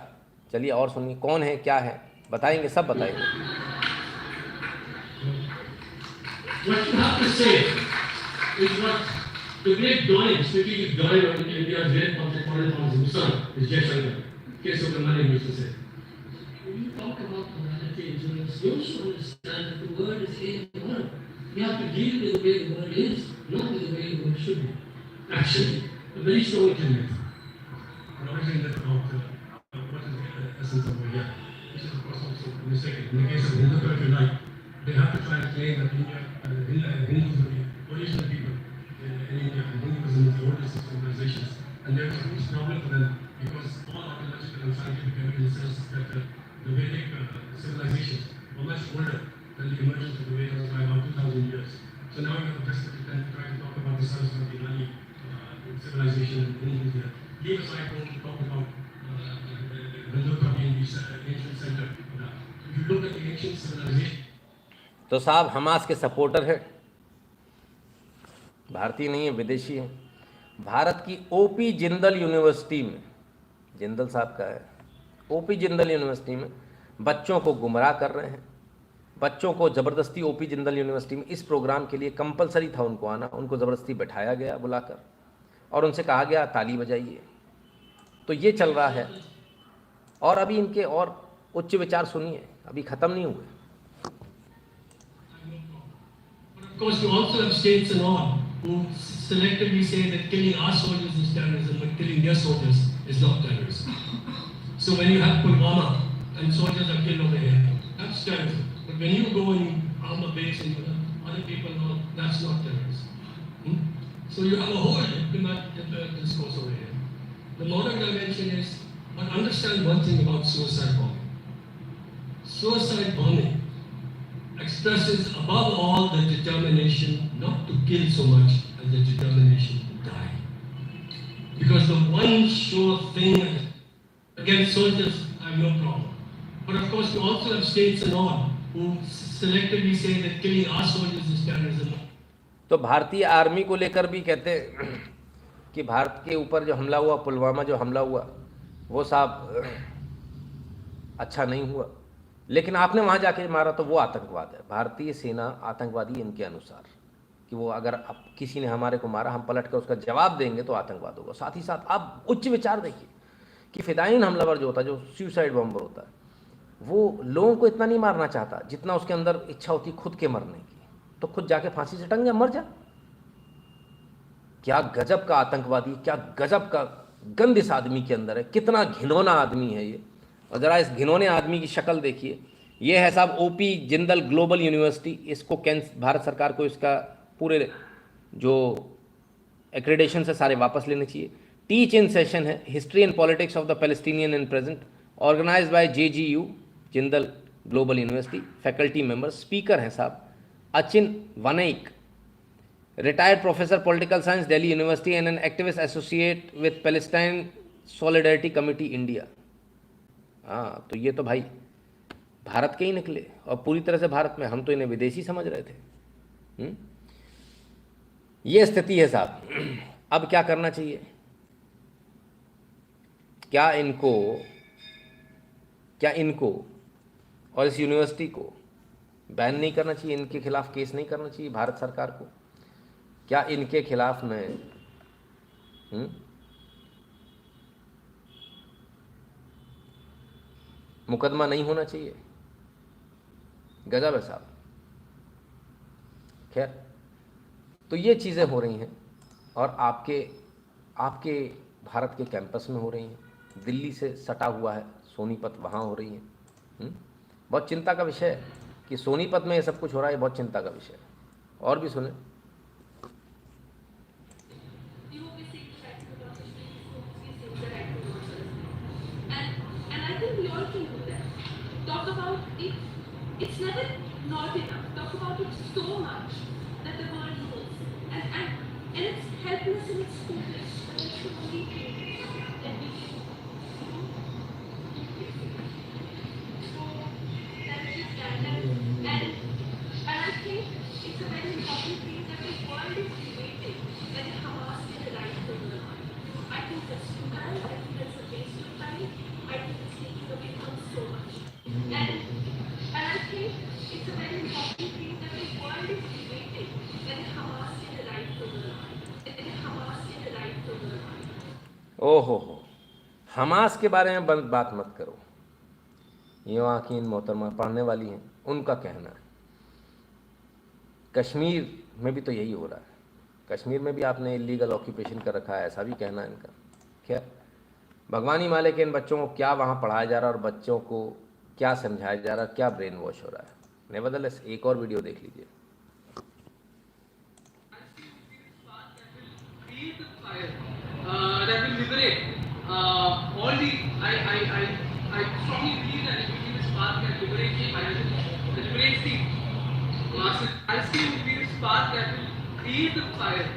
चलिए और सुनिए, कौन है क्या है बताएंगे, सब बताएंगे। What you have to say is what the great drawing, strategic drawing of India's great contemporary son is Jaishankar, Keshav used to say. When you talk about morality in journalists, you also understand that the word is a word. You have to deal with the way the word is, not with the way the word should be. Actually, a very strong intent. Arising that about what is the essence of India, which is of course also mistaken. In the case of Hindutva, if you like, they have to try and claim that Hindus are the original people in India, and Hinduism is the oldest of civilizations. And there is a huge problem for them because all archaeological and scientific evidence says that the Vedic civilizations were much older than the emergence of the Vedas by about 2,000 years. So now you have a desperate attempt to try to talk about the Saraswati Nadi civilization in India. Leave aside what to talk about Hindutva being the ancient center of that. If you look at the ancient civilization, तो साहब हमास के सपोर्टर है, भारतीय नहीं है, विदेशी है। भारत की ओपी जिंदल यूनिवर्सिटी में, जिंदल साहब का है, ओपी जिंदल यूनिवर्सिटी में बच्चों को गुमराह कर रहे हैं। बच्चों को ज़बरदस्ती ओपी जिंदल यूनिवर्सिटी में इस प्रोग्राम के लिए कंपलसरी था उनको आना, उनको ज़बरदस्ती बैठाया गया बुलाकर और उनसे कहा गया ताली बजाइए। तो ये चल रहा है। और अभी इनके और उच्च विचार सुनिए, अभी ख़त्म नहीं हुए। Of course, you also have states and all who selectively say that killing our soldiers is terrorism, but killing their soldiers is not terrorism. So when you have Pulwama and soldiers are killed over here, that's terrorism. But when you go and arm a base and other people know, that's not terrorism. So you have a whole discourse over here. The modern dimension is, but understand one thing about suicide bombing. Suicide bombing expresses above all the determination not to kill so much as the determination to die. Because the one sure thing against soldiers, I have no problem. But of course, you also have states and all who selectively say that killing our soldiers is terrorism. तो भारतीय आर्मी को लेकर भी कहते हैं कि भारत के ऊपर जो हमला हुआ, पुलवामा जो हमला हुआ, वो साहब अच्छा नहीं हुआ, लेकिन आपने वहाँ जाके मारा तो वो आतंकवाद है। भारतीय सेना आतंकवादी इनके अनुसार, कि वो अगर अब किसी ने हमारे को मारा, हम पलट कर उसका जवाब देंगे तो आतंकवाद होगा। साथ ही साथ आप उच्च विचार देखिए कि फिदायीन हमलावर जो होता है, जो सुसाइड बॉम्बर होता है, वो लोगों को इतना नहीं मारना चाहता जितना उसके अंदर इच्छा होती खुद के मरने की। तो खुद जाके फांसी से टंग जा, मर जा। क्या गजब का आतंकवादी, क्या गजब का गंद इस आदमी के अंदर है, कितना घिनौना आदमी है ये। और ज़रा इस घिनौने आदमी की शक्ल देखिए। ये है साहब ओपी जिंदल ग्लोबल यूनिवर्सिटी। इसको भारत सरकार को इसका पूरे जो एक्रेडिटेशन से सारे वापस लेने चाहिए। टीच इन सेशन है history and politics of the Palestinian in present, organise by JGU Jindal Global University. Faculty members, speaker हैं साहब Achin Vanaik, retired professor political science Delhi University and an activist associate with Palestine Solidarity Committee India. हाँ, तो ये तो भाई भारत के ही निकले और पूरी तरह से भारत में, हम तो इन्हें विदेशी समझ रहे थे। ये स्थिति है साहब। अब क्या करना चाहिए? क्या इनको क्या इनको और इस यूनिवर्सिटी को बैन नहीं करना चाहिए? इनके खिलाफ केस नहीं करना चाहिए भारत सरकार को? क्या इनके खिलाफ में मुकदमा नहीं होना चाहिए? गजब है साहब। खैर, तो ये चीज़ें हो रही हैं और आपके भारत के कैंपस में हो रही हैं। दिल्ली से सटा हुआ है सोनीपत, वहाँ हो रही हैं। बहुत चिंता का विषय है कि सोनीपत में ये सब कुछ हो रहा है, बहुत चिंता का विषय है। और भी सुने। Talk about it. It's never not enough. Talk about it so much that the world knows, and it's helpless and it's hopeless. And it's the only thing that we can do. So that is stand up, and I think it's a very important thing that the world is debating that Hamas is the right to the line. I think that's too bad. I think that's a waste of time. I think it's taking away from so much. And I think it's a very important thing that the world is debating that Hamas is the right to the line. That Hamas is the right to the line. ओहो, हमास के बारे में बात मत करो। ये वहाँ की इन मोहतरमा पढ़ने वाली हैं, उनका कहना है। कश्मीर में भी तो यही हो रहा है। कश्मीर में भी आपने इलीगल ऑक्यूपेशन कर रखा है, ऐसा भी कहना है इनका। खैर, भगवान ही माले के इन बच्चों को क्या वहाँ पढ़ाया जा रहा है और बच्चों को क्या समझाया जा रहा है, क्या ब्रेन वॉश हो रहा है। नेवरदलेस एक और वीडियो देख लीजिए। That will liberate all the. I strongly believe that using this path can liberate the masses. I still believe this path that will create the fire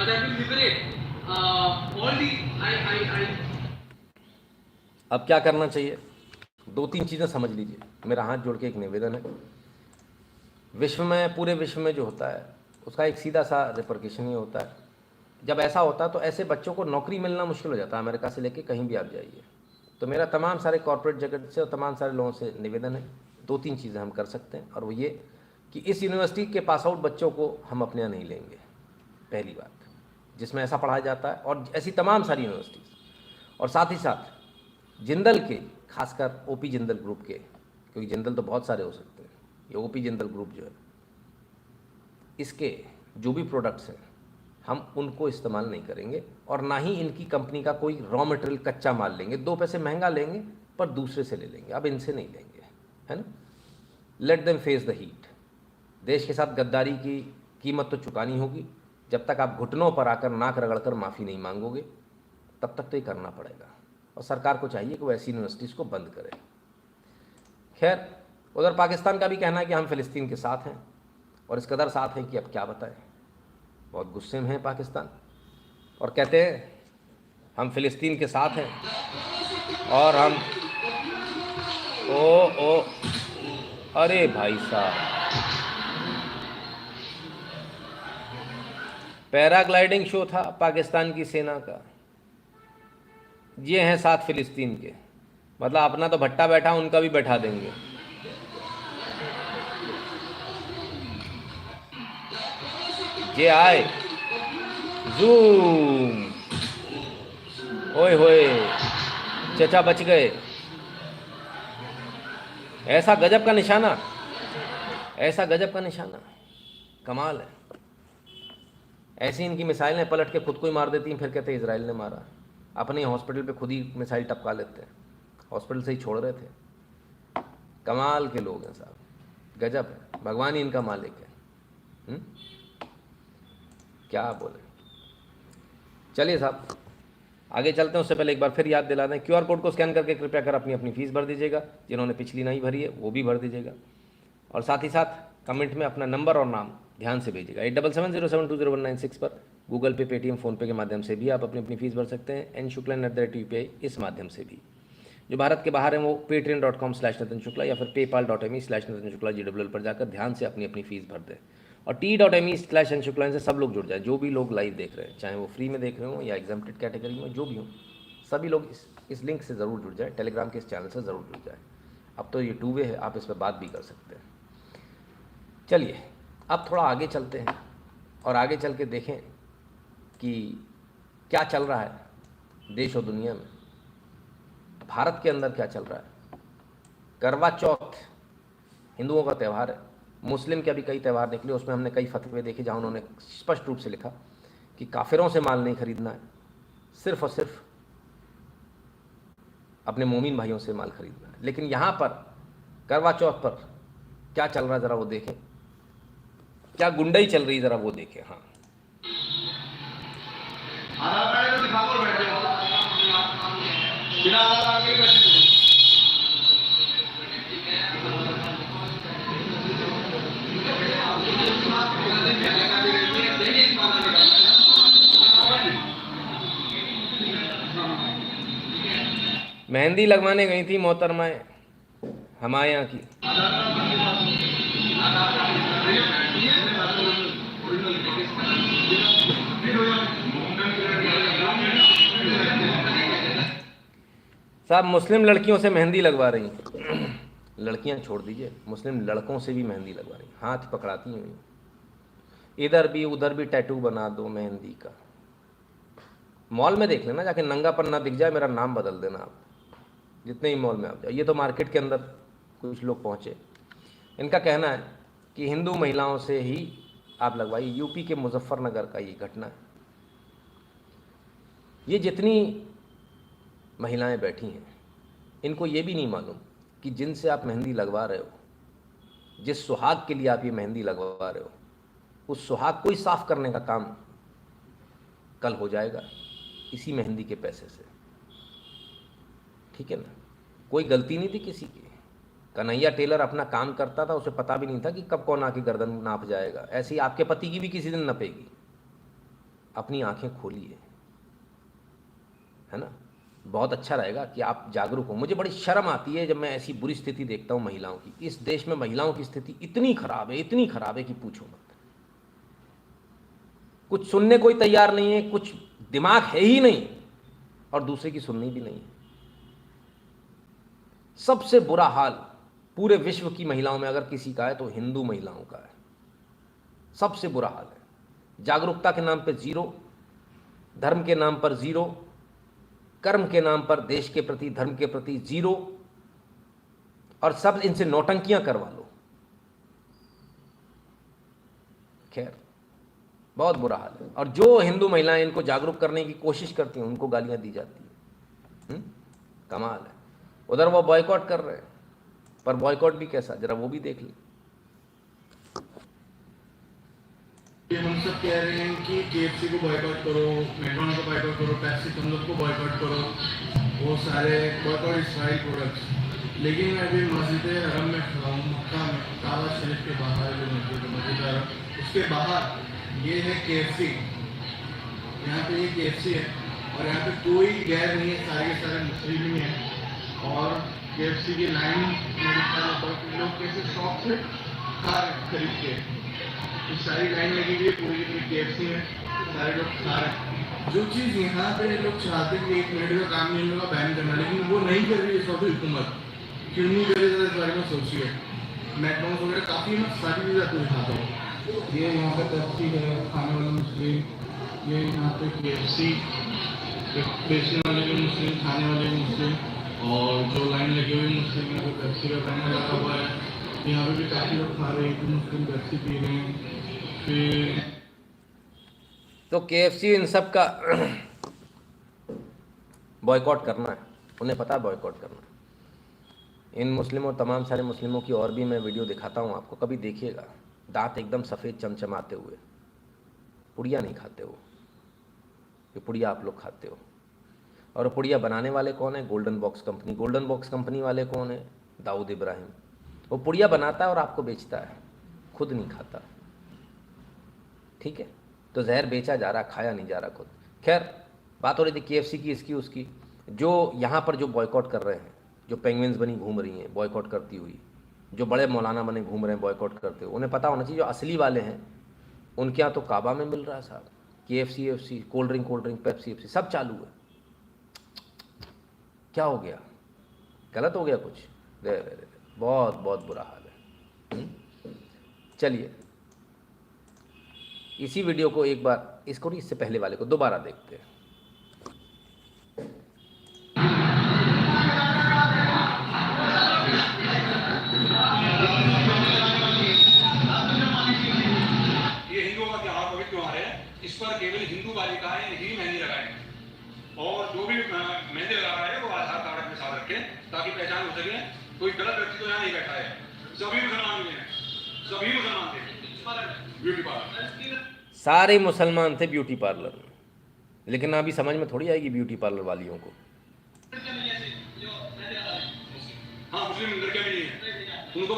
that will liberate all the. अब क्या करना चाहिए? दो तीन चीज़ें समझ लीजिए। मेरा हाथ जोड़ के एक निवेदन है। विश्व में, पूरे विश्व में जो होता है उसका एक सीधा सा रिपरकेशन ये होता है, जब ऐसा होता है तो ऐसे बच्चों को नौकरी मिलना मुश्किल हो जाता है। अमेरिका से लेके कहीं भी आप जाइए। तो मेरा तमाम सारे कॉर्पोरेट जगत से और तमाम सारे लोगों से निवेदन है, दो तीन चीज़ें हम कर सकते हैं, और वो ये कि इस यूनिवर्सिटी के पास आउट बच्चों को हम अपने यहाँ नहीं लेंगे। पहली बात, जिसमें ऐसा पढ़ाया जाता है, और ऐसी तमाम सारी यूनिवर्सिटीज़। और साथ ही साथ जिंदल के, खासकर ओपी जिंदल ग्रुप के, क्योंकि जिंदल तो बहुत सारे हो सकते हैं, ये ओपी जिंदल ग्रुप जो है, इसके जो भी प्रोडक्ट्स हैं हम उनको इस्तेमाल नहीं करेंगे, और ना ही इनकी कंपनी का कोई रॉ मटेरियल कच्चा माल लेंगे। 2 पैसे महंगा लेंगे पर दूसरे से ले लेंगे, अब इनसे नहीं लेंगे, है ना। Let them face the heat. देश के साथ गद्दारी की कीमत तो चुकानी होगी। जब तक आप घुटनों पर आकर नाक रगड़कर माफ़ी नहीं मांगोगे तब तक तो ये करना पड़ेगा, और सरकार को चाहिए कि वो ऐसी यूनिवर्सिटीज़ को बंद करे। खैर, उधर पाकिस्तान का भी कहना है कि हम फ़िलिस्तीन के साथ हैं, और इस कदर साथ हैं कि अब क्या बताएं। बहुत गुस्से में है पाकिस्तान, और कहते हैं हम फ़िलिस्तीन के साथ हैं, और हम ओ अरे भाई साहब, पैराग्लाइडिंग शो था पाकिस्तान की सेना का। ये हैं साथ फ़िलिस्तीन के, मतलब अपना तो भट्टा बैठा, उनका भी बैठा देंगे। ये आए, जूम, ओए होए, चचा बच गए। ऐसा गजब का निशाना, ऐसा गजब का निशाना, कमाल है। ऐसी इनकी मिसाइलें पलट के खुद को ही मार देती हैं, फिर कहते हैं इजराइल ने मारा। अपने हॉस्पिटल पे खुद ही मिसाइल टपका लेते हैं, हॉस्पिटल से ही छोड़ रहे थे। कमाल के लोग हैं साहब, गजब है। भगवान ही इनका मालिक है। क्या बोले। चलिए साहब आगे चलते हैं। उससे पहले एक बार फिर याद दिला दें, QR कोड को स्कैन करके कृपया कर अपनी अपनी फ़ीस भर दीजिएगा। जिन्होंने पिछली नहीं भरी है वो भी भर दीजिएगा, और साथ ही साथ कमेंट में अपना नंबर और नाम ध्यान से भेजिएगा। 8770720196 पर गूगल पे, पेटीएम, फ़ोनपे के माध्यम से भी आप अपनी अपनी फ़ीस भर सकते हैं। nshukla@UPI इस माध्यम से भी। जो भारत के बाहर हैं वो patreon.com/नितिन शुक्ला या फिर paypal.me/नितिन शुक्ला GWL पर जाकर ध्यान से अपनी अपनी फ़ीस भर दें, और t.me/शुक्ला से सब लोग जुड़ जाए। जो भी लोग लाइव देख रहे हैं, चाहे वो फ्री में देख रहे हो या एग्जाम्प्टेड कैटेगरी में, जो भी हो, सभी लोग इस इस लिंक से ज़रूर जुड़ जाए, टेलीग्राम के इस चैनल से ज़रूर जुड़ जाए। अब तो ये 2 वे है, आप इस पर बात भी कर सकते हैं। चलिए अब थोड़ा आगे चलते हैं और आगे चल के देखें कि क्या चल रहा है देश और दुनिया में, भारत के अंदर क्या चल रहा है। करवा चौथ हिंदुओं का त्यौहार है, मुस्लिम के अभी कई त्यौहार निकले, उसमें हमने कई फतवे देखे जहाँ उन्होंने स्पष्ट रूप से लिखा कि काफिरों से माल नहीं खरीदना है, सिर्फ और सिर्फ अपने मोमिन भाइयों से माल खरीदना है। लेकिन यहाँ पर करवा चौथ पर क्या चल रहा है ज़रा वो देखें, क्या गुंडाई चल रही है ज़रा वो देखें। हाँ मेहंदी लगवाने गई थी मोहतरमाएं हमारे यहाँ की। साहब मुस्लिम लड़कियों से मेहंदी लगवा रही, लड़कियां छोड़ दीजिए, मुस्लिम लड़कों से भी मेहंदी लगवा रही, हाथ पकड़ाती हैं, इधर भी उधर भी टैटू बना दो मेहंदी का। मॉल में देख लेना जाके, नंगा पर ना दिख जाए मेरा नाम बदल देना आप, जितने ही मॉल में आप जाओ। ये तो मार्केट के अंदर कुछ लोग पहुँचे, इनका कहना है कि हिंदू महिलाओं से ही आप लगवाइए। यूपी के मुजफ्फरनगर का ये घटना है। ये जितनी महिलाएं बैठी हैं इनको ये भी नहीं मालूम कि जिनसे आप मेहंदी लगवा रहे हो, जिस सुहाग के लिए आप ये मेहंदी लगवा रहे हो, उस सुहाग को ही साफ करने का काम कल हो जाएगा इसी मेहंदी के पैसे से। ठीक है ना, कोई गलती नहीं थी किसी की। कन्हैया टेलर अपना काम करता था, उसे पता भी नहीं था कि कब कौन आके गर्दन नाप जाएगा। ऐसे ही आपके पति की भी किसी दिन नपेगी। अपनी आंखें खोलिए, है ना। बहुत अच्छा रहेगा कि आप जागरूक हो। मुझे बड़ी शर्म आती है जब मैं ऐसी बुरी स्थिति देखता हूँ महिलाओं की। इस देश में महिलाओं की स्थिति इतनी खराब है, इतनी खराब है कि पूछो मत। कुछ सुनने कोई तैयार नहीं है, कुछ दिमाग है ही नहीं, और दूसरे की सुननी भी नहीं है। सबसे बुरा हाल पूरे विश्व की महिलाओं में अगर किसी का है तो हिंदू महिलाओं का है। सबसे बुरा हाल है। जागरूकता के नाम पे जीरो, धर्म के नाम पर जीरो, कर्म के नाम पर देश के प्रति धर्म के प्रति जीरो, और सब इनसे नौटंकियां करवा लो। खैर बहुत बुरा हाल है। और जो हिंदू महिलाएं इनको जागरूक करने की कोशिश करती हैं उनको गालियां दी जाती हैं। कमाल है। उधर वो बॉयकॉट कर रहे हैं, पर बॉयकॉट भी कैसा, जरा वो भी देख लें। हम सब कह रहे हैं कि KFC को बॉयकॉट करो, मैकडॉनल्ड को बॉयकॉट करो, पेप्सी तुम लोग को बॉयकॉट करो, वो सारे बॉयकॉट इसराइल प्रोडक्ट्स। लेकिन मैं अभी मस्जिद हरम में खड़ा हूँ, मक्का में, काबा शरीफ के बाहर जो मस्जिद हरम, उसके बाहर ये है KFC। यहाँ पे ये KFC है और यहाँ पे कोई गैर नहीं है, सारे के सारे मुस्लिम ही हैं। और KFC की लाइन लोग कैसे शौक से खा रहे खरीद के, तो सारी लाइन लगी हुई है पूरी की पूरी KFC में, सारे लोग खा रहे हैं। जो चीज़ यहाँ पे लोग चाहते हैं कि 1 मिनट का काम नहीं होगा बैन करना, लेकिन वो नहीं कर रही है सऊदी हुकूमत। क्यों नहीं कर रही, इस बारे में सोचिए। मैकडॉनल्ड्स वगैरह काफ़ी मैं सारी चीज़ें आपको दिखाता हूँ। ये यहाँ पे पेप्सी है खाने वाले मुस्लिम, ये यहाँ पे KFC बेचने वाले भी मुस्लिम, खाने वाले भी मुस्लिम, और जो लाइन लगी हुई मुस्लिम में पेप्सी का बैनर लगा हुआ है। यहाँ पे भी काफ़ी लोग खा रहे हैं, मुस्लिम पेप्सी पी रहे हैं। फिर तो KFC इन सब का बॉयकॉट करना है, उन्हें पता है बॉयकॉट करना है। इन मुस्लिमों, तमाम सारे मुस्लिमों की और भी मैं वीडियो दिखाता हूँ आपको, कभी देखिएगा। दांत एकदम सफ़ेद चमचमाते हुए, पुड़िया नहीं खाते हो, ये पुड़िया आप लोग खाते हो। और पुड़िया बनाने वाले कौन है? Golden box company. Golden box company वाले कौन है? दाऊद इब्राहिम। वो पुड़िया बनाता है और आपको बेचता है, खुद नहीं खाता। ठीक है, तो जहर बेचा जा रहा, खाया नहीं जा रहा खुद। खैर बात हो रही थी KFC की, इसकी उसकी। जो यहाँ पर जो बॉयकॉट कर रहे हैं, जो पेंगुइन्स बनी घूम रही हैं बॉयकॉट करती हुई, जो बड़े मौलाना बने घूम रहे हैं बॉयकॉट करते हुए, उन्हें पता होना चाहिए जो असली वाले हैं उनके यहाँ तो काबा में मिल रहा है साहब। KFC कोल्ड ड्रिंक पेप्सी सब चालू है। क्या हो गया, गलत हो गया कुछ? दे बहुत बहुत बुरा हाल है। चलिए इसी वीडियो को एक बार, इसको नहीं, इससे पहले वाले को दोबारा देखते हैं। ये हिंदुओं का त्योहार, पवित्र त्योहार है, इस पर केवल हिंदू बालिकाएं ही मेहंदी लगाएं और जो भी मेहंदी लगा रहा है वो आधार कार्ड अपने साथ रखें ताकि पहचान हो सके। कोई गलत व्यक्ति तो यहाँ नहीं बैठा है, सभी मुसलमान भी हैं, सभी मुसलमान थे ब्यूटी पार्लर, सारे मुसलमान थे ब्यूटी पार्लर में। लेकिन अभी समझ में थोड़ी आएगी ब्यूटी पार्लर वालियों को। हाँ मुस्लिम लड़कियां भी हैं, उनको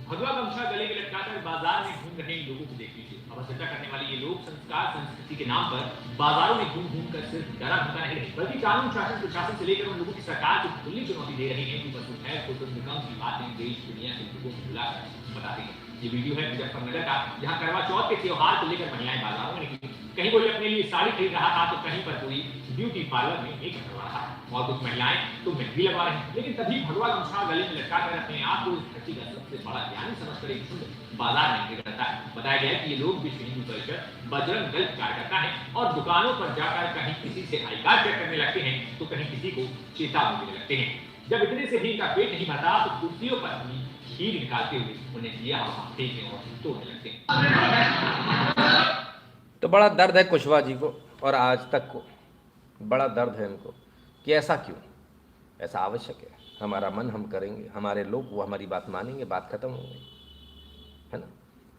भगवा गमछा गले में लटकाकर बाजार में घूम रहे लोगों को देख लीजिए। अवसरता करने वाले ये लोग संस्कार संस्कृति के नाम पर बाजारों में घूम घूम कर सिर्फ डरा धमका नहीं रहे, बल्कि कानून शासन प्रशासन से लेकर उन लोगों की सरकार को खुली चुनौती दे रहे हैं कि बस है तो निगम की बातें देश दुनिया के लोगों को बुलाकर बता रही है। ये वीडियो है मुजफ्फरनगर का, जहाँ करवा चौथ के त्योहार को लेकर महिलाएं बाजारों में निकली। कहीं कोई अपने लिए साड़ी खरीद रहा था तो कहीं पर कोई ब्यूटी पार्लर में मेकअप करवा रहा है और कुछ महिलाएं तो मेहंदी लगवा रही हैं। लेकिन तभी भगवा गमछा गले में लटकाकर अपने आप को इस धरती का सबसे बड़ा ज्ञानी समझकर एक बाजार में एंट्री करता है। बताया गया है कि ये लोग विश्व हिंदू परिषद बजरंग दल कार्यकर्ता है और दुकानों पर जाकर कहीं किसी से आई कार्ड चेक करने लगते हैं तो कहीं किसी को चेतावनी देने लगते हैं। जब इतने से भी इनका पेट नहीं भरता तो कुर्सियों पर अपनी खीर निकालते हुए उन्हें दिया हवा फेंकने और तोड़ने लगते हैं। तो बड़ा दर्द है कुशवाहा जी को और आज तक को बड़ा दर्द है इनको कि ऐसा क्यों। ऐसा आवश्यक है, हमारा मन हम करेंगे, हमारे लोग वो हमारी बात मानेंगे, बात खत्म हो गई, है ना।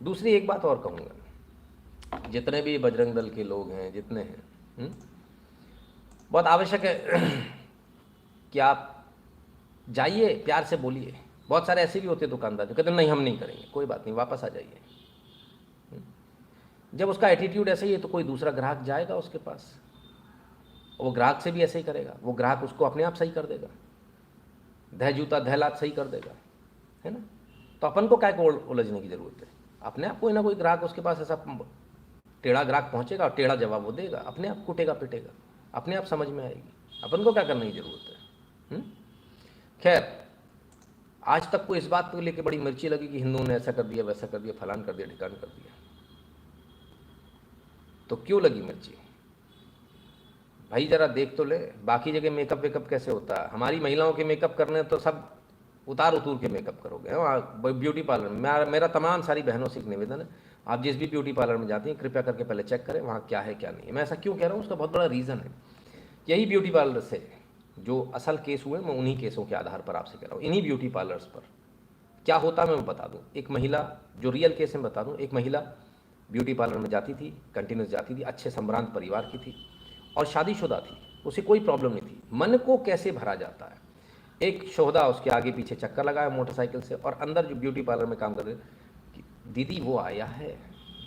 दूसरी एक बात और कहूँगा, जितने भी बजरंग दल के लोग हैं जितने हैं, बहुत आवश्यक है कि आप जाइए, प्यार से बोलिए। बहुत सारे ऐसे भी होते हैं दुकानदार जो कहते हैं नहीं हम नहीं करेंगे, कोई बात नहीं, वापस आ जाइए। जब उसका एटीट्यूड ऐसा ही है तो कोई दूसरा ग्राहक जाएगा उसके पास, वो ग्राहक से भी ऐसे ही करेगा, वो ग्राहक उसको अपने आप सही कर देगा, धह जूता धहलात सही कर देगा, है ना। तो अपन को क्या को उलझने की ज़रूरत है। अपने आप कोई ना कोई ग्राहक उसके पास ऐसा टेढ़ा ग्राहक पहुंचेगा और टेढ़ा जवाब वो देगा, अपने आप कुटेगा पिटेगा, अपने आप समझ में आएगी। अपन को क्या करने की ज़रूरत है। खैर आज तक को इस बात को लेकर बड़ी मिर्ची लगी कि हिंदुओं ने ऐसा कर दिया, वैसा कर दिया, फलान कर दिया, ठिकान कर दिया। तो क्यों लगी मिर्ची भाई, जरा देख तो ले। बाकी जगह मेकअप वेकअप कैसे होता है, हमारी महिलाओं के मेकअप करने तो सब उतार उतूर के मेकअप करोगे। वहाँ ब्यूटी पार्लर में मेरा तमाम सारी बहनों से एक निवेदन है, आप जिस भी ब्यूटी पार्लर में जाती हैं कृपया करके पहले चेक करें वहाँ क्या है क्या नहीं है। मैं ऐसा क्यों कह रहा हूँ, उसका बहुत बड़ा रीज़न है। यही ब्यूटी पार्लर से जो असल केस हुए, मैं उन्हीं केसों के आधार पर आपसे कह रहा हूँ। इन्हीं ब्यूटी पार्लर्स पर क्या होता मैं बता दूँ। एक महिला, जो रियल केस में बता दूँ, एक महिला ब्यूटी पार्लर में जाती थी, कंटिन्यूस जाती थी, अच्छे संभ्रांत परिवार की थी और शादीशुदा थी, उसे कोई प्रॉब्लम नहीं थी। मन को कैसे भरा जाता है, एक शोहदा उसके आगे पीछे चक्कर लगाया मोटरसाइकिल से और अंदर जो ब्यूटी पार्लर में काम कर रहे, दीदी वो आया है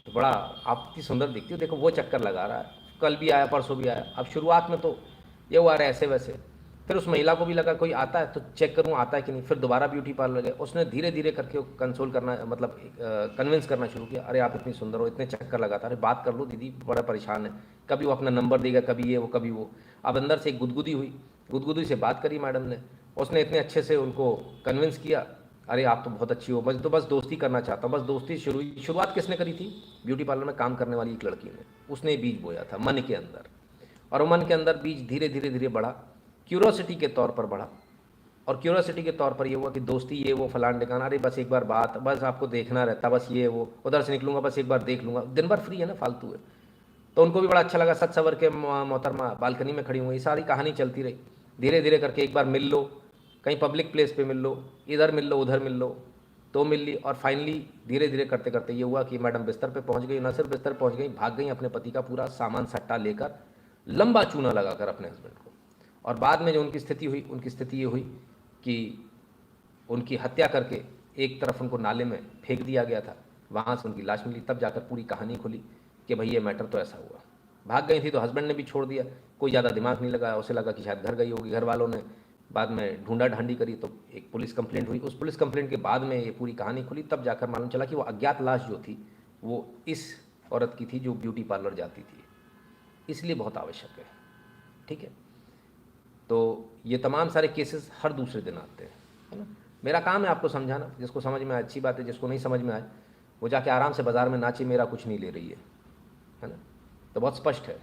तो बड़ा आप इतनी सुंदर दिखती हो, देखो वो चक्कर लगा रहा है, कल भी आया, परसों भी आया। अब शुरुआत में तो ये हुआ रहा ऐसे वैसे, फिर उस महिला को भी लगा कोई आता है तो चेक करूँ आता है कि नहीं। फिर दोबारा ब्यूटी पार्लर गए, उसने धीरे धीरे करके कंसोल करना, मतलब कन्विंस करना शुरू किया, अरे आप इतनी सुंदर हो, इतने चक्कर लगाता, अरे बात कर लो दीदी, बड़ा परेशान है। कभी वो अपना नंबर देगा, कभी ये वो कभी वो। अब अंदर से एक गुदगुदी हुई, गुदगुदी से बात करी मैडम ने, उसने इतने अच्छे से उनको कन्विंस किया, अरे आप तो बहुत अच्छी हो, मैं तो बस दोस्ती करना चाहता हूँ। बस दोस्ती शुरुआत किसने करी थी, ब्यूटी पार्लर में काम करने वाली एक लड़की ने, उसने बीज बोया था मन के अंदर, और मन के अंदर बीज धीरे धीरे धीरे बढ़ा, क्यूरोसिटी के तौर पर बढ़ा। और क्यूरोसिटी के तौर पर ये हुआ कि दोस्ती ये वो फलान ठिकाना, अरे बस एक बार बात, बस आपको देखना रहता, बस ये वो, उधर से निकलूंगा बस एक बार देख लूँगा, दिन भर फ्री है ना, फालतू है। तो उनको भी बड़ा अच्छा लगा, सच सवर के मोहतरमा बालकनी में खड़ी हुई, ये सारी कहानी चलती रही। धीरे धीरे करके एक बार मिल लो, कहीं पब्लिक प्लेस पे मिल लो, इधर मिल लो उधर मिल लो, तो मिल ली। और फाइनली धीरे धीरे करते करते ये हुआ कि मैडम बिस्तर पे पहुंच गई, न सिर्फ बिस्तर पहुंच गई, भाग गई अपने पति का पूरा सामान सट्टा लेकर, लंबा चूना लगाकर अपने हस्बैंड को। और बाद में जो उनकी स्थिति हुई, उनकी स्थिति ये हुई कि उनकी हत्या करके एक तरफ उनको नाले में फेंक दिया गया था, वहाँ से उनकी लाश मिली। तब जाकर पूरी कहानी खुली कि भाई ये मैटर तो ऐसा हुआ। भाग गई थी तो हस्बैंड ने भी छोड़ दिया, कोई ज़्यादा दिमाग नहीं लगाया, उसे लगा कि शायद घर गई होगी। घर वालों ने बाद में ढूंढा ढांडी करी तो एक पुलिस कंप्लेंट हुई, उस पुलिस कंप्लेंट के बाद में ये पूरी कहानी खुली। तब जाकर मालूम चला कि वो अज्ञात लाश जो थी वो इस औरत की थी जो ब्यूटी पार्लर जाती थी। इसलिए बहुत आवश्यक है, ठीक है। तो ये तमाम सारे केसेस हर दूसरे दिन आते हैं, है ना। मेरा काम है आपको समझाना, जिसको समझ में आए अच्छी बात है, जिसको नहीं समझ में आए वो जाके आराम से बाज़ार में नाचे मेरा कुछ नहीं ले रही है ना। तो बहुत स्पष्ट है।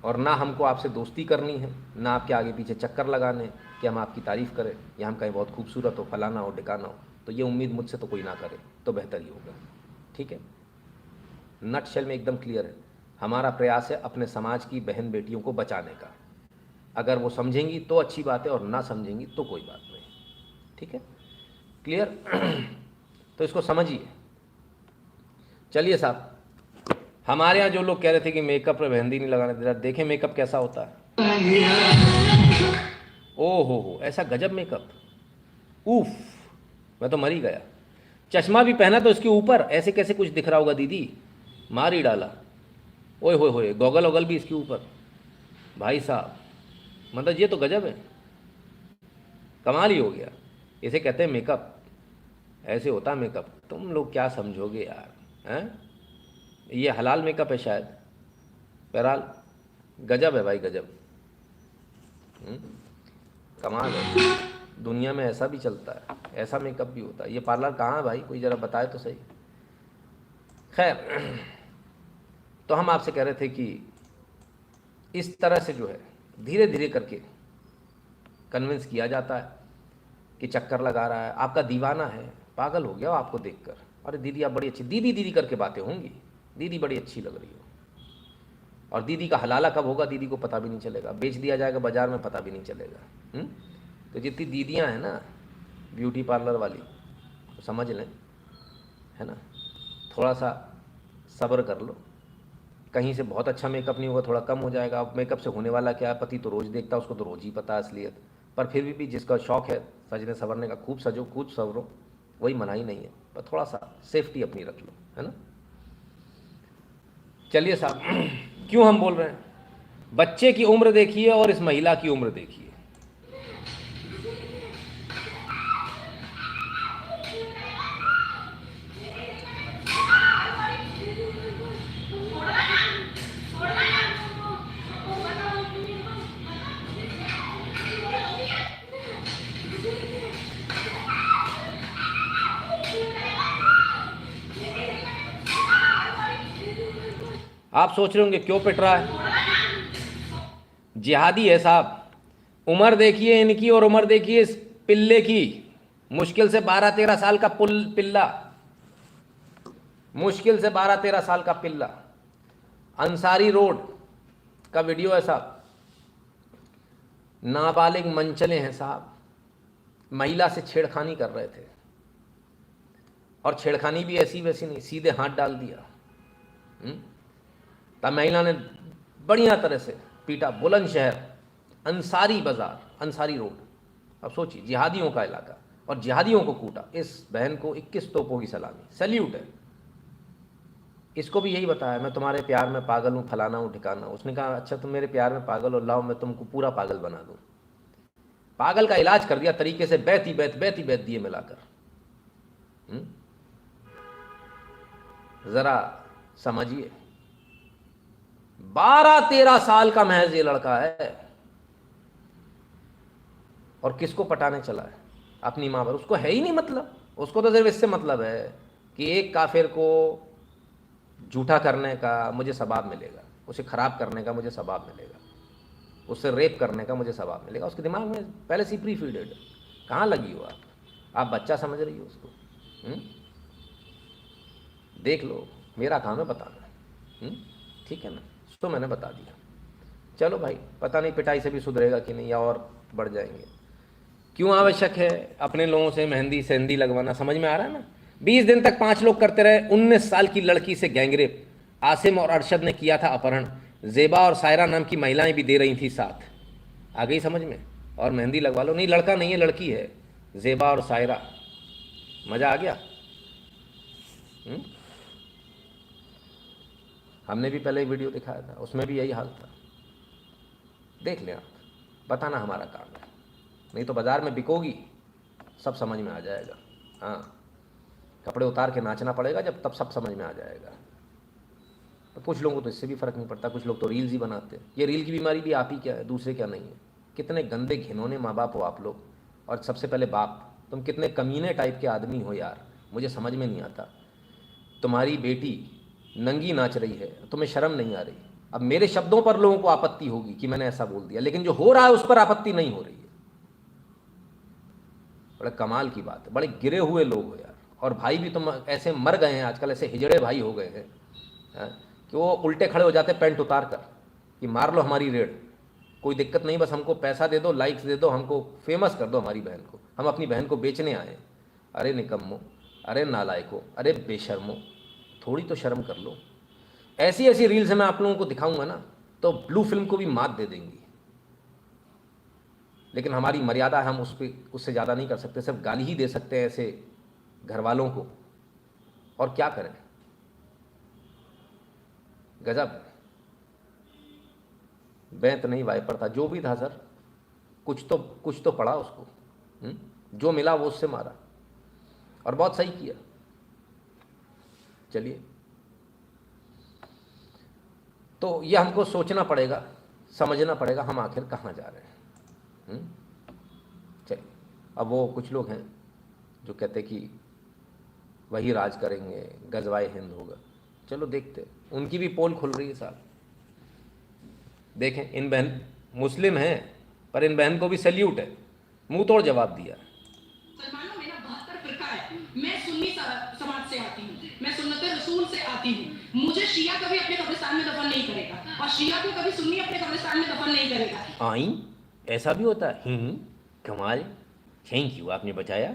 और ना हमको आपसे दोस्ती करनी है, ना आपके आगे पीछे चक्कर लगाने कि हम आपकी तारीफ़ करें या हम कहीं बहुत खूबसूरत हो, फलाना हो, ढिकाना हो। तो ये उम्मीद मुझसे तो कोई ना करे तो बेहतर ही होगा, ठीक है। नटशेल में एकदम क्लियर है, हमारा प्रयास है अपने समाज की बहन बेटियों को बचाने का। अगर वो समझेंगी तो अच्छी बात है और ना समझेंगी तो कोई बात नहीं, ठीक है, क्लियर। तो इसको समझिए। चलिए साहब, हमारे यहाँ जो लोग कह रहे थे कि मेकअप पर मेहंदी नहीं लगाने दे रहा, देखें मेकअप कैसा होता है। ओ हो, ऐसा गजब मेकअप, उफ, मैं तो मर ही गया। चश्मा भी पहना तो इसके ऊपर ऐसे कैसे कुछ दिख रहा होगा दीदी, मार ही डाला। ओए होए, गॉगल वॉगल भी इसके ऊपर, भाई साहब, मतलब ये तो गजब है, कमाल ही हो गया। इसे कहते हैं मेकअप, ऐसे होता है मेकअप। तुम लोग क्या समझोगे यार, हैं? ये हलाल मेकअप है शायद, बहरहाल गजब है भाई, गजब। कमाल है, दुनिया में ऐसा भी चलता है, ऐसा मेकअप भी होता है। ये पार्लर कहाँ है भाई, कोई ज़रा बताए तो सही। खैर, तो हम आपसे कह रहे थे कि इस तरह से जो है धीरे धीरे करके कन्विंस किया जाता है कि चक्कर लगा रहा है, आपका दीवाना है, पागल हो गया आपको देखकर। अरे दीदी आप बड़ी अच्छी, दीदी दीदी करके बातें होंगी, दीदी बड़ी अच्छी लग रही हो, और दीदी का हलाला कब होगा दीदी को पता भी नहीं चलेगा, बेच दिया जाएगा बाजार में, पता भी नहीं चलेगा। तो जितनी दीदियां हैं ना ब्यूटी पार्लर वाली, तो समझ लें, है ना, थोड़ा सा सब्र कर लो। कहीं से बहुत अच्छा मेकअप नहीं होगा, थोड़ा कम हो जाएगा। अब मेकअप से होने वाला क्या है, पति तो रोज़ देखता है, उसको तो रोज़ ही पता है असलियत। पर फिर भी जिसका शौक़ है सजने संवरने का, खूब सजो खूब संवरो, वही मनाही नहीं है, पर थोड़ा सा सेफ्टी अपनी रख लो, है ना। चलिए साहब, क्यों हम बोल रहे हैं, बच्चे की उम्र देखिए और इस महिला की उम्र देखिए। आप सोच रहे होंगे क्यों पिट रहा है, जिहादी है साहब। उम्र देखिए इनकी और उम्र देखिए इस पिल्ले की, मुश्किल से 12-13 साल का पिल्ला, मुश्किल से 12-13 साल का पिल्ला। अंसारी रोड का वीडियो है साहब, नाबालिग मंचले हैं साहब, महिला से छेड़खानी कर रहे थे, और छेड़खानी भी ऐसी वैसी नहीं, सीधे हाथ डाल दिया। तब महिला ने बढ़िया तरह से पीटा। बुलंदशहर, अंसारी बाजार, अंसारी रोड। अब सोचिए, जिहादियों का इलाका और जिहादियों को कूटा। इस बहन को 21 तोपों की सलामी, सैल्यूट है। इसको भी यही बताया, मैं तुम्हारे प्यार में पागल हूँ, फलाना हूँ, ठिकाना। उसने कहा अच्छा तुम मेरे प्यार में पागल हो, लाओ मैं तुमको पूरा पागल बना दूँ। पागल का इलाज कर दिया तरीके से, बैती बैत दिए मिलाकर। जरा समझिए, 12-13 साल का महज ये लड़का है, और किसको पटाने चला है, अपनी मां पर। उसको है ही नहीं मतलब, उसको तो सिर्फ इससे मतलब है कि एक काफिर को झूठा करने का मुझे सवाब मिलेगा, उसे खराब करने का मुझे सवाब मिलेगा, उससे रेप करने का मुझे सवाब मिलेगा। उसके दिमाग में पहले से प्री फीडेड। कहाँ लगी हो आप बच्चा समझ रही हो उसको। देख लो, मेरा काम है बताना, ठीक है ना। तो मैंने बता दिया, चलो भाई, पता नहीं पिटाई से भी सुधरेगा कि नहीं, या और बढ़ जाएंगे। क्यों आवश्यक है अपने लोगों से मेहंदी सेंदी लगवाना, समझ में आ रहा है ना। 20 दिन तक 5 लोग करते रहे। 19 साल की लड़की से गैंगरेप, आसिम और अरशद ने किया था अपहरण, जेबा और सायरा नाम की महिलाएं भी दे रही थी साथ। आ गई समझ में। और मेहंदी लगवा लो, नहीं लड़का नहीं है लड़की है, जेबा और सायरा। मजा आ गया। हमने भी पहले वीडियो दिखाया था, उसमें भी यही हाल था। देख लें आप, बताना हमारा काम है, नहीं तो बाजार में बिकोगी, सब समझ में आ जाएगा। हाँ, कपड़े उतार के नाचना पड़ेगा जब, तब सब समझ में आ जाएगा। तो कुछ लोगों को तो इससे भी फ़र्क नहीं पड़ता, कुछ लोग तो रील्स ही बनाते हैं। ये रील की बीमारी भी आप ही क्या है, दूसरे क्या नहीं है। कितने गंदे घिनौने माँ बाप हो आप लोग, और सबसे पहले बाप, तुम कितने कमीने टाइप के आदमी हो यार, मुझे समझ में नहीं आता। तुम्हारी बेटी नंगी नाच रही है, तुम्हें शर्म नहीं आ रही। अब मेरे शब्दों पर लोगों को आपत्ति होगी कि मैंने ऐसा बोल दिया, लेकिन जो हो रहा है उस पर आपत्ति नहीं हो रही है। बड़े कमाल की बात है, बड़े गिरे हुए लोग हो यार। और भाई भी तुम ऐसे मर गए हैं आजकल, ऐसे हिजड़े भाई हो गए हैं कि वो उल्टे खड़े हो जाते पैंट उतार कर कि मार लो हमारी रेड, कोई दिक्कत नहीं, बस हमको पैसा दे दो, लाइक्स दे दो, हमको फेमस कर दो हमारी बहन को, हम अपनी बहन को बेचने आए। अरे निकम्मो, अरे नालायको, अरे बेशर्मो, थोड़ी तो शर्म कर लो। ऐसी ऐसी रील्स मैं आप लोगों को दिखाऊंगा ना तो ब्लू फिल्म को भी मात दे देंगी। लेकिन हमारी मर्यादा है, हम उस पर उससे ज़्यादा नहीं कर सकते, सिर्फ गाली ही दे सकते हैं ऐसे घर वालों को। और क्या करें, गजब। बैंत नहीं वाइपर था, जो भी था सर, कुछ तो पड़ा उसको, जो मिला वो उससे मारा, और बहुत सही किया। चलिए, तो ये हमको सोचना पड़ेगा, समझना पड़ेगा हम आखिर कहाँ जा रहे हैं। चलिए, अब वो कुछ लोग हैं जो कहते कि वही राज करेंगे, गजवाए हिंद होगा। चलो देखते, उनकी भी पोल खुल रही है साहब। देखें, इन बहन मुस्लिम हैं पर इन बहन को भी सैल्यूट है, मुंह तोड़ जवाब दिया। सलमानो, मेरा 72 फिरका है, मैं सुन्नी समाज से आती हूँ, मैं सुन्नते रसूल से आती हूँ। मुझे शिया कभी अपने कब्रिस्तान में दफन नहीं करेगा और शिया को कभी सुन्नी अपने कब्रिस्तान में दफन नहीं करेगा। आई, ऐसा भी होता है? कमाल, थैंक यू, आपने बचाया।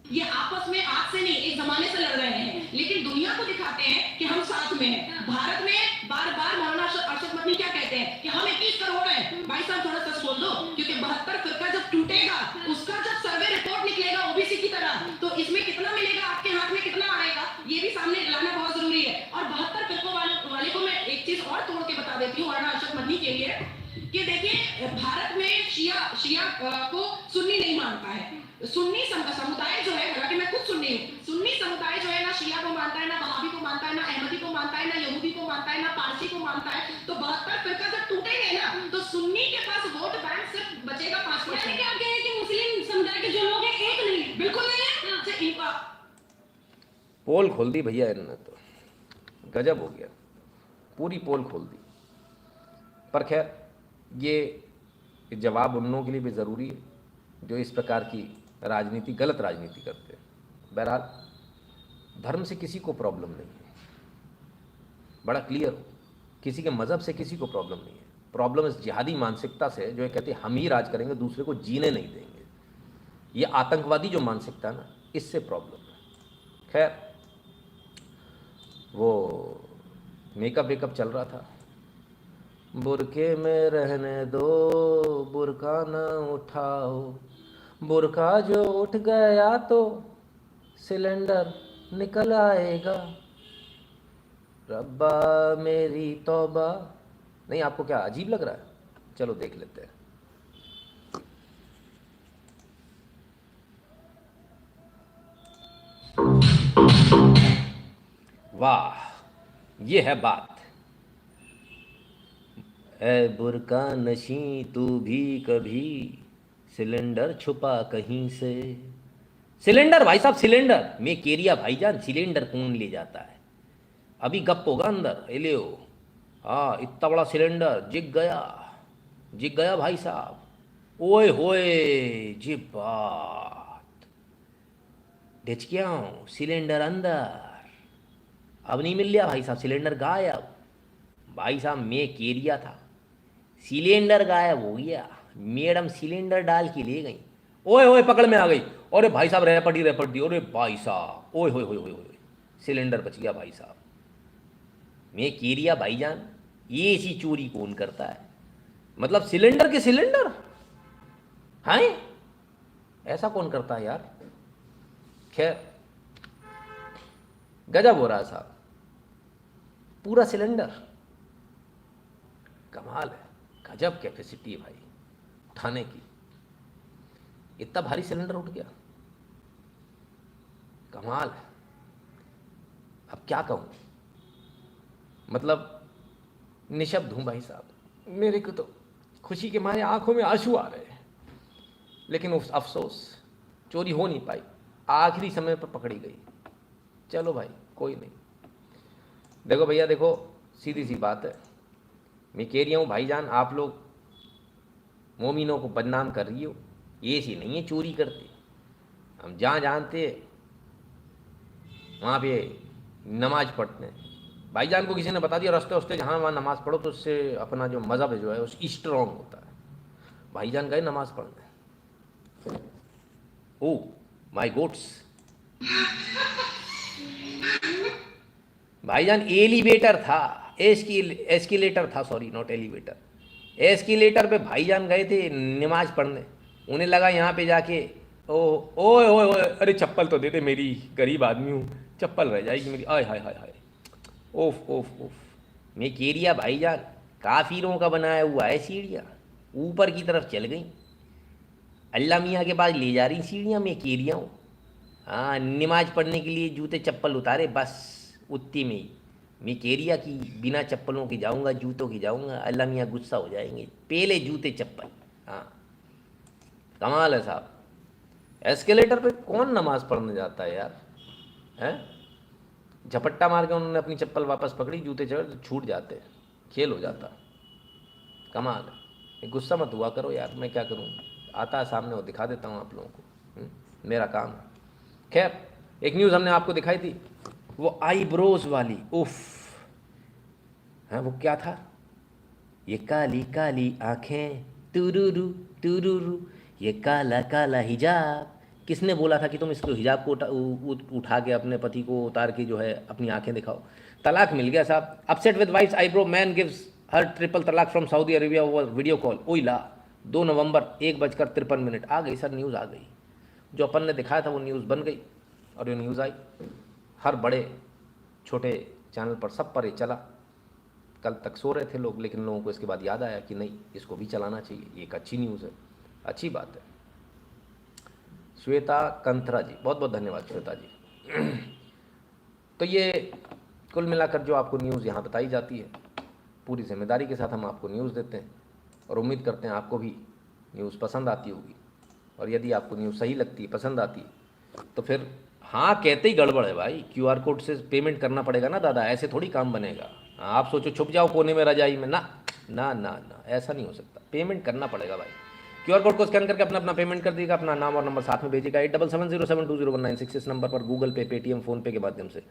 ये आपस में आज से नहीं, एक जमाने से लड़ रहे हैं, लेकिन दुनिया को दिखाते हैं कि हम साथ में हैं। भारत में बार बार मौलाना अरशद मदनी क्या कहते हैं कि हम 21 करोड़ हैं। भाई साहब थोड़ा सच बोल दो, क्योंकि 72 फिरका जब टूटेगा, उसका जब सर्वे रिपोर्ट निकलेगा ओबीसी की तरह, तो इसमें कितना मिलेगा, आपके हाथ में कितना आएगा, ये भी सामने लाना बहुत जरूरी है। और 72 फिरकों वाले को मैं एक चीज और तोड़ के बता देती हूँ मौलाना अरशद मदनी के लिए, कि देखिए भारत में शिया को सुन्नी नहीं मानता है। सुन्नी समुदाय जो है, हालांकि मैं खुद सुन्नी हूँ, सुन्नी समुदाय जो है ना शिया को मानता है, ना वहाबी को मानता है, ना अहमदी को मानता है, ना यहूदी को मानता है, ना पारसी को मानता है। तो 72 फिरका जब टूटेंगे ना, तो सुन्नी के पास वोट बैंक सिर्फ बचेगा 5%। क्या कह रहे हैं कि मुस्लिम समुदाय के जो लोग हैं एक नहीं है, बिल्कुल नहीं है। इनका पोल खोल दी भैया इन्होंने, तो गजब हो गया, पूरी पोल खोल दी। पर खैर, ये जवाब उन लोगों के लिए भी ज़रूरी है जो इस प्रकार की राजनीति, गलत राजनीति करते हैं। बहरहाल, धर्म से किसी को प्रॉब्लम नहीं है, बड़ा क्लियर हो, किसी के मज़हब से किसी को प्रॉब्लम नहीं है। प्रॉब्लम इस जिहादी मानसिकता से जो ये कहते हैं हम ही राज करेंगे, दूसरे को जीने नहीं देंगे। ये आतंकवादी जो मानसिकता है ना, इससे प्रॉब्लम है। खैर, वो मेकअप वेकअप चल रहा था, बुरके में रहने दो, बुरका ना उठाओ, बुरका जो उठ गया तो सिलेंडर निकल आएगा, रब्बा मेरी तौबा। नहीं, आपको क्या अजीब लग रहा है? चलो देख लेते हैं। वाह, ये है बात। ऐ बुरका नशी तू भी कभी सिलेंडर छुपा कहीं से। सिलेंडर भाई साहब, सिलेंडर मैं केरिया भाईजान, सिलेंडर कौन ले जाता है? अभी गप होगा अंदर, ले हो। हाँ, इतना बड़ा सिलेंडर जिग गया भाई साहब। ओए होए, जी बात ढिच गया हूँ, सिलेंडर अंदर, अब नहीं मिल रहा भाई साहब, सिलेंडर गायब। भाई साहब, मैं केरिया था, सिलेंडर गायब हो गया, मैडम सिलेंडर डाल के ले गई। ओए होए, पकड़ में आ गई। अरे भाई साहब, रैपट दी। अरे भाई साहब, ओए होए होए होए, सिलेंडर बच गया भाई साहब। मैं केरिया भाईजान, ये ऐसी चोरी कौन करता है? मतलब सिलेंडर के सिलेंडर, हैं? ऐसा कौन करता है यार? खैर, गजब हो रहा है साहब, पूरा सिलेंडर, कमाल है, गजब कैपेसिटी है भाई उठाने की। इतना भारी सिलेंडर उठ गया, कमाल है। अब क्या कहूँ, मतलब निशब्द हूँ भाई साहब, मेरे को तो खुशी के मारे आंखों में आंसू आ रहे हैं, लेकिन उस अफसोस चोरी हो नहीं पाई, आखिरी समय पर पकड़ी गई। चलो भाई कोई नहीं। देखो भैया देखो, सीधी सी बात है, मैं कह रही हूँ भाईजान, आप लोग मोमिनों को बदनाम कर रही हो, ये सी नहीं है चोरी करते, हम जहाँ जानते वहाँ पे नमाज पढ़ते हैं। भाईजान को किसी ने बता दिया रास्ते रास्ते जहाँ वहाँ नमाज पढ़ो, तो उससे अपना जो मज़हब जो है उस स्ट्रॉन्ग होता है। भाईजान गए नमाज पढ़ने, ओ माय गोड्स, भाईजान एलिवेटर था, एस्केलेटर था, सॉरी नॉट एलिवेटर, एस्केलेटर पे भाईजान गए थे नमाज पढ़ने। उन्हें लगा यहाँ पे जाके ओए ओए ओए, अरे चप्पल तो देते, मेरी गरीब आदमी हूँ, चप्पल रह जाएगी मेरी, आय हाय हाय हाय, ओफ ओफ ओफ। मैं कह रिया भाईजान काफिरों का बनाया हुआ है सीढ़ियाँ, ऊपर की तरफ चल गई, अल्लाह मियाँ के पास ले जा रही सीढ़ियाँ। मैं कह रिया हूँ हाँ, नमाज पढ़ने के लिए जूते चप्पल उतारे, बस उतनी में ही मैं कह रिया कि बिना चप्पलों के जाऊँगा, जूतों की जाऊँगा, अल्लाह मियाँ गुस्सा हो जाएंगे, पहले जूते चप्पल। हाँ कमाल है साहब, एस्केलेटर पे कौन नमाज पढ़ने जाता है यार, हैं? झपट्टा मार के उन्होंने अपनी चप्पल वापस पकड़ी, जूते चढ़ छूट जाते, खेल हो जाता। कमाल है, गुस्सा मत हुआ करो यार, मैं क्या करूँ, आता है सामने वो दिखा देता हूँ आप लोगों को, मेरा काम है। खैर एक न्यूज़ हमने आपको दिखाई थी, वो आईब्रोज वाली, उफ, हाँ वो क्या था, ये काली काली आँखें तुरुरु तुरुरु, ये काला काला हिजाब। किसने बोला था कि तुम इसको हिजाब को उठा के अपने पति को उतार के जो है अपनी आंखें दिखाओ। तलाक मिल गया साहब। Upset with wife's eyebrow, man gives her triple talaq from Saudi Arabia over video call. ओइला 2 नवंबर 1:53 आ गई सर, न्यूज़ आ गई। जो अपन ने दिखाया था वो न्यूज़ बन गई और ये न्यूज़ आई, हर बड़े छोटे चैनल पर, सब पर ये चला। कल तक सो रहे थे लोग, लेकिन लोगों को इसके बाद याद आया कि नहीं, इसको भी चलाना चाहिए, ये एक अच्छी न्यूज़ है, अच्छी बात है। श्वेता कंथरा जी, बहुत बहुत धन्यवाद श्वेता जी। तो ये कुल मिलाकर जो आपको न्यूज़ यहाँ बताई जाती है, पूरी जिम्मेदारी के साथ हम आपको न्यूज़ देते हैं और उम्मीद करते हैं आपको भी न्यूज़ पसंद आती होगी। और यदि आपको न्यूज़ सही लगती है, पसंद आती है, तो फिर हाँ कहते ही गड़बड़ है भाई, QR कोड से पेमेंट करना पड़ेगा ना दादा, ऐसे थोड़ी काम बनेगा। आप सोचो छुप जाओ कोने में रजाई में, ना ना ना ना, ऐसा नहीं हो सकता, पेमेंट करना पड़ेगा भाई। QR कोड को स्कैन करके अपना अपना पेमेंट कर दीजिएगा, अपना नाम और नंबर साथ में भेजिएगा 8770720196 इस नंबर पर गूगल पे, पेटीएम, फ़ोनपे के माध्यम से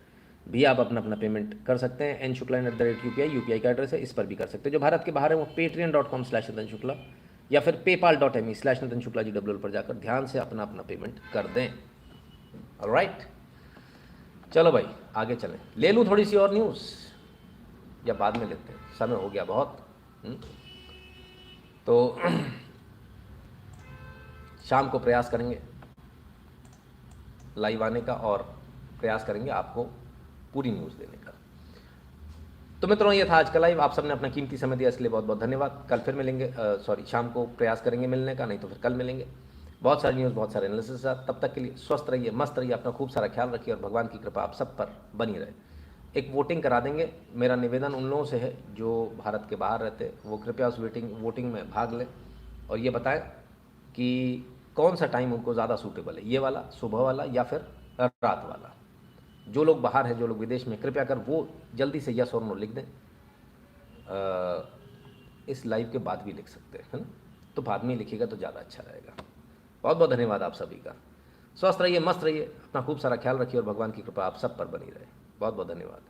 भी आप अपना अपना पेमेंट कर सकते हैं। nshukla@UPI UPI का एड्रेस है, इस पर भी कर सकते हैं। जो भारत के बाहर है वो patreon.com/nitin-shukla या फिर paypal.me/nitin-shukla पर जाकर ध्यान से अपना अपना पेमेंट कर दें। ऑलराइट, चलो भाई आगे चलें। ले लूँ थोड़ी सी और न्यूज़ या बाद में लेते हैं, समय हो गया बहुत। तो शाम को प्रयास करेंगे लाइव आने का और प्रयास करेंगे आपको पूरी न्यूज़ देने का। तो मित्रों ये था आज का लाइव, आप सबने अपना कीमती समय दिया इसलिए बहुत बहुत धन्यवाद। कल फिर मिलेंगे, शाम को प्रयास करेंगे मिलने का, नहीं तो फिर कल मिलेंगे बहुत सारी न्यूज़, बहुत सारे एनालिसिस के साथ। तब तक के लिए स्वस्थ रहिए, मस्त रहिए, अपना खूब सारा ख्याल रखिए और भगवान की कृपा आप सब पर बनी रहे। एक वोटिंग करा देंगे, मेरा निवेदन उन लोगों से है जो भारत के बाहर रहते, वो कृपया उस वोटिंग में भाग लें और ये बताएं कि कौन सा टाइम उनको ज़्यादा सूटेबल है, ये वाला सुबह वाला या फिर रात वाला। जो लोग बाहर हैं, जो लोग विदेश में, कृपया कर वो जल्दी से यस और नो लिख दें। इस लाइव के बाद भी लिख सकते हैं, है ना, तो बाद में लिखिएगा तो ज़्यादा अच्छा रहेगा। बहुत बहुत धन्यवाद आप सभी का। स्वस्थ रहिए, मस्त रहिए, अपना खूब सारा ख्याल रखिए और भगवान की कृपा आप सब पर बनी रहे। बहुत बहुत धन्यवाद।